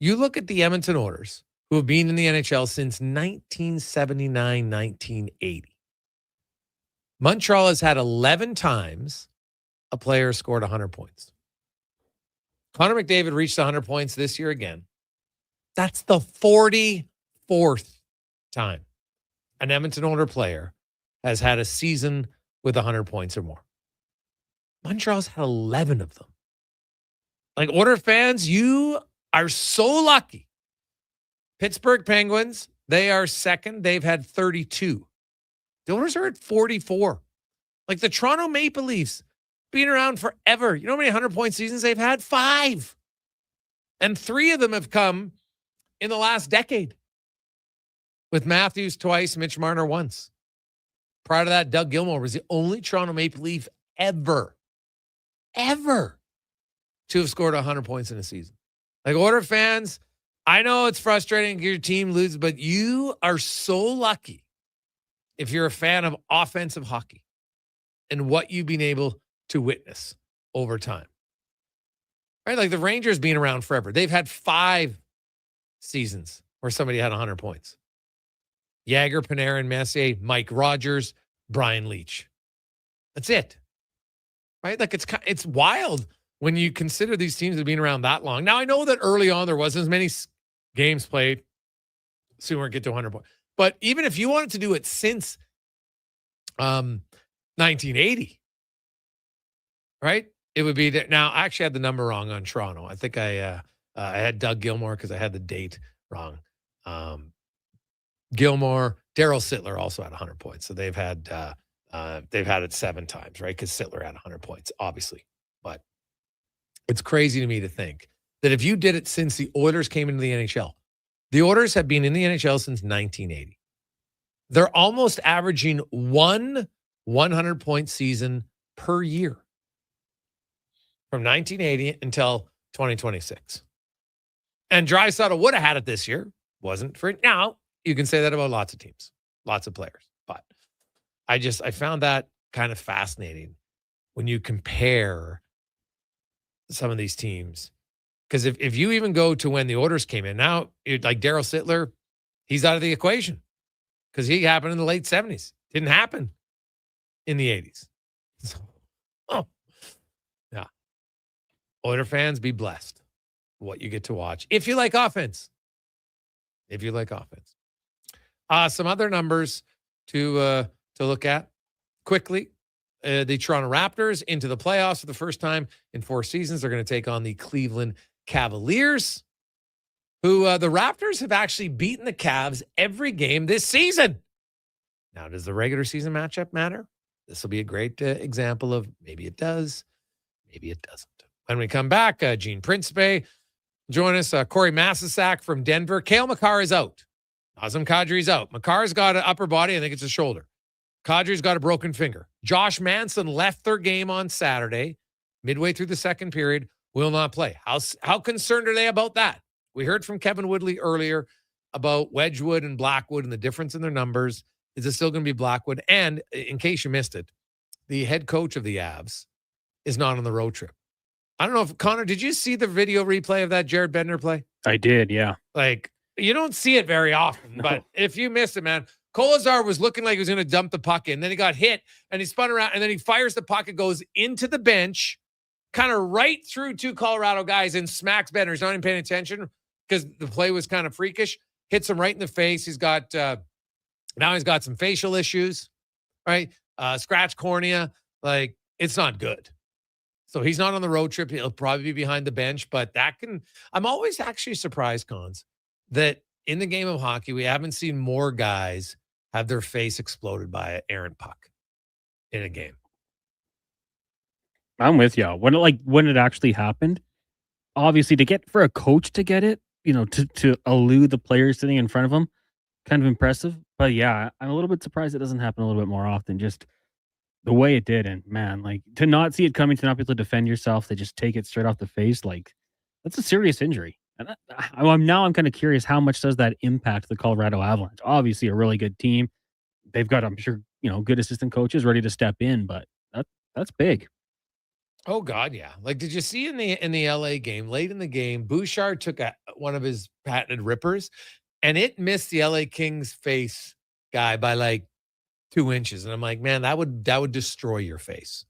You look at the Edmonton Oilers, who have been in the NHL since 1979, 1980. Montreal has had 11 times a player scored 100 points. Connor McDavid reached 100 points this year again. That's the 44th time an Edmonton Oilers player has had a season with 100 points or more. Montreal's had 11 of them. Like, Oilers fans, you are so lucky. Pittsburgh Penguins, they are second. They've had 32. The Oilers are at 44. Like, the Toronto Maple Leafs, been around forever. You know how many 100-point seasons they've had? 5. And 3 of them have come in the last decade. With Matthews twice, Mitch Marner once. Prior to that, Doug Gilmour was the only Toronto Maple Leaf ever to have scored 100 points in a season. Like, Oilers fans, I know it's frustrating your team loses, but you are so lucky if you're a fan of offensive hockey and what you've been able to witness over time. Right? Like, the Rangers being around forever. They've had 5 seasons where somebody had 100 points. Jagger, Panarin, Messier, Mike Rogers, Brian Leach. That's it. Right? Like, it's wild when you consider these teams have been around that long. Now, I know that early on there wasn't as many games played. Soon we'll get to 100 points. But even if you wanted to do it since 1980, right? It would be that. Now, I actually had the number wrong on Toronto. I think I had Doug Gilmour because I had the date wrong. Gilmour, Darryl Sittler also had 100 points. So they've had it 7 times, right? Because Sittler had 100 points, obviously. But it's crazy to me to think that if you did it since the Oilers came into the NHL, the Oilers have been in the NHL since 1980. They're almost averaging 1 100-point season per year from 1980 until 2026. And Draisaitl would have had it this year. Wasn't for it. Now, you can say that about lots of teams, lots of players. But I found that kind of fascinating when you compare some of these teams. Because if you even go to when the Oilers came in, now, like Darryl Sittler, he's out of the equation because he happened in the late 70s. Didn't happen in the 80s. So, yeah. Oilers fans, be blessed what you get to watch. If you like offense. Some other numbers to look at quickly. The Toronto Raptors into the playoffs for the first time in 4 seasons. They're going to take on the Cleveland Cavaliers, who the Raptors have actually beaten the Cavs every game this season. Now, does the regular season matchup matter? This will be a great example of maybe it does, maybe it doesn't. When we come back, Gene Principe join us. Corey Masisak from Denver. Cale Makar is out. Nazem Kadri's out. Makar's got an upper body. I think it's a shoulder. Kadri's got a broken finger. Josh Manson left their game on Saturday, midway through the second period, will not play. How concerned are they about that? We heard from Kevin Woodley earlier about Wedgwood and Blackwood and the difference in their numbers. Is it still going to be Blackwood? And in case you missed it, the head coach of the Avs is not on the road trip. I don't know if, Connor, did you see the video replay of that Jared Bednar play? I did, yeah. Like, you don't see it very often, No. but if you missed it, man, Kolazar was looking like he was going to dump the puck in. Then he got hit, and he spun around, and then he fires the puck. It goes into the bench, kind of right through 2 Colorado guys, and smacks Bednar. He's not even paying attention because the play was kind of freakish. Hits him right in the face. He's got now he's got some facial issues, right? Scratch cornea. Like, it's not good. So he's not on the road trip. He'll probably be behind the bench, but I'm always actually surprised, Cons, that in the game of hockey, we haven't seen more guys have their face exploded by an errant puck in a game. I'm with you. When it actually happened, obviously for a coach to get it, to elude the players sitting in front of him, kind of impressive. But yeah, I'm a little bit surprised it doesn't happen a little bit more often. Just the way it did, and man, like to not see it coming, to not be able to defend yourself, to just take it straight off the face, like that's a serious injury. And I'm kind of curious, how much does that impact the Colorado Avalanche? Obviously, a really good team. They've got, I'm sure, good assistant coaches ready to step in, but that's big. Oh God, yeah. Like, did you see in the LA game, late in the game, Bouchard took one of his patented rippers, and it missed the LA Kings face guy by like 2 inches, and I'm like, man, that would destroy your face.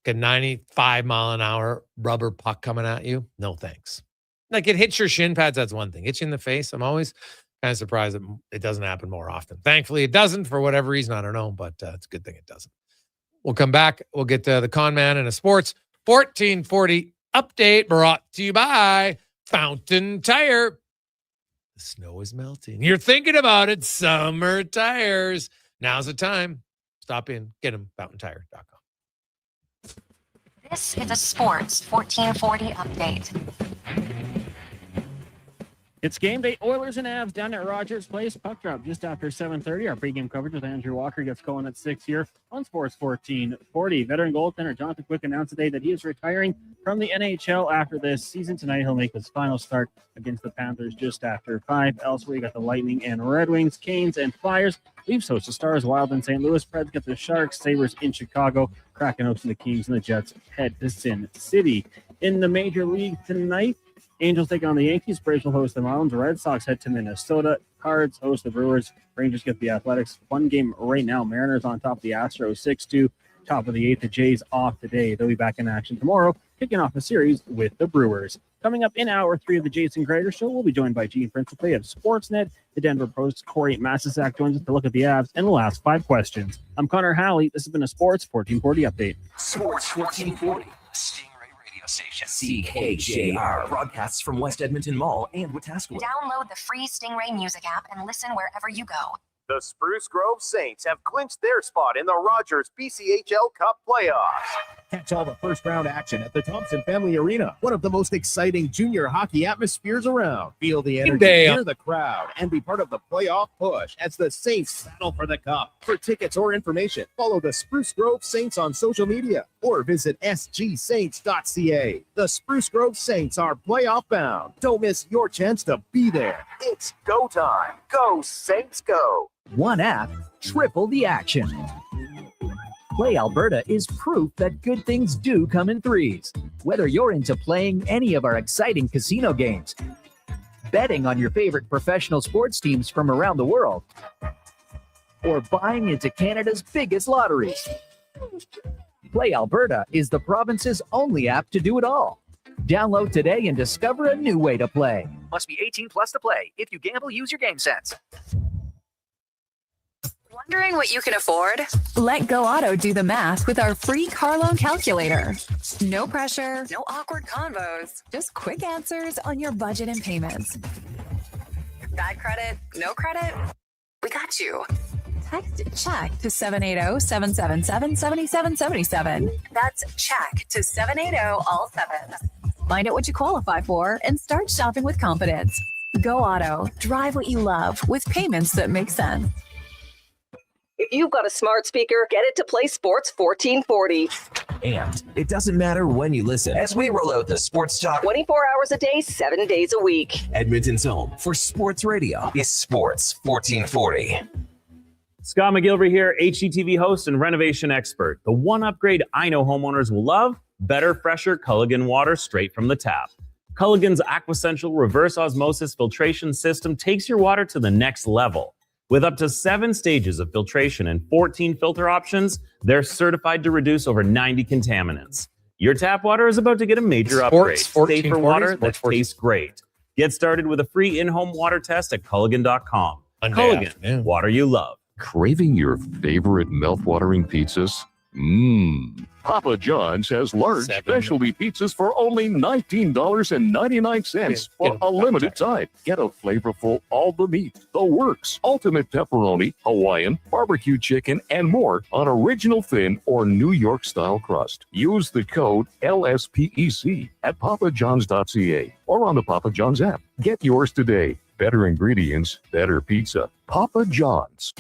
Like a 95 mile an hour rubber puck coming at you. No thanks. Like, it hits your shin pads, that's one thing. Hits you in the face. I'm always kind of surprised that it doesn't happen more often. Thankfully, it doesn't for whatever reason. I don't know, but it's a good thing it doesn't. We'll come back. We'll get the Con Man and a Sports 1440 update brought to you by Fountain Tire. The snow is melting. You're thinking about it. Summer tires. Now's the time. Stop in. Get them. FountainTire.com. This is a Sports 1440 update. It's game day. Oilers and Avs down at Rogers Place. Puck drop just after 7:30. Our pregame coverage with Andrew Walker gets going at 6 here on Sports 1440. Veteran goaltender Jonathan Quick announced today that he is retiring from the NHL after this season. Tonight, he'll make his final start against the Panthers just after 5. Elsewhere, you got the Lightning and Red Wings, Canes and Flyers. Leafs host the Stars, Wild in St. Louis. Preds get the Sharks, Sabres in Chicago. Kraken hosting the Kings, and the Jets head to Sin City. In the Major League tonight, Angels take on the Yankees. Braves will host the Marlins. Red Sox head to Minnesota. Cards host the Brewers. Rangers get the Athletics. One game right now. Mariners on top of the Astros 6-2. Top of the 8th. The Jays off today. They'll be back in action tomorrow, kicking off a series with the Brewers. Coming up in hour 3 of the Jason Gregor Show, we'll be joined by Gene Principe of Sportsnet. The Denver Post's Corey Masisak joins us to look at the Avs and we'll ask 5 questions. I'm Connor Halley. This has been a Sports 1440 update. Sports 1440. Station. CKJR broadcasts from West Edmonton Mall and Wetaskiwin. Download the free Stingray music app and listen wherever you go. The Spruce Grove Saints have clinched their spot in the Rogers BCHL Cup playoffs. Catch all the first-round action at the Thompson Family Arena, one of the most exciting junior hockey atmospheres around. Feel the energy, hear the crowd, and be part of the playoff push as the Saints battle for the cup. For tickets or information, follow the Spruce Grove Saints on social media or visit sgsaints.ca. The Spruce Grove Saints are playoff bound. Don't miss your chance to be there. It's go time. Go Saints go. One app, triple the action. Play Alberta is proof that good things do come in threes. Whether you're into playing any of our exciting casino games, betting on your favorite professional sports teams from around the world, or buying into Canada's biggest lotteries, Play Alberta is the province's only app to do it all. Download today and discover a new way to play. Must be 18 plus to play. If you gamble, use your game sense. Wondering what you can afford? Let Go Auto do the math with our free car loan calculator. No pressure, no awkward convos, just quick answers on your budget and payments. Bad credit, no credit? We got you. Text check to 780-777-7777. That's check to 780 all 7. Find out what you qualify for and start shopping with confidence. Go Auto. Drive what you love with payments that make sense. If you've got a smart speaker, get it to play Sports 1440. And it doesn't matter when you listen as we roll out the Sports Talk 24 hours a day, 7 days a week. Edmonton's home for sports radio is Sports 1440. Scott McGilvery here, HGTV host and renovation expert. The one upgrade I know homeowners will love: better, fresher Culligan water straight from the tap. Culligan's Aquasential reverse osmosis filtration system takes your water to the next level. With up to 7 stages of filtration and 14 filter options, they're certified to reduce over 90 contaminants. Your tap water is about to get a major upgrade. Safer water that tastes great. Get started with a free in-home water test at Culligan.com. Culligan, water you love. Craving your favorite mouth-watering pizzas? Papa John's has large specialty pizzas for only $19.99 for a limited time. Get a flavorful all the meat, the works, ultimate pepperoni, Hawaiian, barbecue chicken, and more on original thin or New York style crust. Use the code LSPEC at papajohns.ca or on the Papa John's app. Get yours today. Better ingredients, better pizza. Papa John's.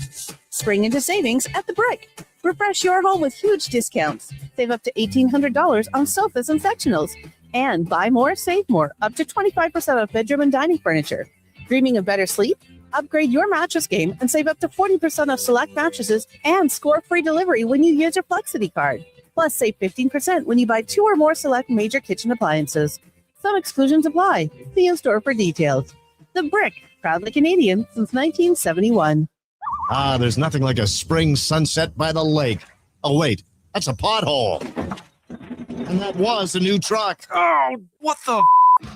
Spring into savings at The Brick. Refresh your home with huge discounts. Save up to $1,800 on sofas and sectionals. And buy more, save more. Up to 25% off bedroom and dining furniture. Dreaming of better sleep? Upgrade your mattress game and save up to 40% off select mattresses and score free delivery when you use your Flexity card. Plus, save 15% when you buy 2 or more select major kitchen appliances. Some exclusions apply. See in store for details. The Brick, proudly Canadian since 1971. There's nothing like a spring sunset by the lake. Oh, wait, that's a pothole. And that was a new truck. Oh, what the?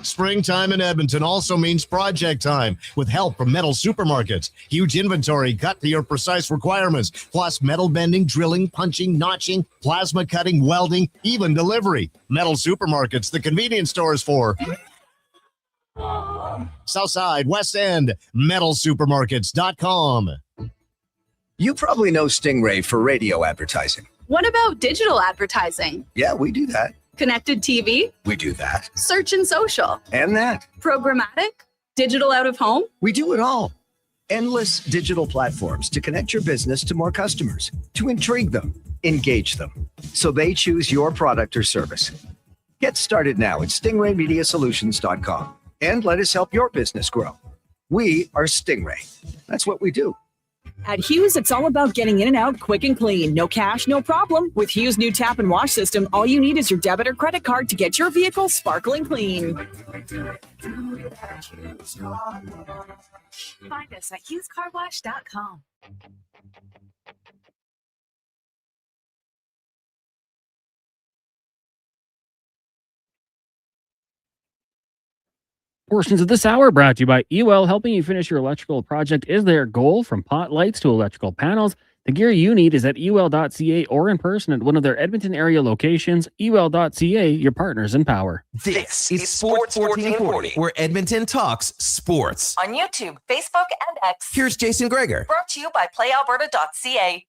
Springtime in Edmonton also means project time with help from Metal Supermarkets. Huge inventory cut to your precise requirements, plus metal bending, drilling, punching, notching, plasma cutting, welding, even delivery. Metal Supermarkets, the convenience stores for Southside, West End, metalsupermarkets.com. You probably know Stingray for radio advertising. What about digital advertising? Yeah, we do that. Connected TV? We do that. Search and social? And that. Programmatic? Digital out of home? We do it all. Endless digital platforms to connect your business to more customers, to intrigue them, engage them, so they choose your product or service. Get started now at stingraymediasolutions.com and let us help your business grow. We are Stingray. That's what we do. At Hughes, it's all about getting in and out quick and clean. No cash, no problem. With Hughes' new tap and wash system, all you need is your debit or credit card to get your vehicle sparkling clean. Find us at HughesCarWash.com. Portions of this hour brought to you by UL. Helping you finish your electrical project is their goal. From pot lights to electrical panels, the gear you need is at ul.ca or in person at one of their Edmonton area locations. ul.ca, your partners in power. This is Sports 1440, where Edmonton talks sports. On YouTube, Facebook, and X. Here's Jason Gregor. Brought to you by PlayAlberta.ca.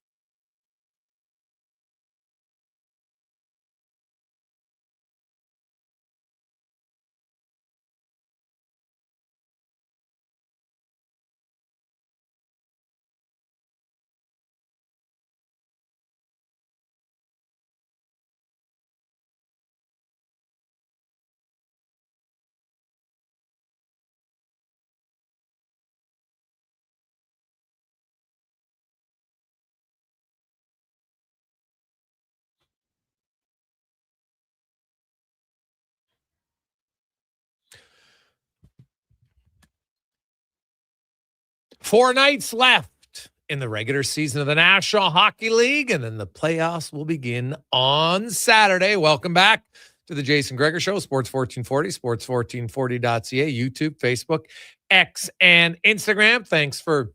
Four nights left in the regular season of the National Hockey League, and then the playoffs will begin on Saturday. Welcome back to the Jason Gregor Show, Sports 1440, sports1440.ca, YouTube, Facebook, X, and Instagram. Thanks for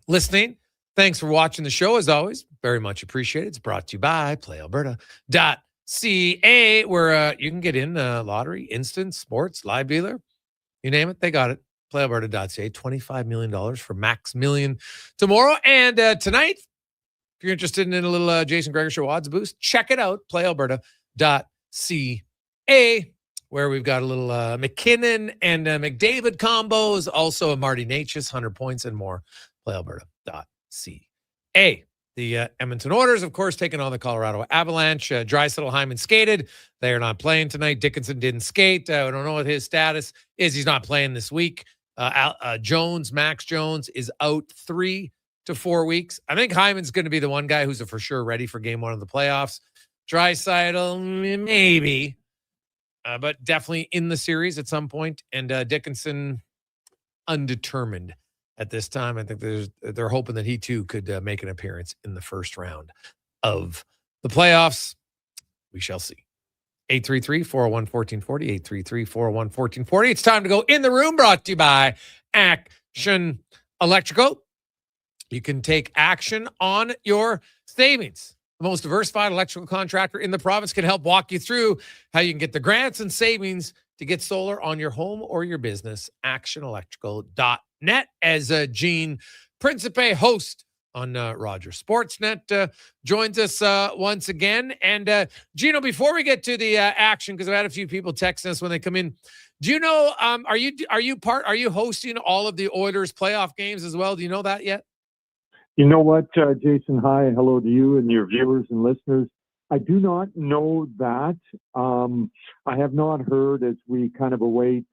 listening Thanks for watching the show, as always. Very much appreciated. It's brought to you by PlayAlberta.ca, where you can get in lottery, instant, sports, live dealer. You name it, they got it. PlayAlberta.ca, $25 million for Max Million tomorrow. And tonight, if you're interested in a little Jason Gregor Show odds boost, check it out, PlayAlberta.ca, where we've got a little McKinnon and McDavid combos, also a Marty Natchez, 100 points and more. PlayAlberta.ca. The Edmonton Oilers, of course, taking on the Colorado Avalanche. Draisaitl, Hyman skated. They are not playing tonight. Dickinson didn't skate. I don't know what his status is. He's not playing this week. Max Jones is out 3 to 4 weeks. I think Hyman's going to be the one guy who's for sure ready for game 1 of the playoffs. Draisaitl, maybe, but definitely in the series at some point. And Dickinson, undetermined at this time. I think they're hoping that he too could make an appearance in the first round of the playoffs. We shall see. 833-401-1440, 833-401-1440. It's time to go in the room, brought to you by Action Electrical. You can take action on your savings. The most diversified electrical contractor in the province can help walk you through how you can get the grants and savings to get solar on your home or your business. ActionElectrical.net. As Gene Principe, host on Rogers Sportsnet, joins us once again. And Gino, before we get to the action, because I've had a few people text us when they come in, do you know, are you hosting all of the Oilers playoff games as well? Do you know that yet? You know what, Jason, hi, hello to you and your viewers and listeners. I do not know that. I have not heard as we kind of await.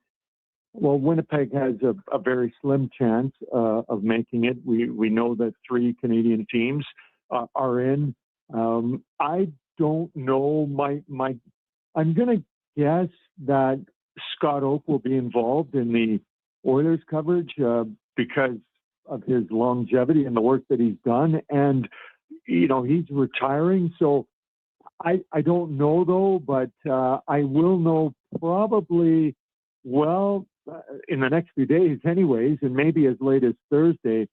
Well, Winnipeg has a very slim chance of making it. We know that 3 Canadian teams are in. I don't know. I'm going to guess that Scott Oak will be involved in the Oilers coverage because of his longevity and the work that he's done. And, you know, he's retiring. So I don't know, though, but I will know probably, in the next few days anyways, and maybe as late as Thursday,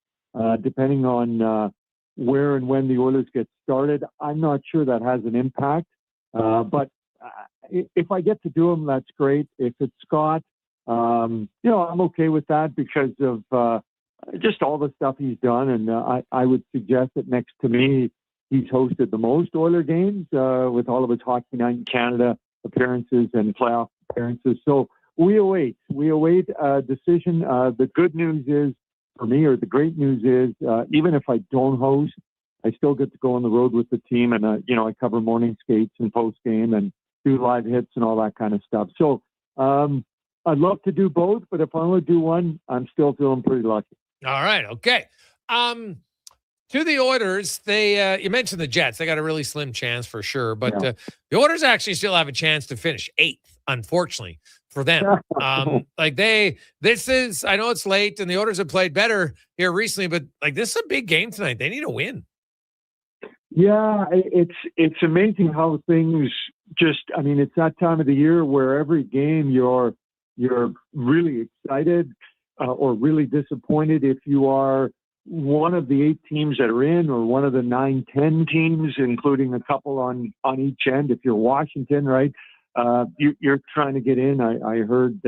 depending on where and when the Oilers get started. I'm not sure that has an impact. But if I get to do them, that's great. If it's Scott, I'm okay with that because of just all the stuff he's done. And I would suggest that next to me, he's hosted the most Oiler games with all of his Hockey Night in Canada appearances and playoff appearances. So we await a decision. The good news is for me, or the great news is, even if I don't host, I still get to go on the road with the team, and I cover morning skates and post game and do live hits and all that kind of stuff. So I'd love to do both, but if I only do one, I'm still feeling pretty lucky. All right, okay. To the Oilers, they you mentioned the Jets. They got a really slim chance for sure, but the Oilers actually still have a chance to finish 8th, unfortunately for them. I know it's late and the Oilers have played better here recently, but this is a big game tonight. They need a win. Yeah, it's amazing how things it's that time of the year where every game you're really excited or really disappointed if you are one of the 8 teams that are in, or one of the 9-10 teams, including a couple on each end. If you're Washington, right, you're trying to get in. I heard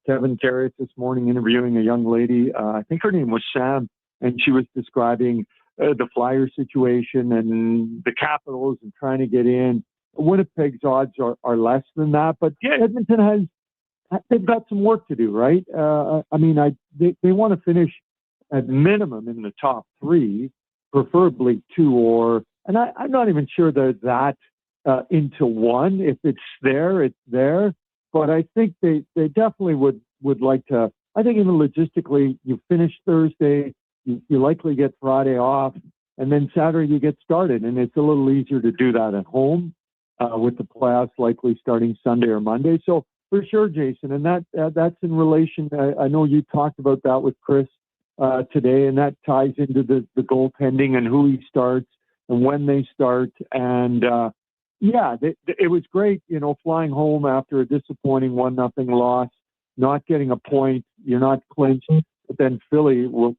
Kevin Carrot this morning interviewing a young lady. I think her name was Sam, and she was describing the Flyer situation and the Capitals and trying to get in. Winnipeg's odds are less than that, but yeah, Edmonton they've got some work to do, right? They want to finish at minimum in the top 3, preferably 2, and I'm not even sure that into 1. If it's there, it's there. But I think they definitely would like to. I think even logistically, you finish Thursday, you likely get Friday off, and then Saturday you get started, and it's a little easier to do that at home with the playoffs likely starting Sunday or Monday. So for sure, Jason, and that's in relation. I know you talked about that with Chris today, and that ties into the goaltending and who he starts and when they start. And it was great, flying home after a disappointing 1-0 loss, not getting a point. You're not clinched, but then Philly was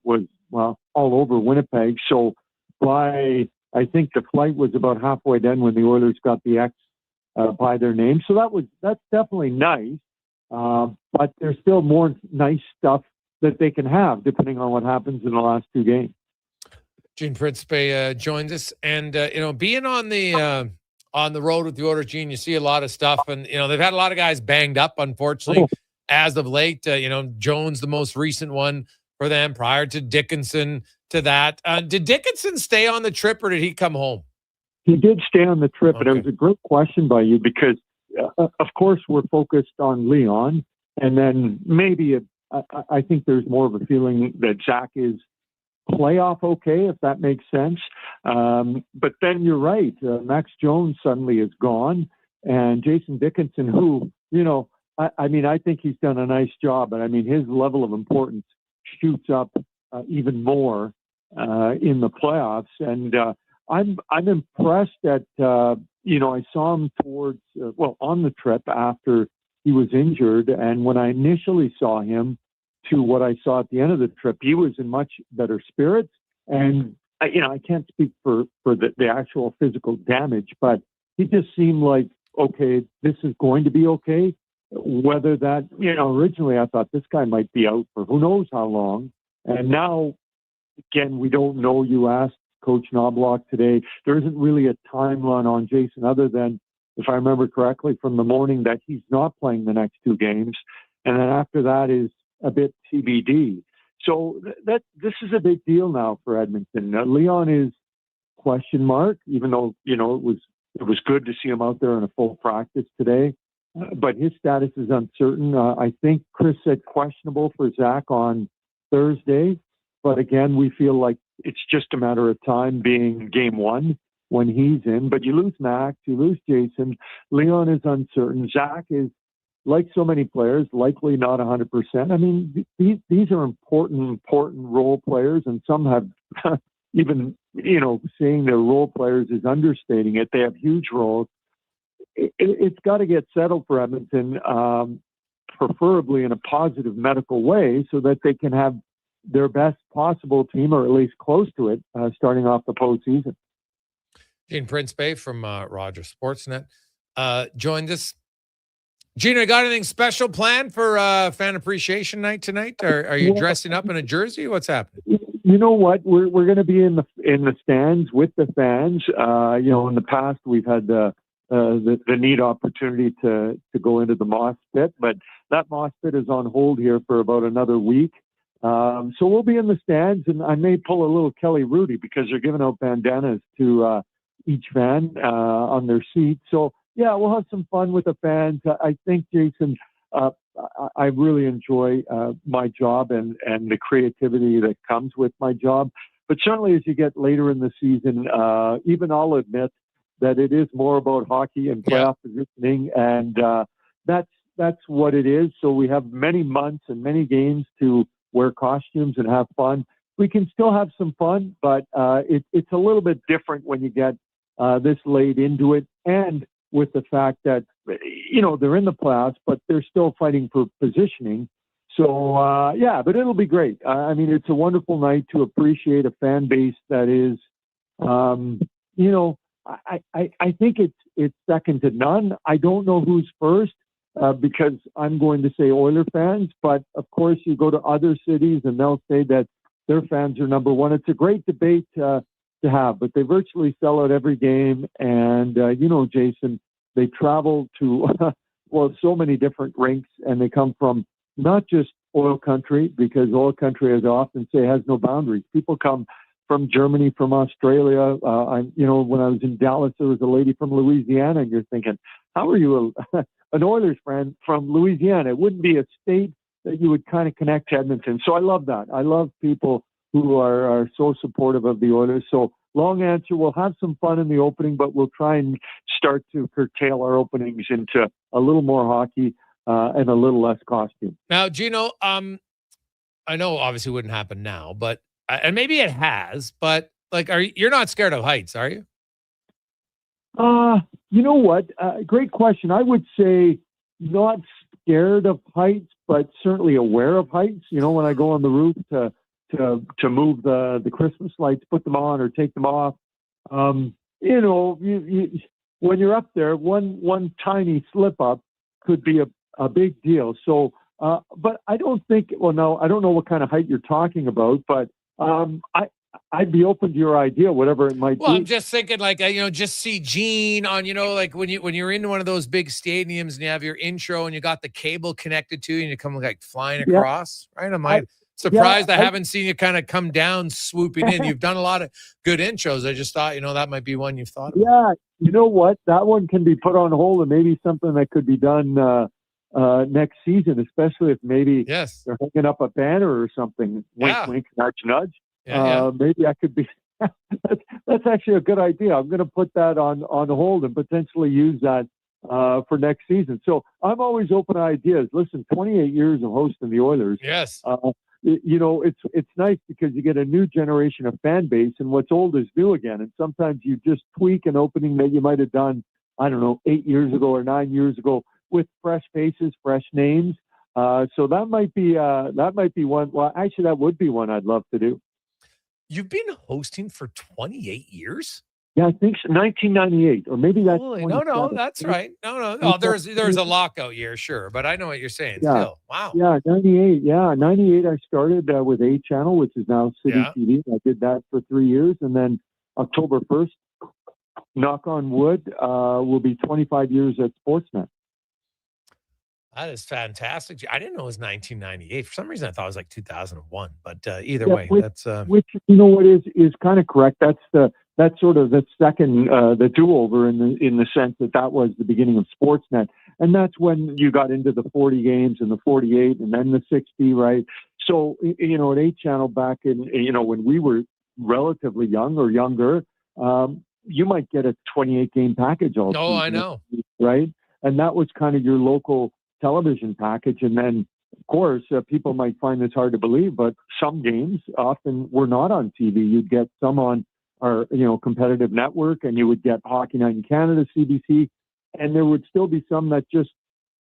all over Winnipeg. So by, I think the flight was about halfway done when the Oilers got the X by their name. So that's definitely nice. But there's still more nice stuff that they can have depending on what happens in the last two games. Gene Principe joins us, and being on the road with the Oilers, Gene, you see a lot of stuff, and they've had a lot of guys banged up, unfortunately, as of late. Jones, the most recent one for them, prior to Dickinson. To that, did Dickinson stay on the trip, or did he come home? He did stay on the trip, but it was a great question by you because, of course, we're focused on Leon, and then maybe I think there's more of a feeling that Zach is playoff okay, if that makes sense. But then you're right. Max Jones suddenly is gone, and Jason Dickinson, who, I think he's done a nice job, but his level of importance shoots up even more in the playoffs. And I'm impressed that, I saw him on the trip after he was injured. And when I initially saw him to what I saw at the end of the trip, he was in much better spirits. And, I can't speak for the actual physical damage, but he just seemed like, okay, this is going to be okay. Whether that, originally I thought this guy might be out for who knows how long. And now, again, we don't know. You asked Coach Knobloch today. There isn't really a timeline on Jason other than, if I remember correctly, from the morning that he's not playing the next two games. And then after that is a bit TBD. So this is a big deal now for Edmonton. Leon is question mark, even though, it was good to see him out there in a full practice today. But his status is uncertain. I think Chris said questionable for Zach on Thursday. But again, we feel like it's just a matter of time being game one when he's in. But you lose Max, you lose Jason. Leon is uncertain. Zach is, like so many players, likely not 100%. These are important role players, and some have even, saying they're role players is understating it. They have huge roles. It's got to get settled for Edmonton, preferably in a positive medical way, so that they can have their best possible team, or at least close to it, starting off the postseason. Gene Principe from Rogers Sportsnet joined us. Gina, got anything special planned for Fan Appreciation Night tonight? Are you dressing up in a jersey? What's happening? You know what? We're going to be in the stands with the fans. In the past we've had the neat opportunity to go into the mosh pit, but that mosh pit is on hold here for about another week. So we'll be in the stands, and I may pull a little Kelly Rudy because they're giving out bandanas to each fan on their seat. So yeah, we'll have some fun with the fans. I think, Jason, I really enjoy my job and the creativity that comes with my job. But certainly as you get later in the season, even I'll admit that it is more about hockey and playoff positioning, and that's what it is. So we have many months and many games to wear costumes and have fun. We can still have some fun, but it's a little bit different when you get this late into it, and with the fact that, they're in the playoffs, but they're still fighting for positioning. So, but it'll be great. It's a wonderful night to appreciate a fan base that is, I think it's second to none. I don't know who's first because I'm going to say Oiler fans, but of course you go to other cities and they'll say that their fans are number one. It's a great debate to have, but they virtually sell out every game. And, Jason, they travel to, so many different rinks, and they come from not just oil country, because oil country, as I often say, has no boundaries. People come from Germany, from Australia. When I was in Dallas, there was a lady from Louisiana, and you're thinking, how are you an Oilers fan from Louisiana? It wouldn't be a state that you would kind of connect to Edmonton. So I love that. I love people who are so supportive of the Oilers. So long answer, we'll have some fun in the opening, but we'll try and start to curtail our openings into a little more hockey and a little less costume. Now, Gino, I know obviously it wouldn't happen now, but and maybe it has, but you're not scared of heights, are you? You know what? Great question. I would say not scared of heights, but certainly aware of heights. When I go on the roof to to move the Christmas lights, put them on or take them off. You know, when you're up there, one tiny slip up could be a big deal. So, but I don't think. Well, no, I don't know what kind of height you're talking about, but I'd be open to your idea, whatever it might be. Well, I'm just thinking, like, just see Gene on, like when you're in one of those big stadiums and you have your intro and you got the cable connected to you and you come like flying across, right? I'm surprised I haven't seen you kind of come down swooping in. You've done a lot of good intros. I just thought, that might be one you've thought about. Yeah, you know what? That one can be put on hold, and maybe something that could be done next season, especially if maybe they're hanging up a banner or something. Wink, wink, nudge, nudge. Maybe I could be. That's actually a good idea. I'm going to put that on hold and potentially use that for next season. So I'm always open to ideas. Listen, 28 years of hosting the Oilers. Yes. It's nice because you get a new generation of fan base, and what's old is new again. And sometimes you just tweak an opening that you might have done, I don't know, 8 years ago or 9 years ago with fresh faces, fresh names. So that might be one. Well, actually, that would be one I'd love to do. You've been hosting for 28 years? Yeah, I think so. 1998, or maybe that's no, that's right. No. There's a lockout year, sure, but I know what you're saying. Yeah. Still, wow. Yeah, 98. Yeah, 98. I started with A Channel, which is now City TV. I did that for 3 years, and then October 1st, knock on wood, will be 25 years at Sportsnet. That is fantastic. I didn't know it was 1998. For some reason, I thought it was like 2001. But either way, that's which what is kind of correct. That's sort of the second the do-over in the sense that was the beginning of Sportsnet, and that's when you got into the 40 games and the 48 and then the 60, right? So at 8 Channel back in when we were relatively young or younger, you might get a 28 game package all season. I know, right? And that was kind of your local television package. And then, of course, people might find this hard to believe, but some games often were not on TV. You'd get some on our, competitive network, and you would get Hockey Night in Canada, CBC, and there would still be some that just,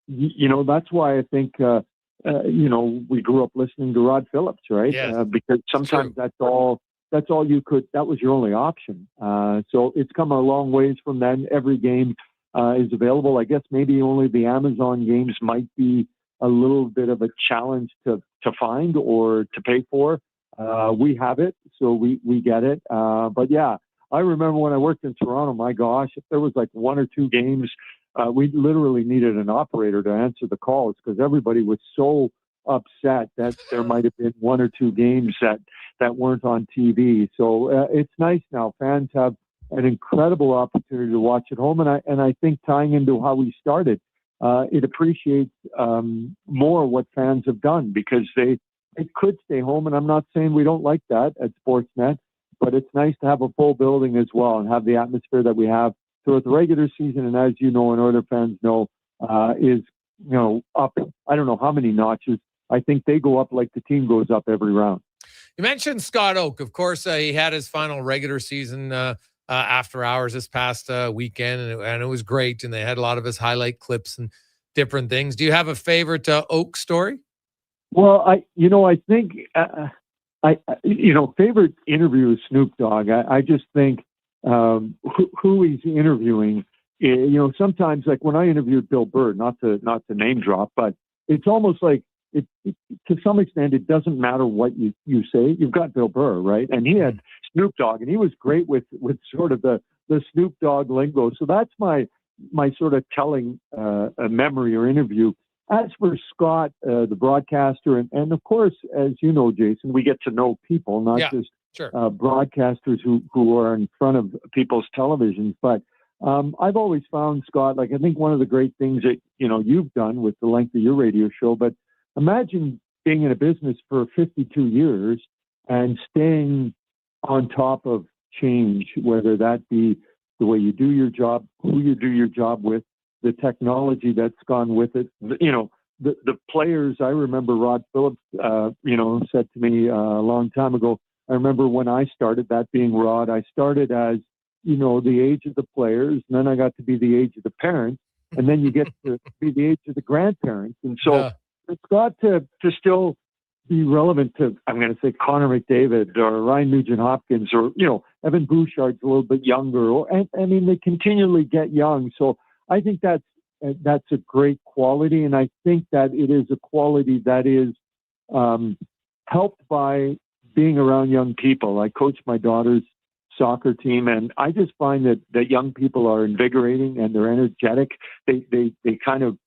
that's why I think, we grew up listening to Rod Phillips, right? Yes. Because sometimes that's all you could, that was your only option. So it's come a long ways from then. Every game is available. I guess maybe only the Amazon games might be a little bit of a challenge to find or to pay for. We have it, so we get it. But yeah, I remember when I worked in Toronto, my gosh, if there was like one or two games, we literally needed an operator to answer the calls because everybody was so upset that there might have been one or two games that weren't on TV. So it's nice now. Fans have an incredible opportunity to watch at home. And I think tying into how we started, it appreciates more what fans have done because they could stay home. And I'm not saying we don't like that at Sportsnet, but it's nice to have a full building as well and have the atmosphere that we have throughout the regular season. And as you know, and other fans know, is, up, I don't know how many notches. I think they go up like the team goes up every round. You mentioned Scott Oak. Of course, he had his final regular season after hours this past weekend, and it was great. And they had a lot of his highlight clips and different things. Do you have a favorite Oak story? Well, I think favorite interview is Snoop Dogg. I just think who he's interviewing. Sometimes like when I interviewed Bill Burr, not to name drop, but it's almost like it to some extent it doesn't matter what you say. You've got Bill Burr, right? And he had Snoop Dogg, and he was great with sort of the Snoop Dogg lingo. So that's my sort of telling memory or interview. As for Scott, the broadcaster, and of course, as you know, Jason, we get to know people, not just broadcasters who are in front of people's televisions. But I've always found Scott, like I think one of the great things that you've done with the length of your radio show. But imagine being in a business for 52 years and staying on top of change, whether that be the way you do your job, who you do your job with, the technology that's gone with it. The players, I remember Rod Phillips, said to me a long time ago, I remember when I started, that being Rod, I started as, the age of the players, and then I got to be the age of the parents, and then you get to be the age of the grandparents. And so it's got to still be relevant to, I'm going to say, Connor McDavid or Ryan Nugent-Hopkins or, Evan Bouchard's a little bit younger. They continually get young. So I think that's a great quality. And I think that it is a quality that is helped by being around young people. I coach my daughter's soccer team, and I just find that young people are invigorating and they're energetic. They kind of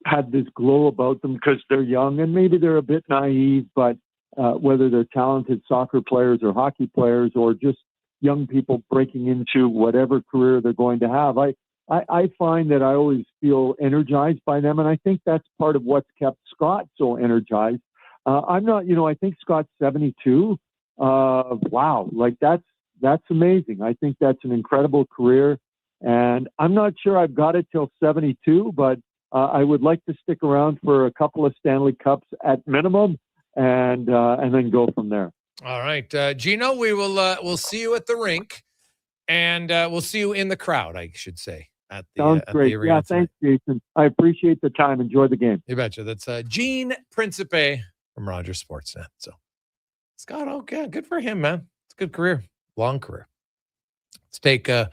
have this glow about them because they're young and maybe they're a bit naive, but whether they're talented soccer players or hockey players or just young people breaking into whatever career they're going to have, I find that I always feel energized by them. And I think that's part of what's kept Scott so energized. I'm not, I think Scott's 72. Wow. Like that's amazing. I think that's an incredible career. And I'm not sure I've got it till 72, but I would like to stick around for a couple of Stanley Cups at minimum and then go from there. All right. Gino, we'll see you at the rink and we'll see you in the crowd, I should say. Sounds great. Yeah, thanks, Jason. I appreciate the time. Enjoy the game. You betcha. That's Gene Principe from Rogers Sportsnet. So, Scott, okay, good for him, man. It's a good career, long career. Let's take a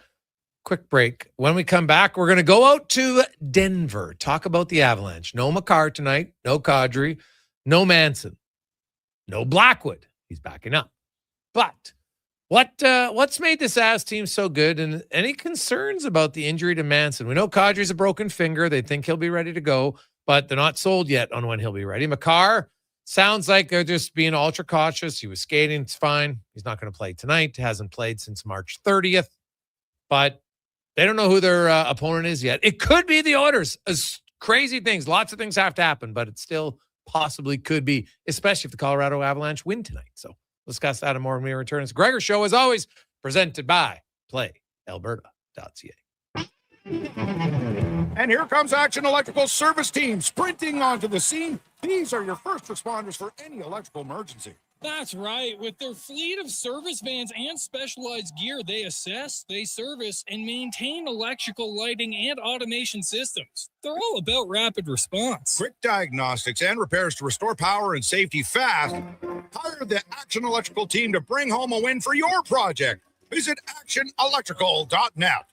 quick break. When we come back, we're going to go out to Denver, talk about the Avalanche. No Makar tonight, no Kadri, no Manson, no Blackwood. He's backing up. But what's made this Avs team so good, and any concerns about the injury to Manson? We know Kadri's a broken finger. They think he'll be ready to go, but they're not sold yet on when he'll be ready. Makar sounds like they're just being ultra cautious. He was skating. It's fine. He's not going to play tonight. Hasn't played since March 30th, but they don't know who their opponent is yet. It could be the Oilers. Crazy things. Lots of things have to happen, but it still possibly could be, especially if the Colorado Avalanche win tonight. So we'll discuss that and more when we return. It's Gregor Show, as always, presented by PlayAlberta.ca. And here comes Action Electrical Service Team sprinting onto the scene. These are your first responders for any electrical emergency. That's right. With their fleet of service vans and specialized gear, they assess, they service, and maintain electrical lighting and automation systems. They're all about rapid response. Quick diagnostics and repairs to restore power and safety fast. Hire the Action Electrical team to bring home a win for your project. Visit actionelectrical.net.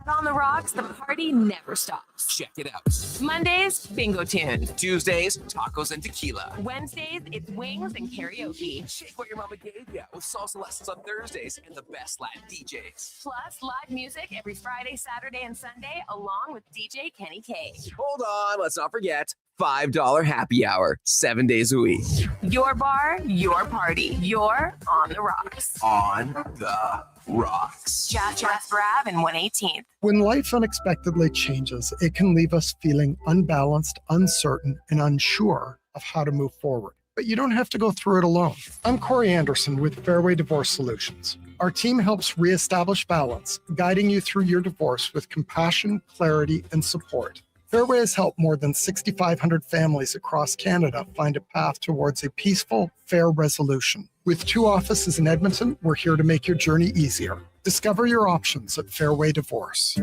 On the rocks, the party never stops. Check it out. Mondays, bingo tune. Tuesdays, tacos and tequila. Wednesdays, it's wings and karaoke. Shake what your mama gave ya with salsa lessons on Thursdays and the best Latin DJs. Plus, live music every Friday, Saturday, and Sunday, along with DJ Kenny K. Hold on, let's not forget $5 happy hour, 7 days a week. Your bar, your party. You're on the rocks. On the rocks. Jasper Ave and 118th. When life unexpectedly changes, it can leave us feeling unbalanced, uncertain, and unsure of how to move forward. But you don't have to go through it alone. I'm Corey Anderson with Fairway Divorce Solutions. Our team helps reestablish balance, guiding you through your divorce with compassion, clarity, and support. Fairway has helped more than 6,500 families across Canada find a path towards a peaceful, fair resolution. With 2 offices in Edmonton, we're here to make your journey easier. Discover your options at Fairway Divorce.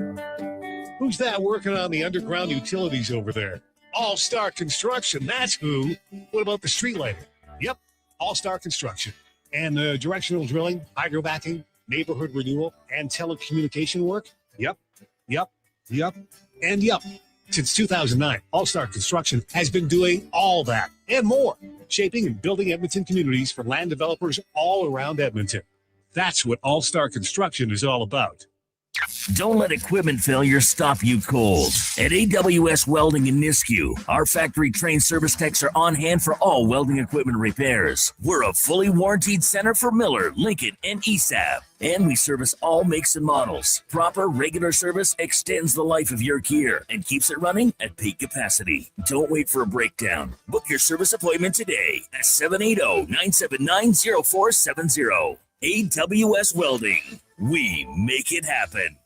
Who's that working on the underground utilities over there? All Star Construction, that's who. What about the street lighting? Yep, All Star Construction. And directional drilling, hydrovacking, neighborhood renewal, and telecommunication work? Yep. Since 2009, All Star Construction has been doing all that and more, shaping and building Edmonton communities for land developers all around Edmonton. That's what All Star Construction is all about. Don't let equipment failure stop you cold. At AWS Welding in Nisku, our factory-trained service techs are on hand for all welding equipment repairs. We're a fully warranted center for Miller, Lincoln, and ESAB. And we service all makes and models. Proper, regular service extends the life of your gear and keeps it running at peak capacity. Don't wait for a breakdown. Book your service appointment today at 780-979-0470. AWS Welding. We make it happen.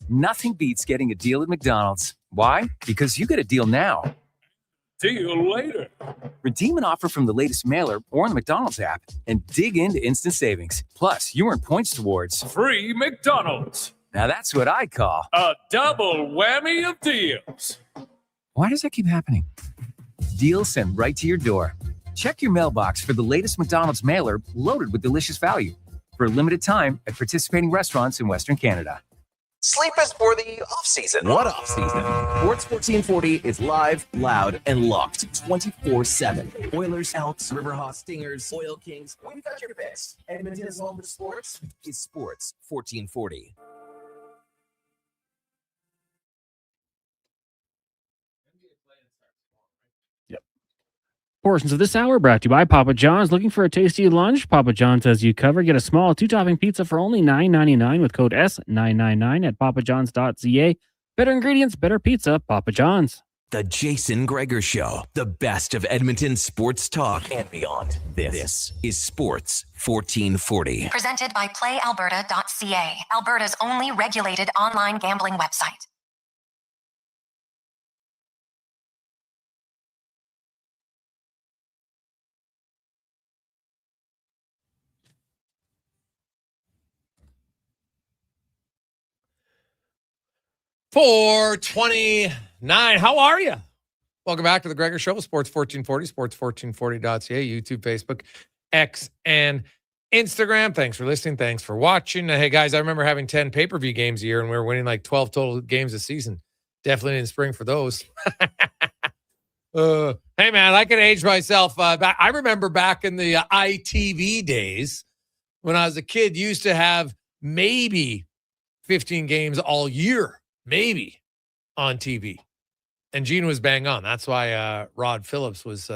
Nothing beats getting a deal at McDonald's. Why? Because you get a deal now. Deal later. Redeem an offer from the latest mailer or on the McDonald's app and dig into instant savings. Plus, you earn points towards Free McDonald's. Now that's what I call a double whammy of deals. Why does that keep happening? Deals sent right to your door. Check your mailbox for the latest McDonald's mailer loaded with delicious value for a limited time at participating restaurants in Western Canada. Sleep is for the off-season. What off-season? Sports 1440 is live, loud, and locked 24/7. Oilers, Elks, Riverhawks, Stingers, Oil Kings. We've got your picks. Edmonton's home for sports is Sports 1440. Portions of this hour brought to you by Papa John's. Looking for a tasty lunch? Papa John's has you covered. Get a small 2-topping pizza for only $9.99 with code S999 at papajohns.ca. Better ingredients, better pizza, Papa John's. The Jason Gregor Show. The best of Edmonton sports talk and beyond. This is Sports 1440. Presented by PlayAlberta.ca, Alberta's only regulated online gambling website. $429. How are you? Welcome back to the Gregor Show, Sports 1440, sports1440.ca, YouTube, Facebook, X, and Instagram. Thanks for listening. Thanks for watching. Hey, guys, I remember having 10 pay-per-view games a year, and we were winning like 12 total games a season. Definitely in spring for those. Hey, man, I can age myself. I remember back in the ITV days when I was a kid, used to have maybe 15 games all year. Maybe on TV, and Gene was bang on. That's why Rod Phillips was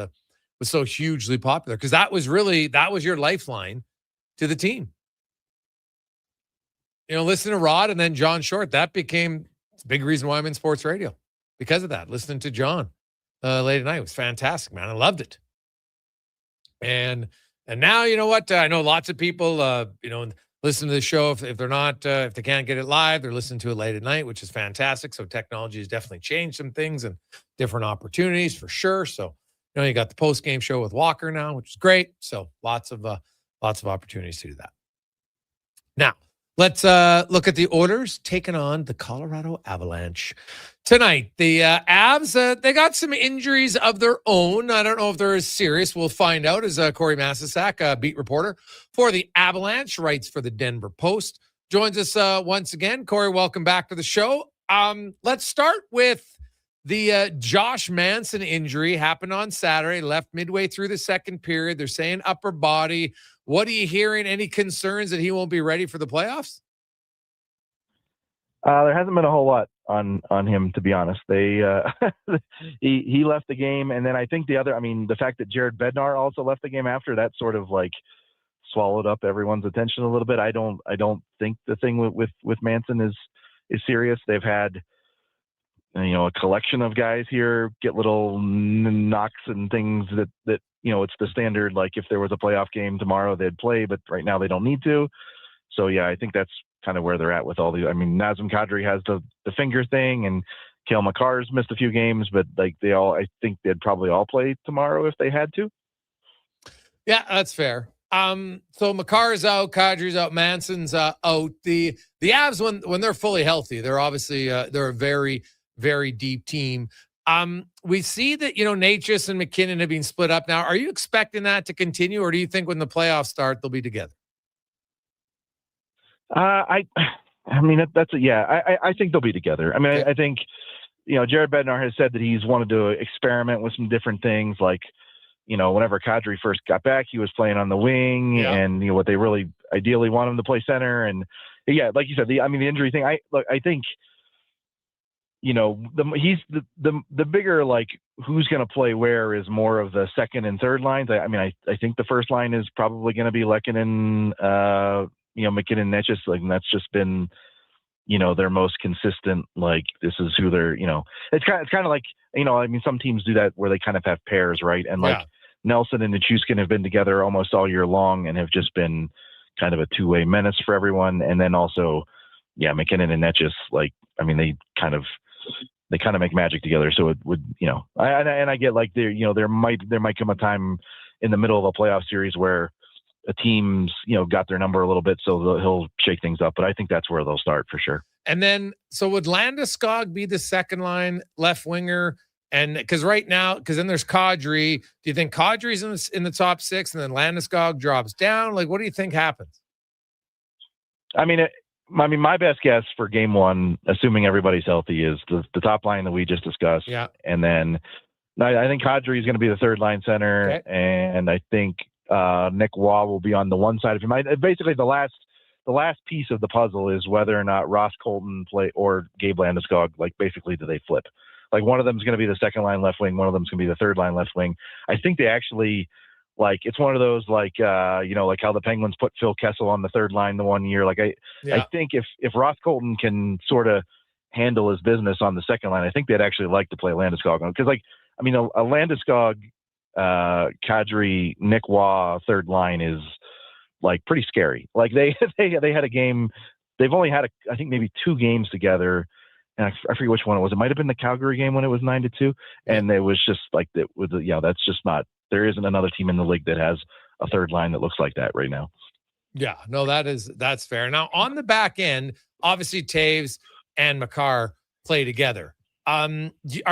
so hugely popular, because that was your lifeline to the team. You know, listen to Rod and then John Short. That became a big reason why I'm in sports radio, because of that. Listening to John late at night was fantastic, man. I loved it. And now, you know what? I know lots of people, listen to the show. If they're not, if they can't get it live, they're listening to it late at night, which is fantastic. So technology has definitely changed some things and different opportunities for sure. So, you got the post-game show with Walker now, which is great. So lots of opportunities to do that. Now, let's look at the Oilers taking on the Colorado Avalanche tonight. The Avs, they got some injuries of their own. I don't know if they're as serious. We'll find out, as Corey Masisak, beat reporter for the Avalanche, writes for the Denver Post, joins us once again. Corey, welcome back to the show. Let's start with the Josh Manson injury. Happened on Saturday, left midway through the second period. They're saying upper body. What are you hearing? Any concerns that he won't be ready for the playoffs? There hasn't been a whole lot on him, to be honest. They he left the game, and then I think the fact that Jared Bednar also left the game after, that sort of like swallowed up everyone's attention a little bit. I don't think the thing with Manson is serious. They've had a collection of guys here get little knocks and things that it's the standard, like if there was a playoff game tomorrow they'd play, but right now they don't need to. So yeah, I think that's kind of where they're at with all the. Nazem Kadri has the finger thing, and Cale Makar's missed a few games, but like I think they'd probably all play tomorrow if they had to. Yeah, that's fair. So Makar's out, Kadri's out, Manson's out. The Avs, when they're fully healthy, they're obviously they're a very, very deep team. We see that Natchez and McKinnon have been split up now. Are you expecting that to continue, or do you think when the playoffs start they'll be together? I think they'll be together. Okay. I think, Jared Bednar has said that he's wanted to experiment with some different things. Like, whenever Kadri first got back, he was playing on the wing, and what they really ideally want him to play center. And yeah, like you said, the injury thing. I think, he's the bigger, like, who's going to play where is more of the second and third lines. I think the first line is probably going to be Lehkonen, McKinnon, Natchez, like, and that's just been, their most consistent, like, this is who they're, it's kind of like, some teams do that where they kind of have pairs, right? And like Nelson and Nichushkin have been together almost all year long and have just been kind of a two-way menace for everyone. And then also, McKinnon and Natchez, like, they kind of make magic together. So it would, I get like there might come a time in the middle of a playoff series where a team's, got their number a little bit, so he'll shake things up. But I think that's where they'll start for sure. And then, so would Landeskog be the second line left winger, And because right now, because then there's Kadri. Do you think Kadri's in the top 6 and then Landeskog drops down? Like, what do you think happens? I mean, my best guess for game 1, assuming everybody's healthy, is the top line that we just discussed. Yeah. And then I think Kadri is going to be the third line center. Okay. And I think Nick Waugh will be on the one side of him. Basically, the last piece of the puzzle is whether or not Ross Colton or Gabe Landeskog, like, basically, do they flip? Like, one of them is going to be the second line left wing. One of them is going to be the third line left wing. I think they actually, like, it's one of those, like, like how the Penguins put Phil Kessel on the third line the one year. Like, I think if Ross Colton can sort of handle his business on the second line, I think they'd actually like to play Landeskog on. Because, like, I mean, a Landeskog, Kadri, Nick Waugh third line is, like, pretty scary. Like, they had a game. They've only had, I think, maybe 2 games together. And I forget which one it was. It might have been the Calgary game when it was 9-2. And it was just like, that's just not, there isn't another team in the league that has a third line that looks like that right now. Yeah, no, that's fair. Now, on the back end, obviously Taves and Makar play together. Are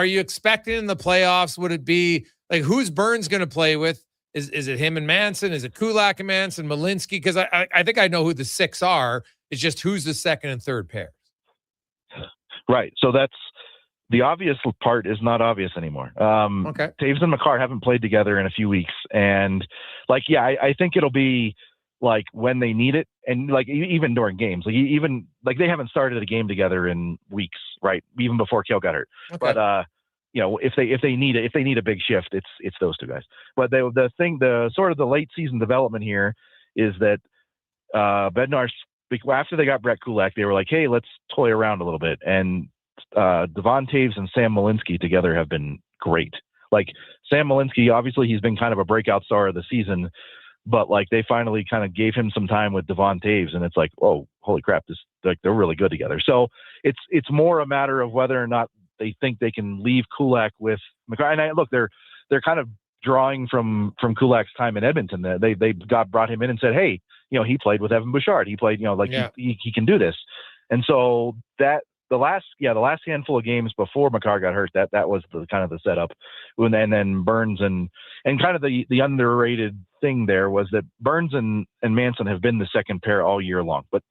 you expecting in the playoffs, would it be like, who's Burns going to play with? Is it him and Manson? Is it Kulak and Manson, Malinsky? Because I think I know who the 6 are. It's just who's the second and third pair. Right. So that's the obvious part is not obvious anymore. Okay. Taves and Makar haven't played together in a few weeks. And, like, yeah, I think it'll be like when they need it. And, like, even during games, like, even like they haven't started a game together in weeks, right? Even before Kale got hurt. Okay. But, if they need it, if they need a big shift, it's those 2 guys. But the sort of the late season development here is that Bednar's, after they got Brett Kulak, they were like, hey, let's toy around a little bit. And Devon Taves and Sam Malinsky together have been great. Like, Sam Malinsky, obviously he's been kind of a breakout star of the season, but, like, they finally kind of gave him some time with Devon Taves, and it's like, oh, holy crap, they're really good together. So it's more a matter of whether or not they think they can leave Kulak with Makar. And look, they're kind of drawing from Kulak's time in Edmonton. They brought him in and said, hey, he played with Evan Bouchard. He played, he can do this. And so that the last handful of games before Makar got hurt, that was the kind of the setup. And then Burns and kind of the underrated thing there was that Burns and Manson have been the second pair all year long, but,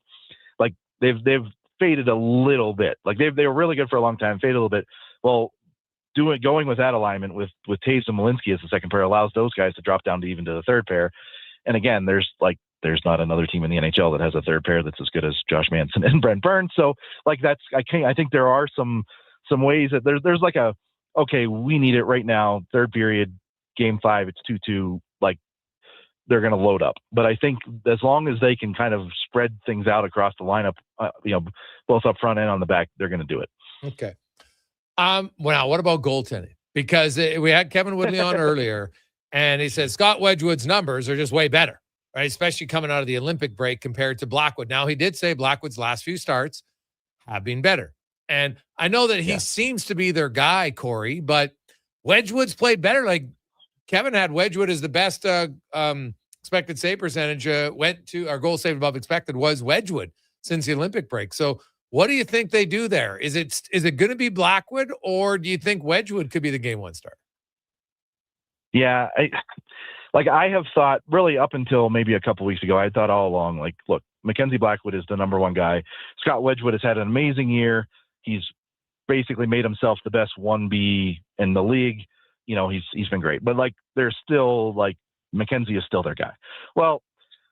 like, they've faded a little bit. Like, they were really good for a long time, faded a little bit. Well, going with that alignment with Taves and Malinsky as the second pair allows those guys to drop down to even to the third pair. And again, there's not another team in the NHL that has a third pair that's as good as Josh Manson and Brent Burns. So, like, I think there are some ways that there's like okay, we need it right now. Third period, game 5, it's 2-2. Like, they're going to load up. But I think as long as they can kind of spread things out across the lineup, both up front and on the back, they're going to do it. Okay. Well, now, what about goaltending? Because we had Kevin Woodley on earlier, and he said Scott Wedgwood's numbers are just way better, right? Especially coming out of the Olympic break compared to Blackwood. Now, he did say Blackwood's last few starts have been better. And I know that he seems to be their guy, Corey, but Wedgwood's played better. Like, Kevin had Wedgwood as the best expected save percentage, went to our goal saved above expected was Wedgwood since the Olympic break. So what do you think they do there? Is it going to be Blackwood, or do you think Wedgwood could be the game 1 star? Yeah. I have thought really up until maybe a couple weeks ago, I thought all along, like, look, Mackenzie Blackwood is the number 1 guy. Scott Wedgwood has had an amazing year. He's basically made himself the best 1B in the league. He's been great, but, like, there's still, like, Mackenzie is still their guy. Well,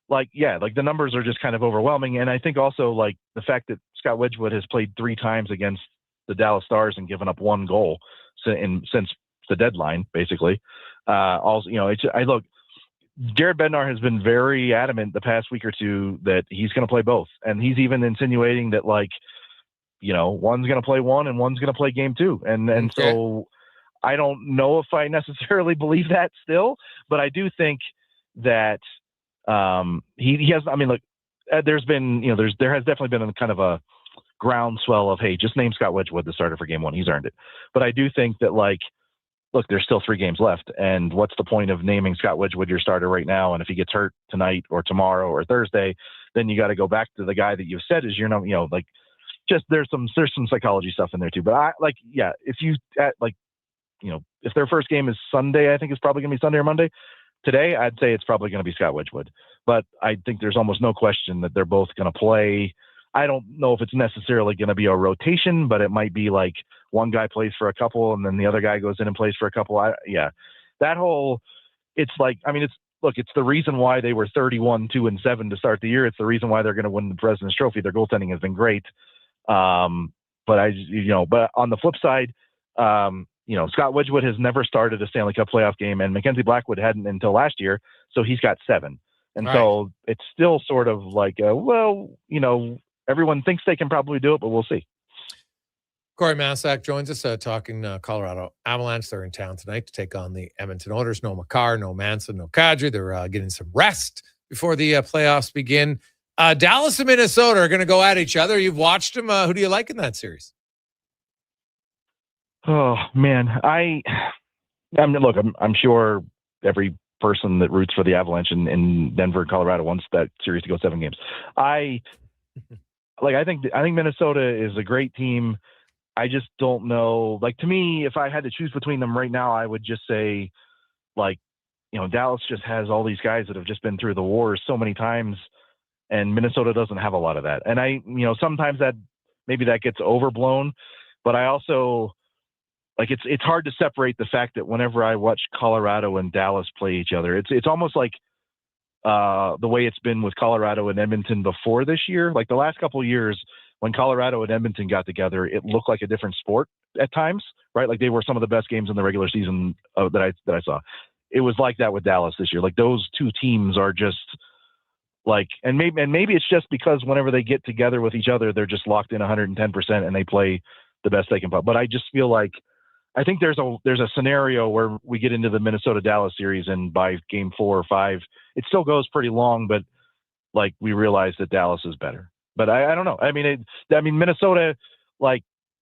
like, yeah, like, the numbers are just kind of overwhelming. And I think also, like, the fact that Scott Wedgwood has played 3 times against the Dallas Stars and given up 1 goal since the deadline, basically. Also, look, Jared Bednar has been very adamant the past week or two that he's going to play both. And he's even insinuating that, like, one's going to play 1 and one's going to play game 2. And so I don't know if I necessarily believe that still, but I do think that he has. I mean, look, there's been, there has definitely been a kind of a groundswell of, hey, just name Scott Wedgwood the starter for game 1. He's earned it. But I do think that, like, look, there's still 3 games left, and what's the point of naming Scott Wedgwood your starter right now? And if he gets hurt tonight or tomorrow or Thursday, then you got to go back to the guy that you've said is your number. Just there's some psychology stuff in there too. But if you if their first game is Sunday, I think it's probably going to be Sunday or Monday. Today, I'd say it's probably going to be Scott Wedgwood. But I think there's almost no question that they're both going to play. I don't know if it's necessarily going to be a rotation, but it might be like one guy plays for a couple and then the other guy goes in and plays for a couple. It's the reason why they were 31-2-7 to start the year. It's the reason why they're going to win the President's Trophy. Their goaltending has been great. But on the flip side, Scott Wedgwood has never started a Stanley Cup playoff game, and Mackenzie Blackwood hadn't until last year, so he's got 7. And so it's still sort of like, everyone thinks they can probably do it, but we'll see. Corey Massack joins us talking Colorado Avalanche. They're in town tonight to take on the Edmonton Oilers. No Makar, no Manson, no Kadri. They're getting some rest before the playoffs begin. Dallas and Minnesota are going to go at each other. You've watched them. Who do you like in that series? Oh, man. I'm sure every person that roots for the Avalanche in Denver, Colorado wants that series to go 7 games. I think Minnesota is a great team. I just don't know. Like, to me, if I had to choose between them right now, I would just say, Dallas just has all these guys that have just been through the wars so many times, and Minnesota doesn't have a lot of that. And sometimes that gets overblown, but I also it's hard to separate the fact that whenever I watch Colorado and Dallas play each other, it's almost like the way it's been with Colorado and Edmonton before this year. Like the last couple of years, when Colorado and Edmonton got together, it looked like a different sport at times, right? Like they were some of the best games in the regular season that I saw. It was like that with Dallas this year. Like those two teams are just and maybe it's just because whenever they get together with each other, they're just locked in 110% and they play the best they can play. But I just feel like I think there's a scenario where we get into the Minnesota-Dallas series, and by game 4 or 5, it still goes pretty long, but we realize that Dallas is better. But I don't know. Minnesota,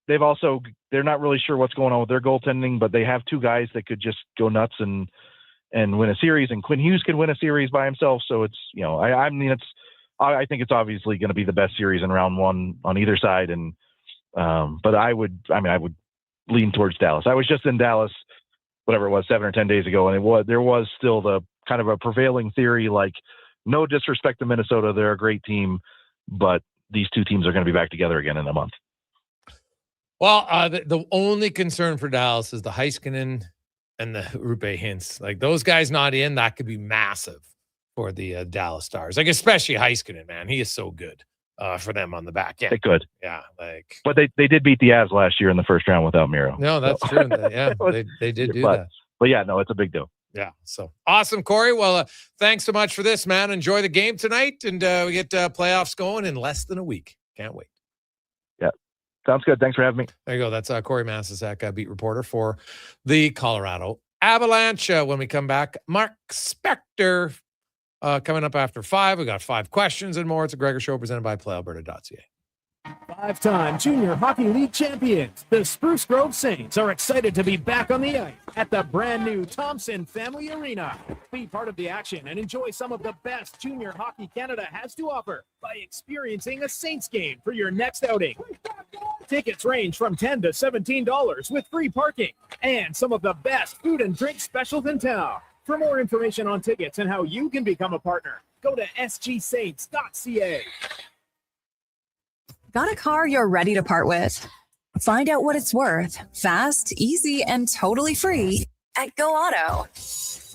they're not really sure what's going on with their goaltending, but they have 2 guys that could just go nuts and win a series, and Quinn Hughes could win a series by himself. So it's, I think it's obviously going to be the best series in round 1 on either side. And, but I would lean towards Dallas. I was just in Dallas, whatever it was, 7 or 10 days ago, and there was still the kind of a prevailing theory, no disrespect to Minnesota, they're a great team, but these 2 teams are going to be back together again in a month. Well, the only concern for Dallas is the Heiskanen and the Rupe Hintz. Those guys not in, that could be massive for the Dallas Stars. Especially Heiskanen, man. He is so good for them on the back end. They could. Yeah. But they did beat the Avs last year in the first round without Miro. No, that's true. Yeah, they did do that. But yeah, no, it's a big deal. Yeah. So awesome, Corey. Well, thanks so much for this, man. Enjoy the game tonight, and we get playoffs going in less than a week. Can't wait. Yeah. Sounds good. Thanks for having me. There you go. That's Corey Massasak, beat reporter for the Colorado Avalanche. When we come back, Mark Spector coming up after 5. We got 5 questions and more. It's a Gregor Show presented by PlayAlberta.ca. 5-time Junior Hockey League champions, the Spruce Grove Saints, are excited to be back on the ice at the brand new Thompson Family Arena. Be part of the action and enjoy some of the best Junior Hockey Canada has to offer by experiencing a Saints game for your next outing. Tickets range from $10 to $17 with free parking and some of the best food and drink specials in town. For more information on tickets and how you can become a partner, go to sgsaints.ca. Got a car you're ready to part with? Find out what it's worth, fast, easy, and totally free at Go Auto.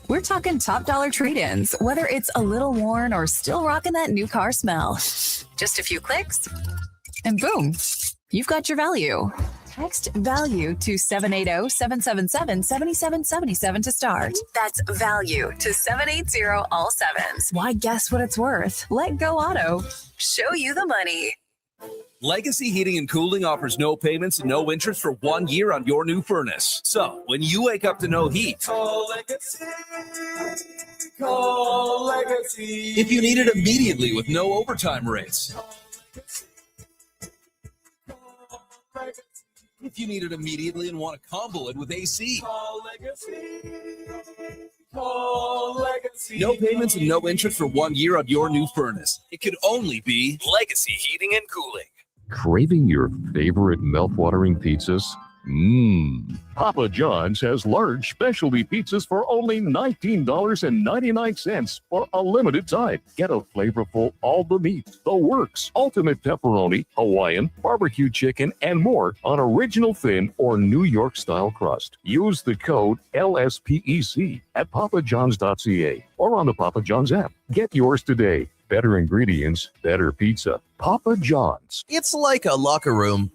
We're talking top dollar trade-ins, whether it's a little worn or still rocking that new car smell. Just a few clicks, and boom, you've got your value. Text value to 780-777-7777 to start. That's value to 780 all sevens. Why guess what it's worth? Let Go Auto show you the money. Legacy Heating and Cooling offers no payments and no interest for 1 year on your new furnace. So, when you wake up to no heat, call Legacy. Call Legacy. If you need it immediately with no overtime rates. If you need it immediately and want to combo it with AC. Call Legacy. Call Legacy. No payments and no interest for 1 year on your new furnace. It could only be Legacy Heating and Cooling. Craving your favorite mouth-watering pizzas? Papa John's has large specialty pizzas for only $19.99 for a limited time. Get a flavorful all the meat, the works, ultimate pepperoni, Hawaiian, barbecue chicken, and more on original thin or New York style crust. Use the code LSPEC at papajohns.ca or on the Papa John's app. Get yours today. Better ingredients, better pizza. Papa John's. It's like a locker room,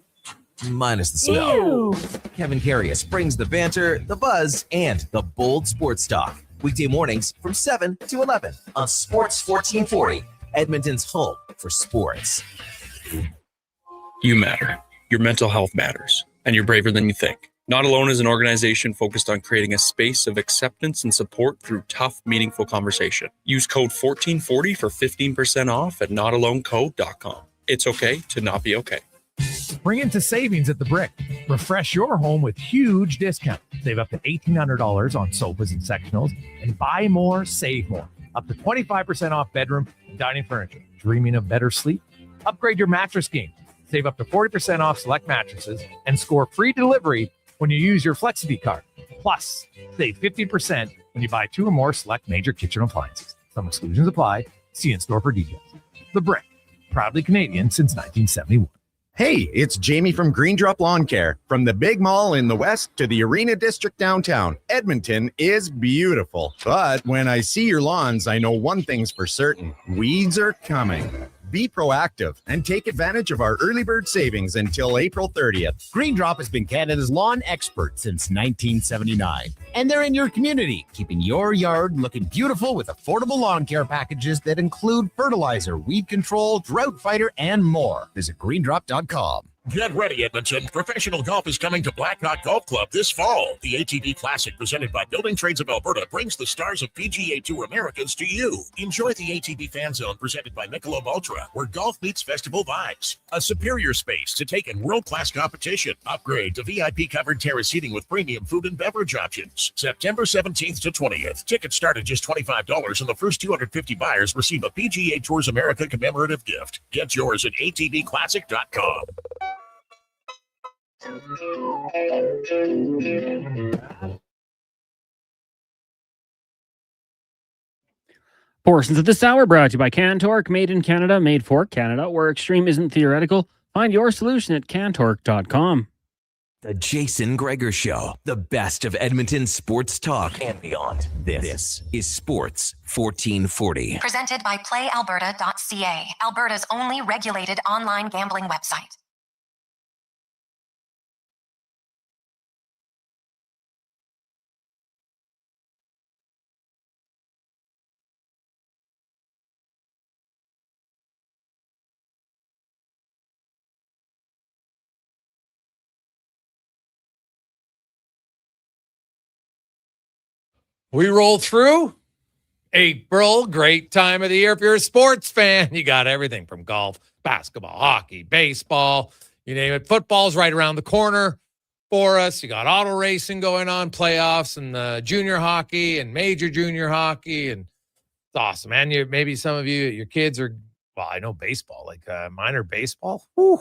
minus the smell. Ew. Kevin Carius brings the banter, the buzz, and the bold sports talk. Weekday mornings from 7 to 11 on Sports 1440, Edmonton's home for sports. You matter. Your mental health matters, and you're braver than you think. Not Alone is an organization focused on creating a space of acceptance and support through tough, meaningful conversation. Use code 1440 for 15% off at notalonecode.com. It's okay to not be okay. Bring into savings at the Brick. Refresh your home with huge discounts. Save up to $1,800 on sofas and sectionals, and buy more, save more. Up to 25% off bedroom and dining furniture. Dreaming of better sleep? Upgrade your mattress game. Save up to 40% off select mattresses and score free delivery when you use your Flexity card. Plus, save 50% when you buy 2 or more select major kitchen appliances. Some exclusions apply. See in-store for details. The Brick. Proudly Canadian since 1971. Hey, it's Jamie from Green Drop Lawn Care. From the big mall in the west to the Arena District downtown, Edmonton is beautiful. But when I see your lawns, I know one thing's for certain. Weeds are coming. Be proactive and take advantage of our early bird savings until April 30th. Green Drop has been Canada's lawn expert since 1979. And they're in your community, keeping your yard looking beautiful with affordable lawn care packages that include fertilizer, weed control, drought fighter, and more. Visit greendrop.com. Get ready, Edmonton. Professional golf is coming to Blackhawk Golf Club this fall. The ATV Classic, presented by Building Trades of Alberta, brings the stars of PGA Tour Americas to you. Enjoy the ATV Fan Zone, presented by Michelob Ultra, where golf meets festival vibes. A superior space to take in world-class competition. Upgrade to VIP-covered terrace seating with premium food and beverage options. September 17th to 20th. Tickets start at just $25, and the first 250 buyers receive a PGA Tours America commemorative gift. Get yours at atvclassic.com. Portions of this hour brought to you by CanTorque, made in Canada, made for Canada, where extreme isn't theoretical. Find your solution at CanTorque.com. The Jason Gregor Show, the best of Edmonton sports talk and beyond. This is Sports 1440. Presented by PlayAlberta.ca, Alberta's only regulated online gambling website. We roll through April, great time of the year. If you're a sports fan, you got everything from golf, basketball, hockey, baseball, you name it. Football's right around the corner for us. You got auto racing going on, playoffs, and junior hockey and major junior hockey. And it's awesome, man. Maybe some of you, your kids are, well, I know baseball, like minor baseball. Whew,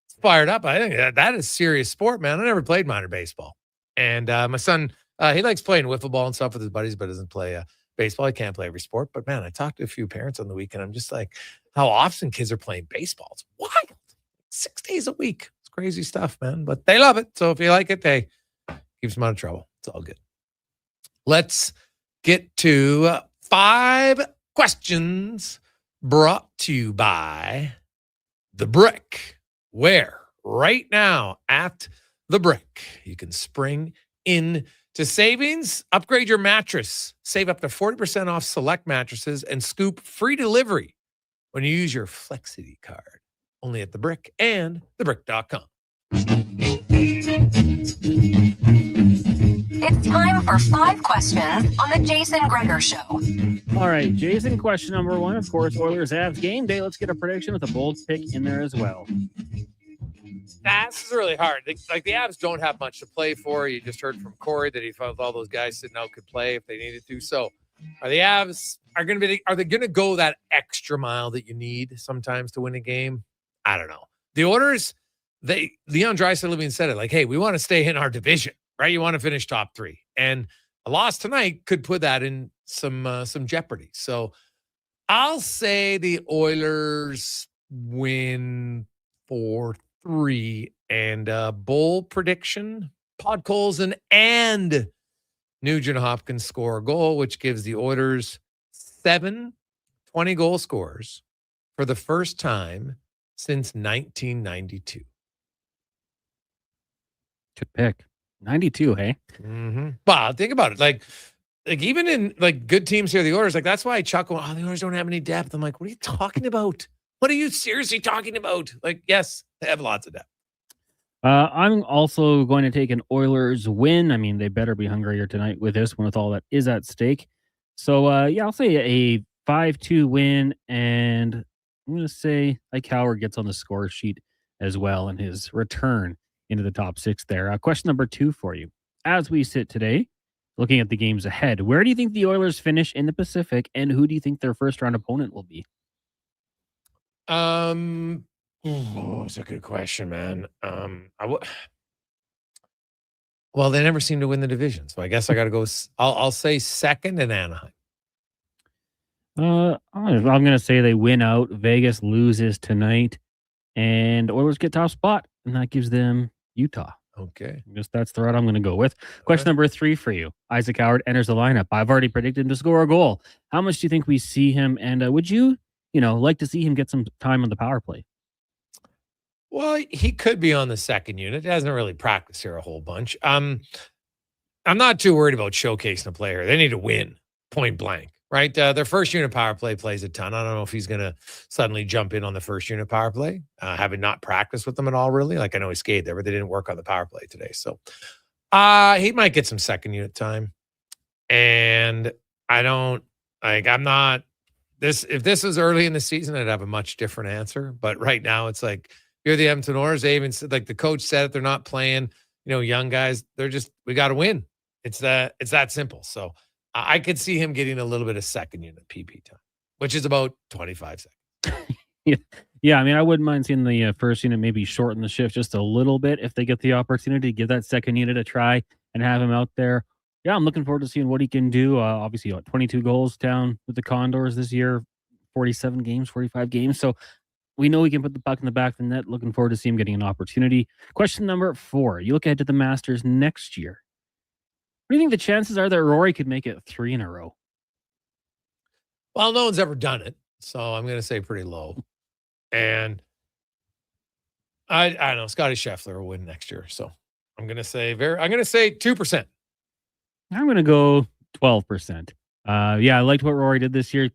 it's fired up. I think that is serious sport, man. I never played minor baseball. And my son, he likes playing wiffle ball and stuff with his buddies, but doesn't play baseball. He can't play every sport. But, man, I talked to a few parents on the weekend. I'm just like, how often kids are playing baseball. It's wild. 6 days a week. It's crazy stuff, man. But they love it. So if you like it, hey, keeps them out of trouble. It's all good. Let's get to 5 questions brought to you by The Brick, where right now at The Brick, you can spring in to savings, upgrade your mattress, save up to 40% off select mattresses, and scoop free delivery when you use your Flexity card. Only at The Brick and thebrick.com. It's time for 5 questions on the Jason Gregor Show. All right, Jason, question number 1, of course, Oilers-Avs game day. Let's get a prediction with a bold pick in there as well. This is really hard. Like the Avs don't have much to play for. You just heard from Corey that he felt all those guys sitting out could play if they needed to. So are the Avs are they going to go that extra mile that you need sometimes to win a game? I don't know. The Oilers, Leon Draisaitl said it like, hey, we want to stay in our division, right? You want to finish top 3. And a loss tonight could put that in some jeopardy. So I'll say the Oilers win 4-3. And bold prediction, Podkolzin and Nugent Hopkins score a goal, which gives the Oilers 7 20-goal scorers for the first time since 1992. Good pick. 92, hey? Mm-hmm. Well, think about it. Like even in like good teams here, the Oilers, like that's why I chuckle. Oh, the Oilers don't have any depth. I'm like, what are you talking about? What are you seriously talking about? Like, yes, they have lots of depth. I'm also going to take an Oilers win. I mean, they better be hungrier tonight with this one, with all that is at stake. So, yeah, I'll say a 5-2 win, and I'm going to say Ike Howard gets on the score sheet as well in his return into the top 6 there. Question number 2 for you. As we sit today, looking at the games ahead, where do you think the Oilers finish in the Pacific, and who do you think their first-round opponent will be? It's a good question, man. Well, they never seem to win the division, so I guess I got to go. I'll say second in Anaheim. I'm going to say they win out. Vegas loses tonight, and Oilers get top spot, and that gives them Utah. Okay. I guess that's the route I'm going to go with. Question number 3 for you. Isaac Howard enters the lineup. I've already predicted him to score a goal. How much do you think we see him, and would you like to see him get some time on the power play? Well, he could be on the second unit. He hasn't really practiced here a whole bunch. I'm not too worried about showcasing a player. They need to win, point blank, right? Their first unit power play plays a ton. I don't know if he's going to suddenly jump in on the first unit power play, having not practiced with them at all, really. Like, I know he skated there, but they didn't work on the power play today. So he might get some second unit time. And I'm not this. If this was early in the season, I'd have a much different answer. But right now, it's like, you're the Edmonton Oilers. They even said, like the coach said it, they're not playing, young guys. They're just, we got to win. It's that simple. So I could see him getting a little bit of second unit PP time, which is about 25 seconds. Yeah. I mean, I wouldn't mind seeing the first unit maybe shorten the shift just a little bit if they get the opportunity to give that second unit a try and have him out there. Yeah, I'm looking forward to seeing what he can do. Obviously, 22 goals down with the Condors this year, 45 games. So we know he can put the puck in the back of the net. Looking forward to see him getting an opportunity. Question number 4. You look ahead to the Masters next year. What do you think the chances are that Rory could make it 3 in a row? Well, no one's ever done it, so I'm going to say pretty low. And I don't know, Scotty Scheffler will win next year, so I'm going to say 2%. I'm going to go 12%. Yeah, I liked what Rory did this year.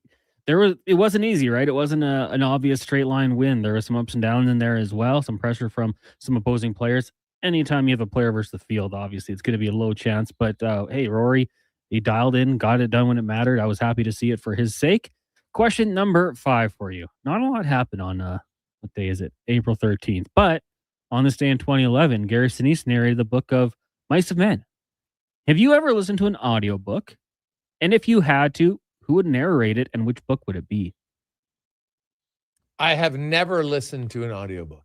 It wasn't easy, right? It wasn't an obvious straight line win. There was some ups and downs in there as well, some pressure from some opposing players. Anytime you have a player versus the field, obviously it's going to be a low chance. But hey, Rory, he dialed in, got it done when it mattered. I was happy to see it for his sake. Question number 5 for you. Not a lot happened on what day is it? April 13th. But on this day in 2011, Gary Sinise narrated the book of Mice of Men. Have you ever listened to an audiobook? And if you had to, who would narrate it and which book would it be? I have never listened to an audiobook.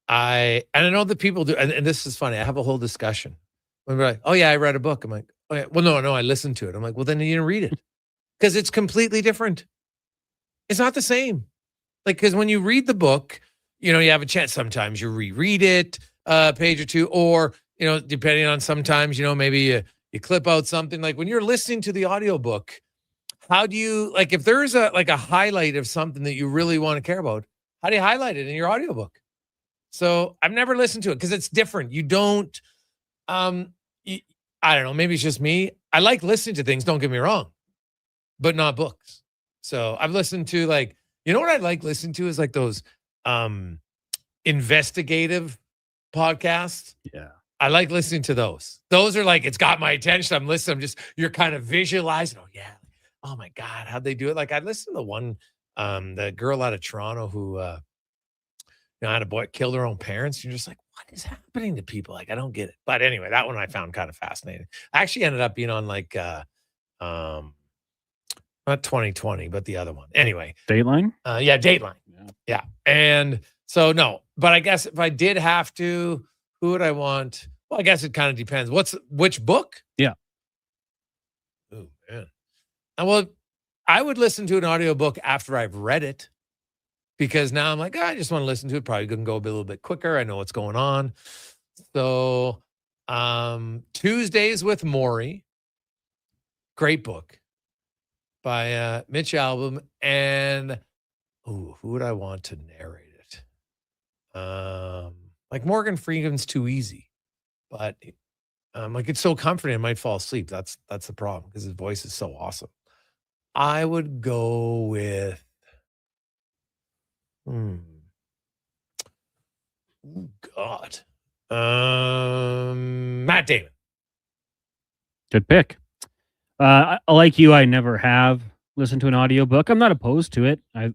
I know that people do, and this is funny. I have a whole discussion. When they're like, "Oh yeah, I read a book." I'm like, "Oh yeah, well no, I listened to it." I'm like, "Well then you didn't read it because it's completely different. It's not the same." Like, because when you read the book, you have a chance. Sometimes you reread it a page or two, or depending on sometimes maybe you clip out something. Like when you're listening to the audiobook, how do you, like, if there's a highlight of something that you really want to care about, how do you highlight it in your audiobook? So I've never listened to it because it's different. You don't, I don't know, maybe it's just me. I like listening to things, don't get me wrong, but not books. So I've listened to what I like listening to is like those investigative podcasts. Yeah. I like listening to those. Those are like, it's got my attention. I'm listening. You're kind of visualizing. Oh yeah. Oh my God. How'd they do it? Like I listened to one, the girl out of Toronto who, had a boy killed her own parents. You're just like, what is happening to people? Like, I don't get it. But anyway, that one I found kind of fascinating. I actually ended up being on not 2020, but the other one. Anyway. Dateline? Yeah, Dateline. Yeah. And so, no, but I guess if I did have to, Who would I want? Well, I guess it kind of depends. Which book? Yeah. Oh, man. Well, I would listen to an audiobook after I've read it because now I'm like, I just want to listen to it. Probably going to go a little bit quicker. I know what's going on. So Tuesdays with Maury. Great book by Mitch Albom. And who would I want to narrate it? Like Morgan Freeman's too easy. But like it's so comforting, I might fall asleep. That's the problem because his voice is so awesome. I would go with oh God. Matt Damon. Good pick. Like you, I never have listened to an audiobook. I'm not opposed to it. I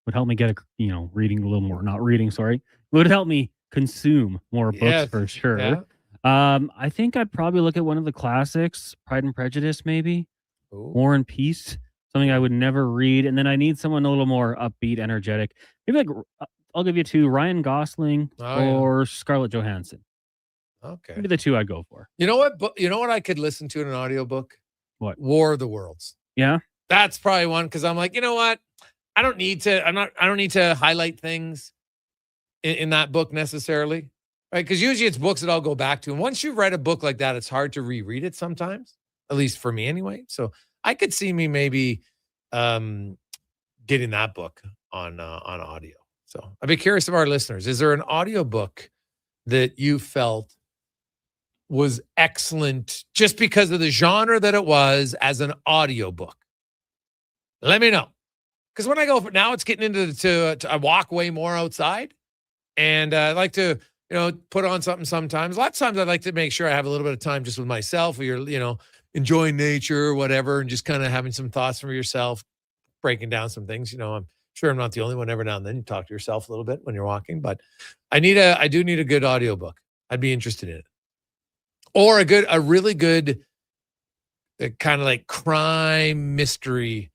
would help me get reading a little more. Not reading, sorry. It would help me consume more books for sure. Yeah. I think I'd probably look at one of the classics, Pride and Prejudice, maybe. War and Peace, something I would never read. And then I need someone a little more upbeat, energetic. Maybe like I'll give you two: Ryan Gosling or Scarlett Johansson. Okay. Maybe the two I'd go for. You know what? You know what I could listen to in an audiobook? What? War of the Worlds. Yeah. That's probably one because I'm like, you know what? I don't need to highlight things in that book necessarily. Right? Because usually it's books that I'll go back to. And once you've read a book like that, it's hard to reread it sometimes, at least for me anyway. So I could see me maybe getting that book on audio. So I'd be curious of our listeners. Is there an audiobook that you felt was excellent just because of the genre that it was as an audiobook? Let me know. Because when I go now, it's getting into I walk way more outside, and I like to put on something sometimes. A lot of times I like to make sure I have a little bit of time just with myself, or you're enjoying nature or whatever, and just kind of having some thoughts from yourself, breaking down some things. I'm sure I'm not the only one. Every now and then you talk to yourself a little bit when you're walking, but I do need a good audiobook. I'd be interested in it. Or a really good kind of like crime mystery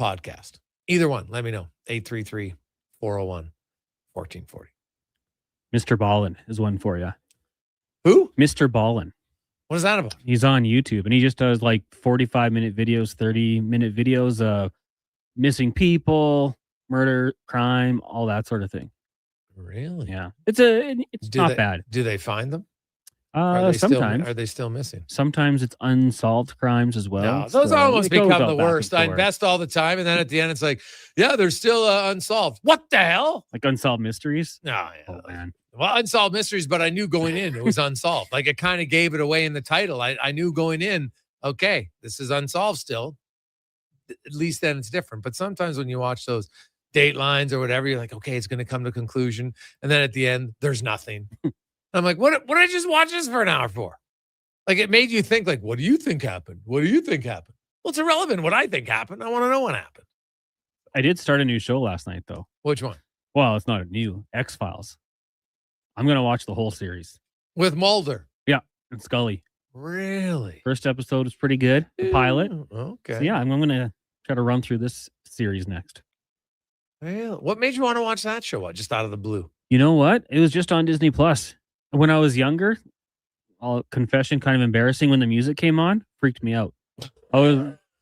podcast. Either one, let me know. 833-401-1440. Mr. Ballin is one for you. Who? Mr. Ballin. What is that about? He's on YouTube, and he just does like 45-minute videos, 30-minute videos of missing people, murder, crime, all that sort of thing. Really? Yeah. It's not bad. Do they find them? Sometimes. Are they still missing? Sometimes it's unsolved crimes as well. No, those almost become the worst. I forth. invest all the time, and then at the end, it's like, yeah, they're still unsolved. What the hell? Like unsolved mysteries? No, yeah. Oh, man. Well, unsolved mysteries, but I knew going in it was unsolved. Like it kind of gave it away in the title. I knew going in, okay, this is unsolved still. At least then it's different. But sometimes when you watch those Datelines or whatever, you're like, okay, it's going to come to conclusion. And then at the end, there's nothing. I'm like, what did I just watch this for an hour for? Like it made you think like, what do you think happened? What do you think happened? Well, it's irrelevant what I think happened. I want to know what happened. I did start a new show last night, though. Which one? Well, it's not new. X-Files. I'm going to watch the whole series. With Mulder? Yeah, and Scully. Really? First episode was pretty good. The pilot. Okay. So, yeah, I'm going to try to run through this series next. Well, what made you want to watch that show? What, just out of the blue? You know what? It was just on Disney Plus. When I was younger, confession, kind of embarrassing, when the music came on, freaked me out. I was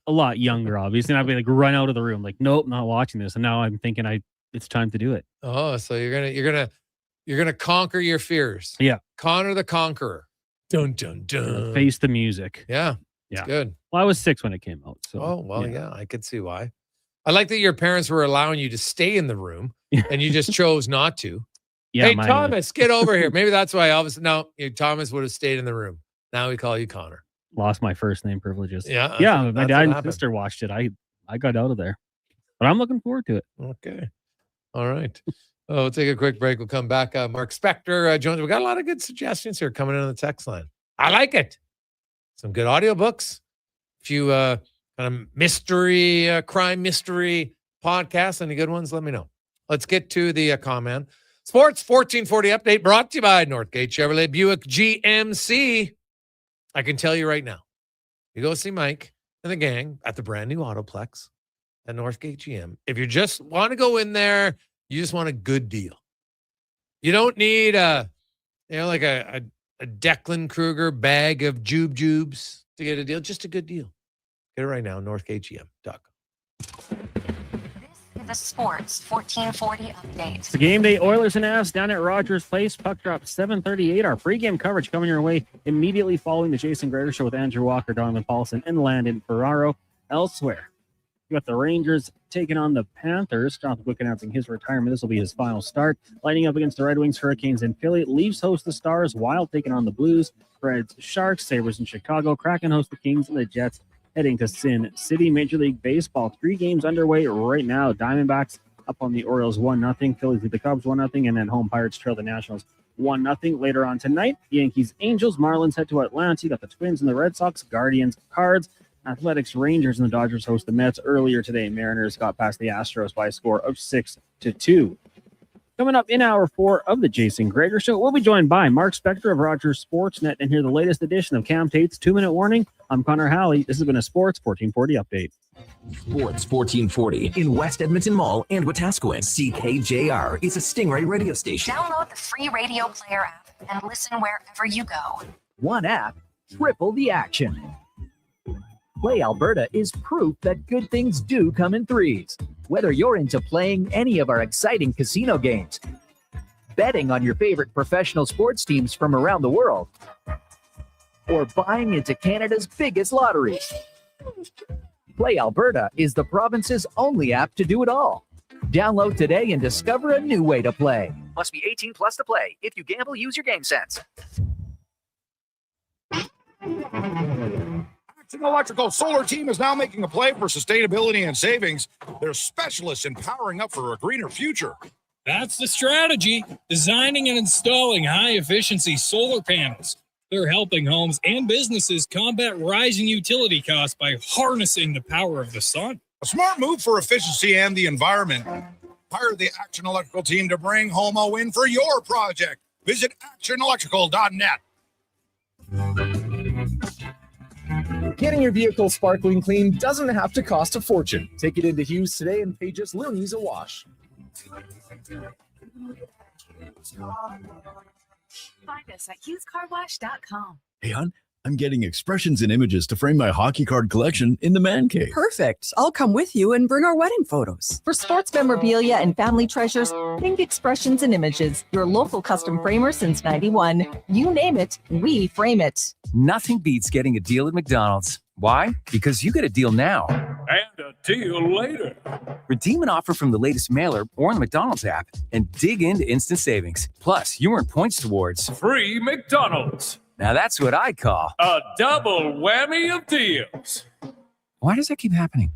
a lot younger, obviously, and I'd be like, run out of the room, like, nope, not watching this. And now I'm thinking it's time to do it. Oh, so you're gonna conquer your fears. Yeah, Connor the Conqueror. Dun dun dun. Face the music. Yeah, yeah, it's good. Well, I was 6 when it came out. So, oh well, yeah, I could see why. I like that your parents were allowing you to stay in the room, and you just chose not to. Yeah, hey, Thomas, get over here. Maybe that's why Thomas would have stayed in the room. Now we call you Connor. Lost my first name privileges. Yeah. Yeah, my dad and sister watched it. I got out of there. But I'm looking forward to it. Okay. All right. We'll take a quick break. We'll come back. Mark Spector joins. We got a lot of good suggestions here coming in on the text line. I like it. Some good audiobooks. A few kind of mystery, crime mystery podcasts. Any good ones? Let me know. Let's get to the comment. Sports 1440 update brought to you by Northgate Chevrolet Buick GMC. I can tell you right now, you go see Mike and the gang at the brand new Autoplex at Northgate GM. If you just want to go in there, you just want a good deal. You don't need a You know, like a Declan Kruger bag of jubes to get a deal. Just a good deal. Get it right now, northkgm.com. The Sports 1440 update. It's the game day Oilers and Avs down at Rogers Place. Puck drop 7:38. Our pregame coverage coming your way immediately following the Jason Gregor Show with Andrew Walker, Donovan Paulson, and Landon Ferraro. Elsewhere, you got the Rangers taking on the Panthers. Jonathan Quick announcing his retirement. This will be his final start. Lining up against the Red Wings, Hurricanes, and Philly. Leafs host the Stars. Wild taking on the Blues. Preds, Sharks, Sabres in Chicago. Kraken host the Kings, and the Jets heading to Sin City. Major League Baseball, 3 games underway right now. Diamondbacks up on the Orioles 1-0. Phillies lead the Cubs 1-0, and then home Pirates trail the Nationals 1-0. Later on tonight, Yankees, Angels, Marlins head to Atlanta. You got the Twins and the Red Sox, Guardians, Cards, Athletics, Rangers, and the Dodgers host the Mets. Earlier today, Mariners got past the Astros by a score of 6-2. Coming up in hour 4 of the Jason Gregor Show, we'll be joined by Mark Spector of Rogers Sportsnet and hear the latest edition of Cam Tate's 2-Minute Warning. I'm Connor Halley. This has been a Sports 1440 update. Sports 1440 in West Edmonton Mall and Wetaskiwin. CKJR is a Stingray radio station. Download the free radio player app and listen wherever you go. One app, triple the action. Play Alberta is proof that good things do come in threes. Whether you're into playing any of our exciting casino games, betting on your favorite professional sports teams from around the world, or buying into Canada's biggest lotteries, Play Alberta is the province's only app to do it all. Download today and discover a new way to play. Must be 18 plus to play. If you gamble, use your game sense. Action Electrical Solar Team is now making a play for sustainability and savings. They're specialists in powering up for a greener future. That's the strategy. Designing and installing high-efficiency solar panels. They're helping homes and businesses combat rising utility costs by harnessing the power of the sun. A smart move for efficiency and the environment. Hire the Action Electrical team to bring home a win for your project. Visit actionelectrical.net. Getting your vehicle sparkling clean doesn't have to cost a fortune. Take it into Hughes today and pay just loonies a wash. Find us at hughescarwash.com. Hey, hon, I'm getting expressions and images to frame my hockey card collection in the man cave. Perfect. I'll come with you and bring our wedding photos. For sports memorabilia and family treasures, think Expressions and Images, your local custom framer since 91. You name it, we frame it. Nothing beats getting a deal at McDonald's. Why? Because you get a deal now. And a deal later. Redeem an offer from the latest mailer or the McDonald's app and dig into instant savings. Plus, you earn points towards Free McDonald's. Now that's what I call a double whammy of deals. Why does that keep happening?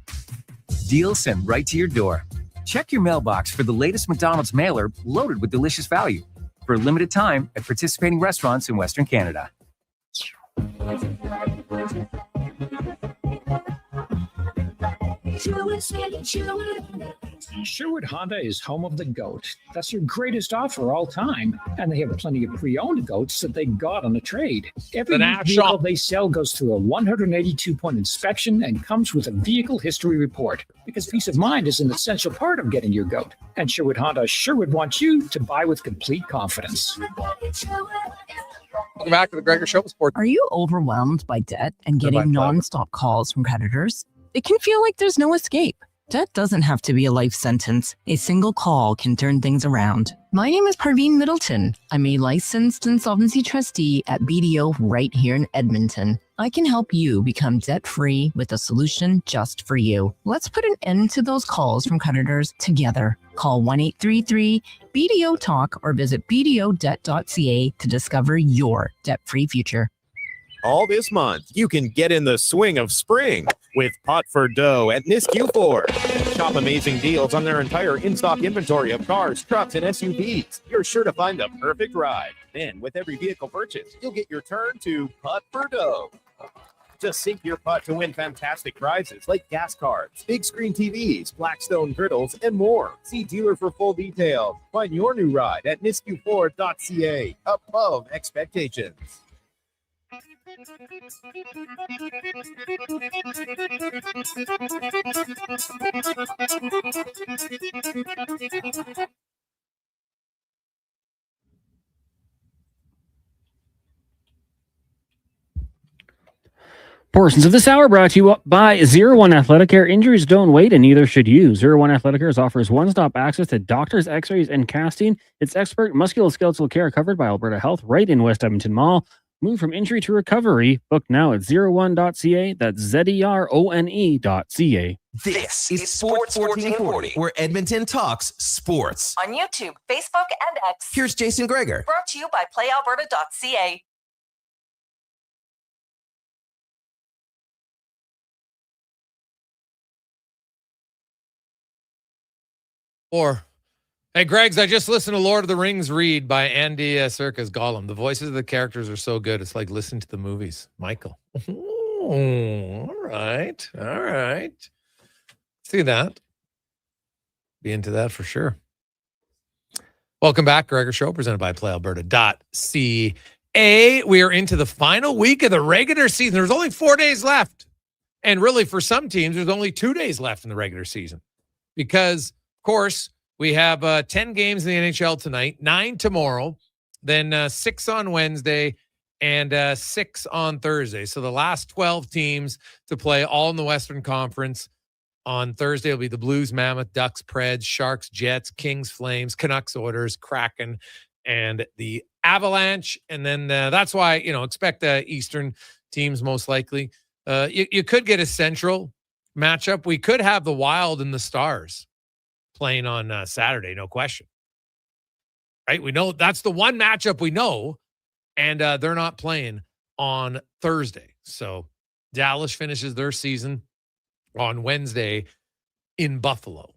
Deals sent right to your door. Check your mailbox for the latest McDonald's mailer loaded with delicious value. For a limited time at participating restaurants in Western Canada. Sherwood Honda is home of the GOAT. That's your greatest offer all time. And they have plenty of pre-owned GOATs that they got on a trade. Every vehicle they sell goes through a 182-point inspection and comes with a vehicle history report. Because peace of mind is an essential part of getting your GOAT. And Sherwood Honda sure would want you to buy with complete confidence. Welcome back to the Gregor Show Sport. Are you overwhelmed by debt and getting nonstop calls from creditors? It can feel like there's no escape. Debt doesn't have to be a life sentence. A single call can turn things around. My name is Parveen Middleton. I'm a licensed insolvency trustee at BDO right here in Edmonton. I can help you become debt-free with a solution just for you. Let's put an end to those calls from creditors together. Call 1-833-BDO-TALK or visit bdodebt.ca to discover your debt-free future. All this month, you can get in the swing of spring with Pot for Dough at Nisku Ford. Shop amazing deals on their entire in-stock inventory of cars, trucks, and SUVs. You're sure to find the perfect ride. Then, with every vehicle purchase, you'll get your turn to Pot for Dough. Just sink your putt to win fantastic prizes like gas cards, big screen TVs, Blackstone griddles, and more. See dealer for full details. Find your new ride at niskuford.ca. Above expectations. Portions of this hour brought to you by 01 Athletic Care. Injuries don't wait, and neither should you. 01 Athletic Care offers one-stop access to doctors, x-rays, and casting. It's expert musculoskeletal care covered by Alberta Health right in West Edmonton Mall. Move from injury to recovery. Book now at 01.ca. That's ZERONE.ca. This is Sports 1440, where Edmonton talks sports. On YouTube, Facebook, and X. Here's Jason Gregor. Brought to you by PlayAlberta.ca. Hey, Greg's, I just listened to Lord of the Rings read by Andy Serkis Gollum. The voices of the characters are so good. It's like listening to the movies. Michael. All right. See that. Be into that for sure. Welcome back, Gregor Show, presented by PlayAlberta.ca. We are into the final week of the regular season. There's only 4 days left. And really, for some teams, there's only 2 days left in the regular season. Because, of course, we have 10 games in the NHL tonight, 9 tomorrow, then 6 on Wednesday, and 6 on Thursday. So the last 12 teams to play all in the Western Conference. On Thursday will be the Blues, Mammoth, Ducks, Preds, Sharks, Jets, Kings, Flames, Canucks, Oilers, Kraken, and the Avalanche. And then that's why, expect Eastern teams most likely. You could get a Central matchup. We could have the Wild and the Stars playing on Saturday, no question. Right? We know that's the one matchup we know, and they're not playing on Thursday. So Dallas finishes their season on Wednesday in Buffalo.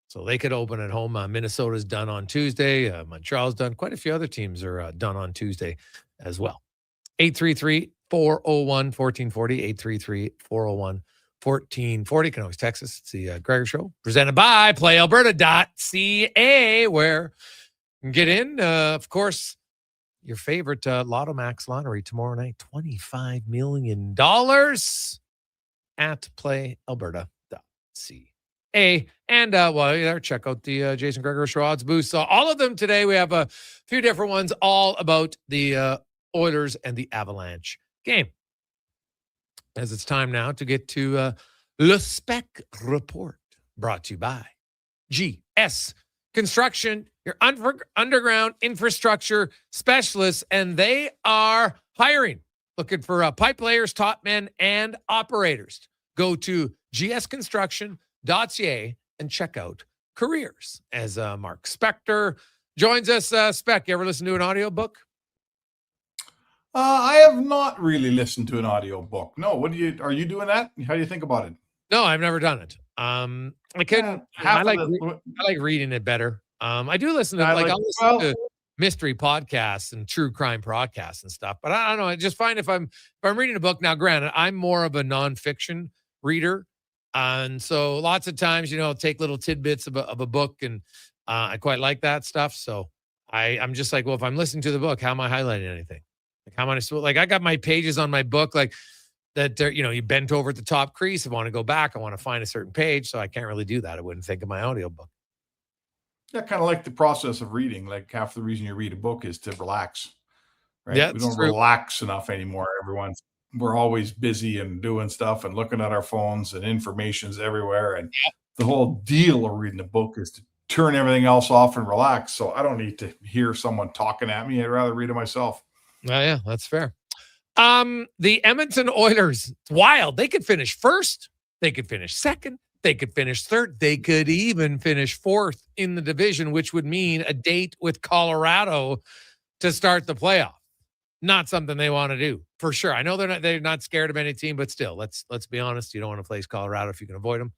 So they could open at home. Minnesota's done on Tuesday. Montreal's done. Quite a few other teams are done on Tuesday as well. 833-401-1440, 833-401-1440. Can always text us. It's the Gregor Show, presented by PlayAlberta.ca, where you can get in, of course, your favorite Lotto Max lottery tomorrow night, $25 million at PlayAlberta.ca. And while you're there, check out the Jason Gregor Show odds boost. So all of them today. We have a few different ones, all about the Oilers and the Avalanche game. As it's time now to get to Le Spec Report, brought to you by GS Construction, your underground infrastructure specialists, and they are hiring, looking for pipe layers, top men, and operators. Go to gsconstruction.ca and check out careers. As Mark Spector joins us. Spec, you ever listen to an audiobook? I have not really listened to an audiobook. No, are you doing that? How do you think about it? No, I've never done it. I like reading it better. I do listen to I'll listen to mystery podcasts and true crime podcasts and stuff, but I don't know. I just find if I'm reading a book now, granted, I'm more of a nonfiction reader. And so lots of times, I'll take little tidbits of a book, and I quite like that stuff. So I'm just like, well, if I'm listening to the book, how am I highlighting anything? How am I I got my pages on my book like that, you bent over at the top crease. I want to go back. I want to find a certain page. So I can't really do that. I wouldn't think of my audiobook. Yeah, kind of like the process of reading. Like half the reason you read a book is to relax. Right? Yeah, we don't relax enough anymore. We're always busy and doing stuff and looking at our phones, and information's everywhere. And the whole deal of reading a book is to turn everything else off and relax. So I don't need to hear someone talking at me. I'd rather read it myself. Oh, yeah, that's fair. The Edmonton Oilers, it's wild. They could finish first. They could finish second. They could finish third. They could even finish fourth in the division, which would mean a date with Colorado to start the playoff. Not something they want to do, for sure. I know they're not scared of any team, but still, let's be honest. You don't want to face Colorado if you can avoid them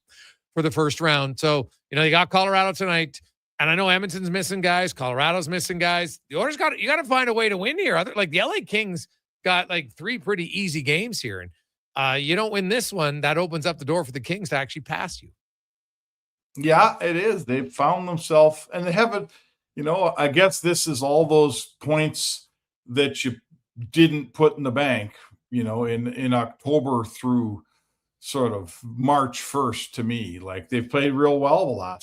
for the first round. So, you got Colorado tonight. And I know Edmonton's missing guys. Colorado's missing guys. The Oilers you got to find a way to win here. The LA Kings got 3 pretty easy games here. And you don't win this one, that opens up the door for the Kings to actually pass you. Yeah, it is. They've found themselves, and they haven't, I guess this is all those points that you didn't put in the bank, in October through sort of March 1st to me. Like, they've played real well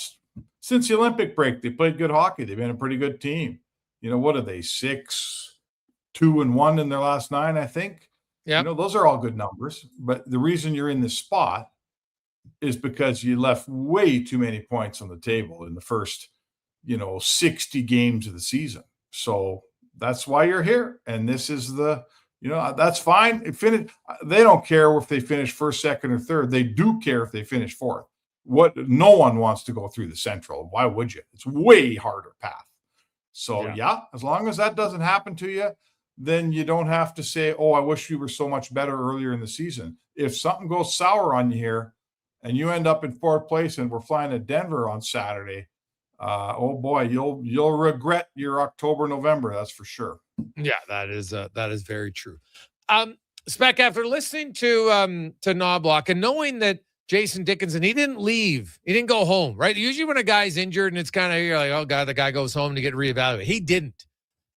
since the Olympic break. They played good hockey. They've been a pretty good team. What are they, 6-2-1 in their last 9, I think? Yeah. Those are all good numbers. But the reason you're in this spot is because you left way too many points on the table in the first, 60 games of the season. So that's why you're here. And this is that's fine. They don't care if they finish first, second, or third. They do care if they finish fourth. No one wants to go through the Central. Why would you? It's way harder path. So as long as that doesn't happen to you, then you don't have to say, oh, I wish you were so much better earlier in the season. If something goes sour on you here and you end up in fourth place and we're flying to Denver on Saturday, oh boy, you'll regret your October, November. That's for sure. Yeah, that is very true. Spec, after listening to Knobloch and knowing that Jason Dickinson, he didn't leave. He didn't go home, right? Usually when a guy's injured and it's kind of, you're like, oh God, the guy goes home to get reevaluated. He didn't.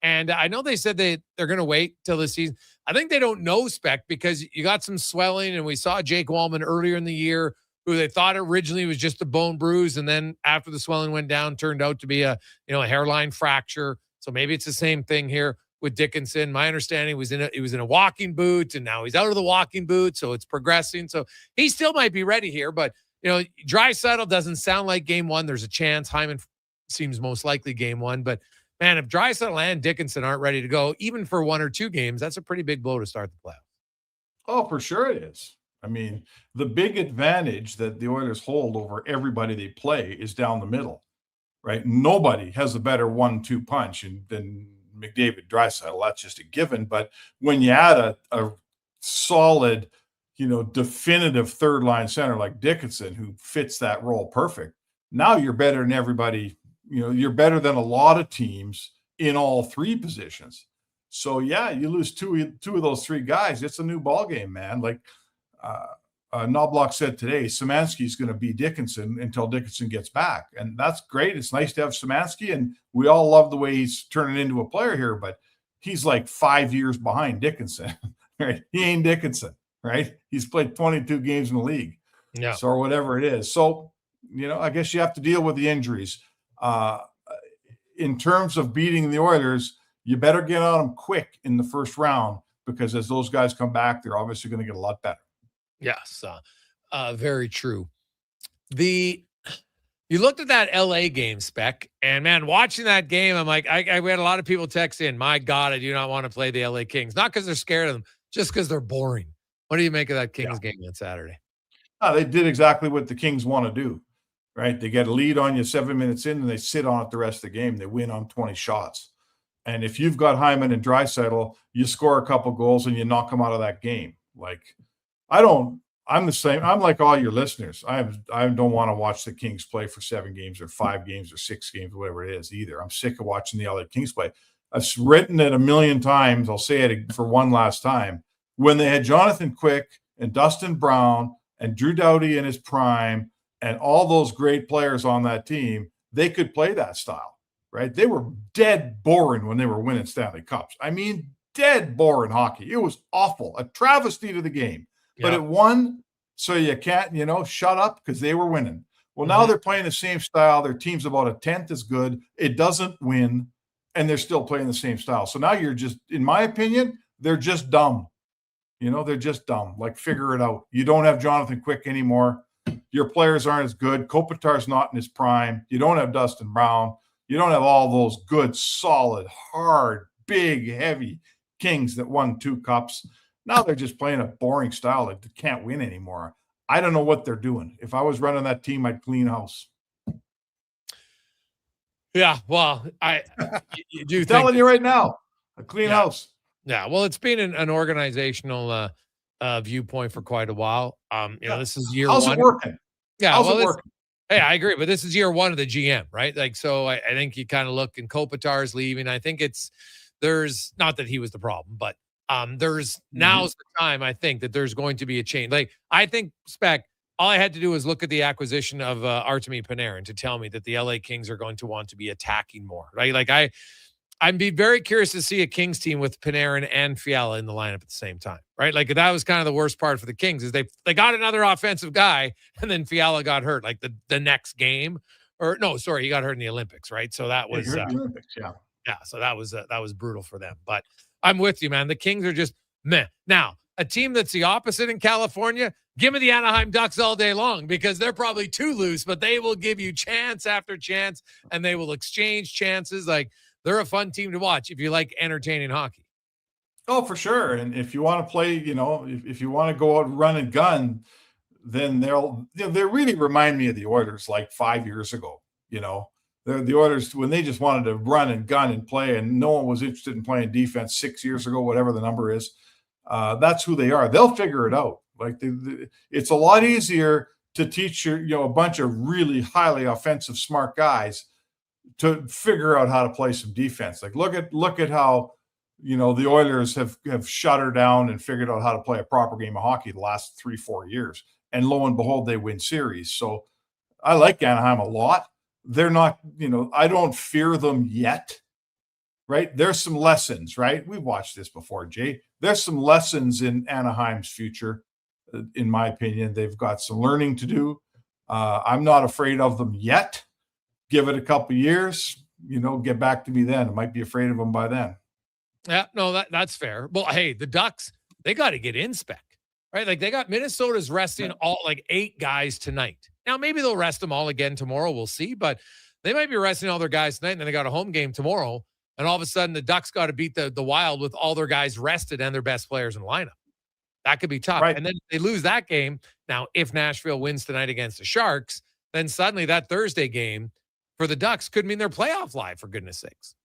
And I know they said they're going to wait till the season. I think they don't know, Spec, because you got some swelling, and we saw Jake Wallman earlier in the year, who they thought originally was just a bone bruise, and then after the swelling went down, turned out to be a hairline fracture. So maybe it's the same thing here with Dickinson. My understanding was he was in a walking boot, and now he's out of the walking boot, so it's progressing. So he still might be ready here, but Draisaitl doesn't sound like game one. There's a chance. Hyman seems most likely game one, but man, if Draisaitl and Dickinson aren't ready to go, even for 1 or 2 games, that's a pretty big blow to start the playoffs. Oh, for sure it is. I mean, the big advantage that the Oilers hold over everybody they play is down the middle, right? Nobody has a better 1-2 punch than McDavid, Draisaitl. That's just a given. But when you add a solid, definitive third line center like Dickinson, who fits that role perfect, now you're better than everybody. You're better than a lot of teams in all 3 positions. So you lose two of those 3 guys. It's a new ball game, man. Like Knobloch said today, Szymanski's going to be Dickinson until Dickinson gets back. And that's great. It's nice to have Szymanski, and we all love the way he's turning into a player here, but he's like 5 years behind Dickinson, right? He ain't Dickinson, right? He's played 22 games in the league. Yeah. So, or whatever it is. So, I guess you have to deal with the injuries. In terms of beating the Oilers, you better get on them quick in the first round, because as those guys come back, they're obviously going to get a lot better. Yes, very true. You looked at that LA game, Spec, and man, watching that game, I'm like, we had a lot of people text in, my God, I do not want to play the LA Kings. Not because they're scared of them, just because they're boring. What do you make of that Kings game on Saturday? They did exactly what the Kings want to do, right? They get a lead on you 7 minutes in, and they sit on it the rest of the game. They win on 20 shots. And if you've got Hyman and Draisaitl, you score a couple goals and you knock them out of that game. Like, I'm the same. I'm like all your listeners. I don't want to watch the Kings play for 7 games or 5 games or 6 games, whatever it is either. I'm sick of watching the LA Kings play. I've written it a million times. I'll say it for one last time. When they had Jonathan Quick and Dustin Brown and Drew Doughty in his prime and all those great players on that team, they could play that style, right? They were dead boring when they were winning Stanley Cups. I mean, dead boring hockey. It was awful, a travesty to the game. But it won, so you can't, shut up, because they were winning. Well, now they're playing the same style. Their team's about a 10th as good. It doesn't win, and they're still playing the same style. So now you're just, in my opinion, they're just dumb. They're just dumb. Like, figure it out. You don't have Jonathan Quick anymore. Your players aren't as good. Kopitar's not in his prime. You don't have Dustin Brown. You don't have all those good, solid, hard, big, heavy Kings that won 2 cups. Now they're just playing a boring style that they can't win anymore. I don't know what they're doing. If I was running that team, I'd clean house. Yeah, well, you do telling you right now, a clean house. Yeah, well, it's been an organizational viewpoint for quite a while. This is year 1. How's it working? Yeah, how's it working? Hey, I agree, but this is year 1 of the GM, right? Like, so I think you kind of look, and Kopitar's leaving. I think there's not that he was the problem, but now's the time, I think, that there's going to be a change. Like, I think, Spec, all I had to do was look at the acquisition of Artemi Panarin to tell me that the LA Kings are going to want to be attacking more, right? Like, I'd be very curious to see a Kings team with Panarin and Fiala in the lineup at the same time, right? Like, that was kind of the worst part for the Kings, is they got another offensive guy, and then Fiala got hurt like the next game, or no, sorry, he got hurt in the Olympics, right? So that was Olympics, yeah. So that was brutal for them. But I'm with you, man. The Kings are just meh. Now, a team that's the opposite in California, give me the Anaheim Ducks all day long because they're probably too loose, but they will give you chance after chance and they will exchange chances. Like, they're a fun team to watch if you like entertaining hockey. Oh, for sure. And if you want to play, if you want to go out and run and gun, then they really remind me of the Oilers like 5 years ago. They're the Oilers when they just wanted to run and gun and play, and no one was interested in playing defense 6 years ago, whatever the number is. That's who they are. They'll figure it out. Like it's a lot easier to teach a bunch of really highly offensive, smart guys to figure out how to play some defense. Like look at how the Oilers have shut her down and figured out how to play a proper game of hockey the last 3-4 years, and lo and behold, they win series. So I like Anaheim a lot. They're not, I don't fear them yet, right? There's some lessons, right? We've watched this before, Jay. There's some lessons in Anaheim's future, in my opinion. They've got some learning to do. I'm not afraid of them yet. Give it a couple years, get back to me then. I might be afraid of them by then. Yeah, no, that's fair. Well, hey, the Ducks, they got to get in spec, right? Like, they got Minnesota's resting all 8 guys tonight. Now, maybe they'll rest them all again tomorrow. We'll see, but they might be resting all their guys tonight, and then they got a home game tomorrow, and all of a sudden the Ducks got to beat the Wild with all their guys rested and their best players in the lineup. That could be tough. Right. And then if they lose that game, now if Nashville wins tonight against the Sharks, then suddenly that Thursday game for the Ducks could mean they're playoff live, for goodness sakes.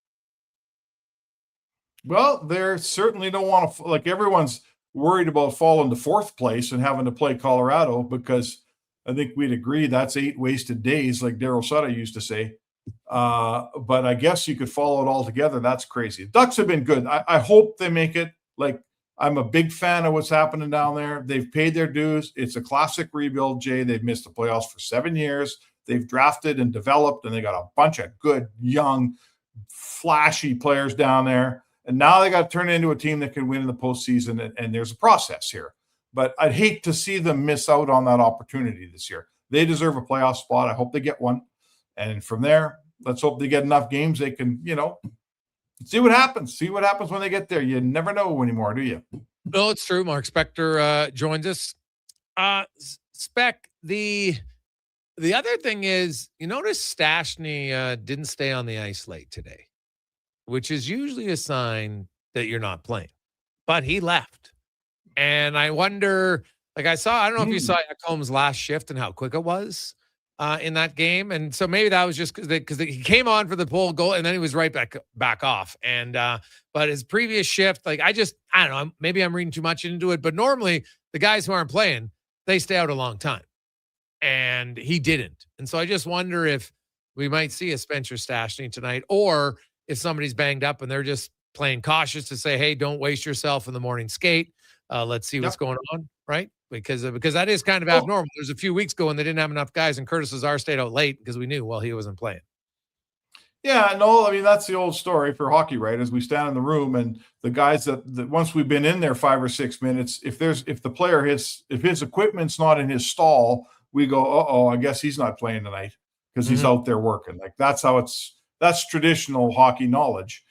Well, they certainly don't want to, like, everyone's worried about falling to 4th place and having to play Colorado, because I think we'd agree that's 8 wasted days, like Daryl Sutter used to say. But I guess you could follow it all together. That's crazy. The Ducks have been good. I hope they make it. Like, I'm a big fan of what's happening down there. They've paid their dues. It's a classic rebuild, Jay. They've missed the playoffs for 7 years. They've drafted and developed, and they got a bunch of good, young, flashy players down there. And now they got to turn it into a team that can win in the postseason, and there's a process here. But I'd hate to see them miss out on that opportunity this year. They deserve a playoff spot. I hope they get one. And from there, let's hope they get enough games they can, see what happens. See what happens when they get there. You never know anymore, do you? No, it's true. Mark Spector joins us. Spec, the other thing is, you notice Stastny didn't stay on the ice late today, which is usually a sign that you're not playing. But he left. And I wonder, I don't know if you saw Ekholm's last shift and how quick it was in that game. And so maybe that was just because he came on for the pole goal and then he was right back off. And but his previous shift, I don't know, maybe I'm reading too much into it, but normally the guys who aren't playing, they stay out a long time. And he didn't. And so I just wonder if we might see a Spencer Stastny tonight, or if somebody's banged up and they're just playing cautious to say, hey, don't waste yourself in the morning skate. Let's see what's going on, right? Because that is kind of abnormal. There's a few weeks ago when they didn't have enough guys, and Curtis Lazar stayed out late because we knew, he wasn't playing. Yeah, no, I mean, that's the old story for hockey, right? As we stand in the room and the guys that once we've been in there 5 or 6 minutes, if the player if his equipment's not in his stall, we go, I guess he's not playing tonight because he's out there working. Like, that's traditional hockey knowledge.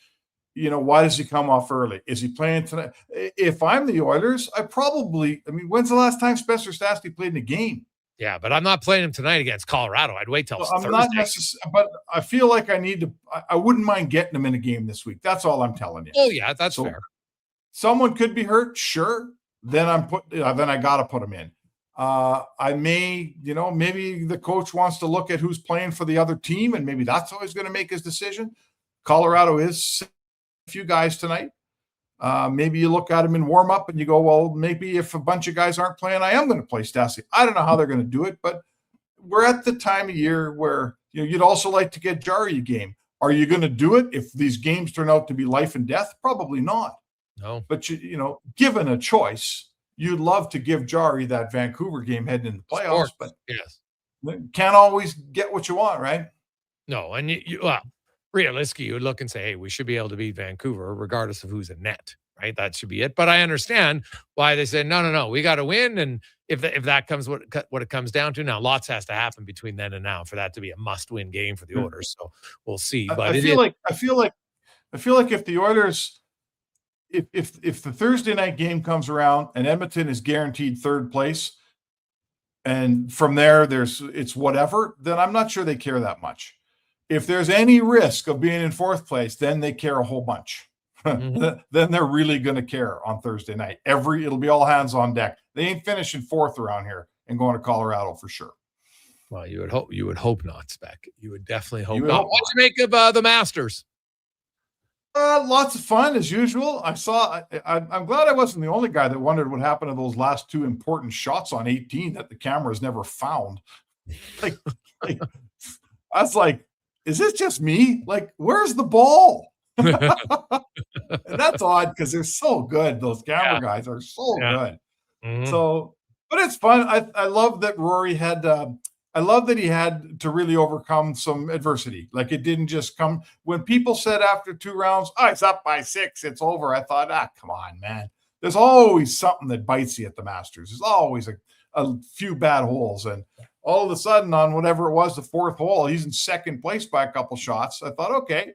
Why does he come off early? Is he playing tonight? If I'm the Oilers, when's the last time Spencer Stastny played in a game? Yeah, but I'm not playing him tonight against Colorado. I'd wait till Thursday. Not necessarily, but I feel like I wouldn't mind getting him in a game this week. That's all I'm telling you. Oh yeah, that's fair. Someone could be hurt, sure. Then I got to put him in. I may, maybe the coach wants to look at who's playing for the other team, and maybe that's how he's going to make his decision. Colorado is a few guys tonight. Maybe you look at them in warm up and you go, well, maybe if a bunch of guys aren't playing, I am going to play Stastny. I don't know how they're going to do it, but we're at the time of year where you'd also like to get Jarry a game. Are you going to do it if these games turn out to be life and death? Probably not. No. But given a choice, you'd love to give Jarry that Vancouver game heading in the playoffs, but yes, can't always get what you want, right? No, and realistically, you would look and say, hey, we should be able to beat Vancouver regardless of who's in net, right? That should be it. But I understand why they said, no, we got to win. And if that comes what it comes down to, now lots has to happen between then and now for that to be a must-win game for the Oilers. So we'll see. But I feel like if the Oilers if the Thursday night game comes around and Edmonton is guaranteed third place, and from there it's whatever, then I'm not sure they care that much. If there's any risk of being in fourth place, then they care a whole bunch. Then they're really going to care on Thursday night. It'll be all hands on deck. They ain't finishing fourth around here and going to Colorado for sure. Well, you would hope not, Spec. You would definitely hope would not. hope What'd you make of the Masters? Lots of fun as usual. I'm glad I wasn't the only guy that wondered what happened to those last two important shots on 18 that the cameras never found. Like I was like, is this just me? Like, where's the ball? And that's odd because they're so good. Those camera guys are so good. So, but it's fun. I love that Rory had. I love that he had to really overcome some adversity. Like, it didn't just come when people said after 2 rounds, "Oh, it's up by 6, it's over." I thought, come on, man. There's always something that bites you at the Masters. There's always a few bad holes, and all of a sudden, on whatever it was, the 4th hole, he's in second place by a couple shots. I thought, okay,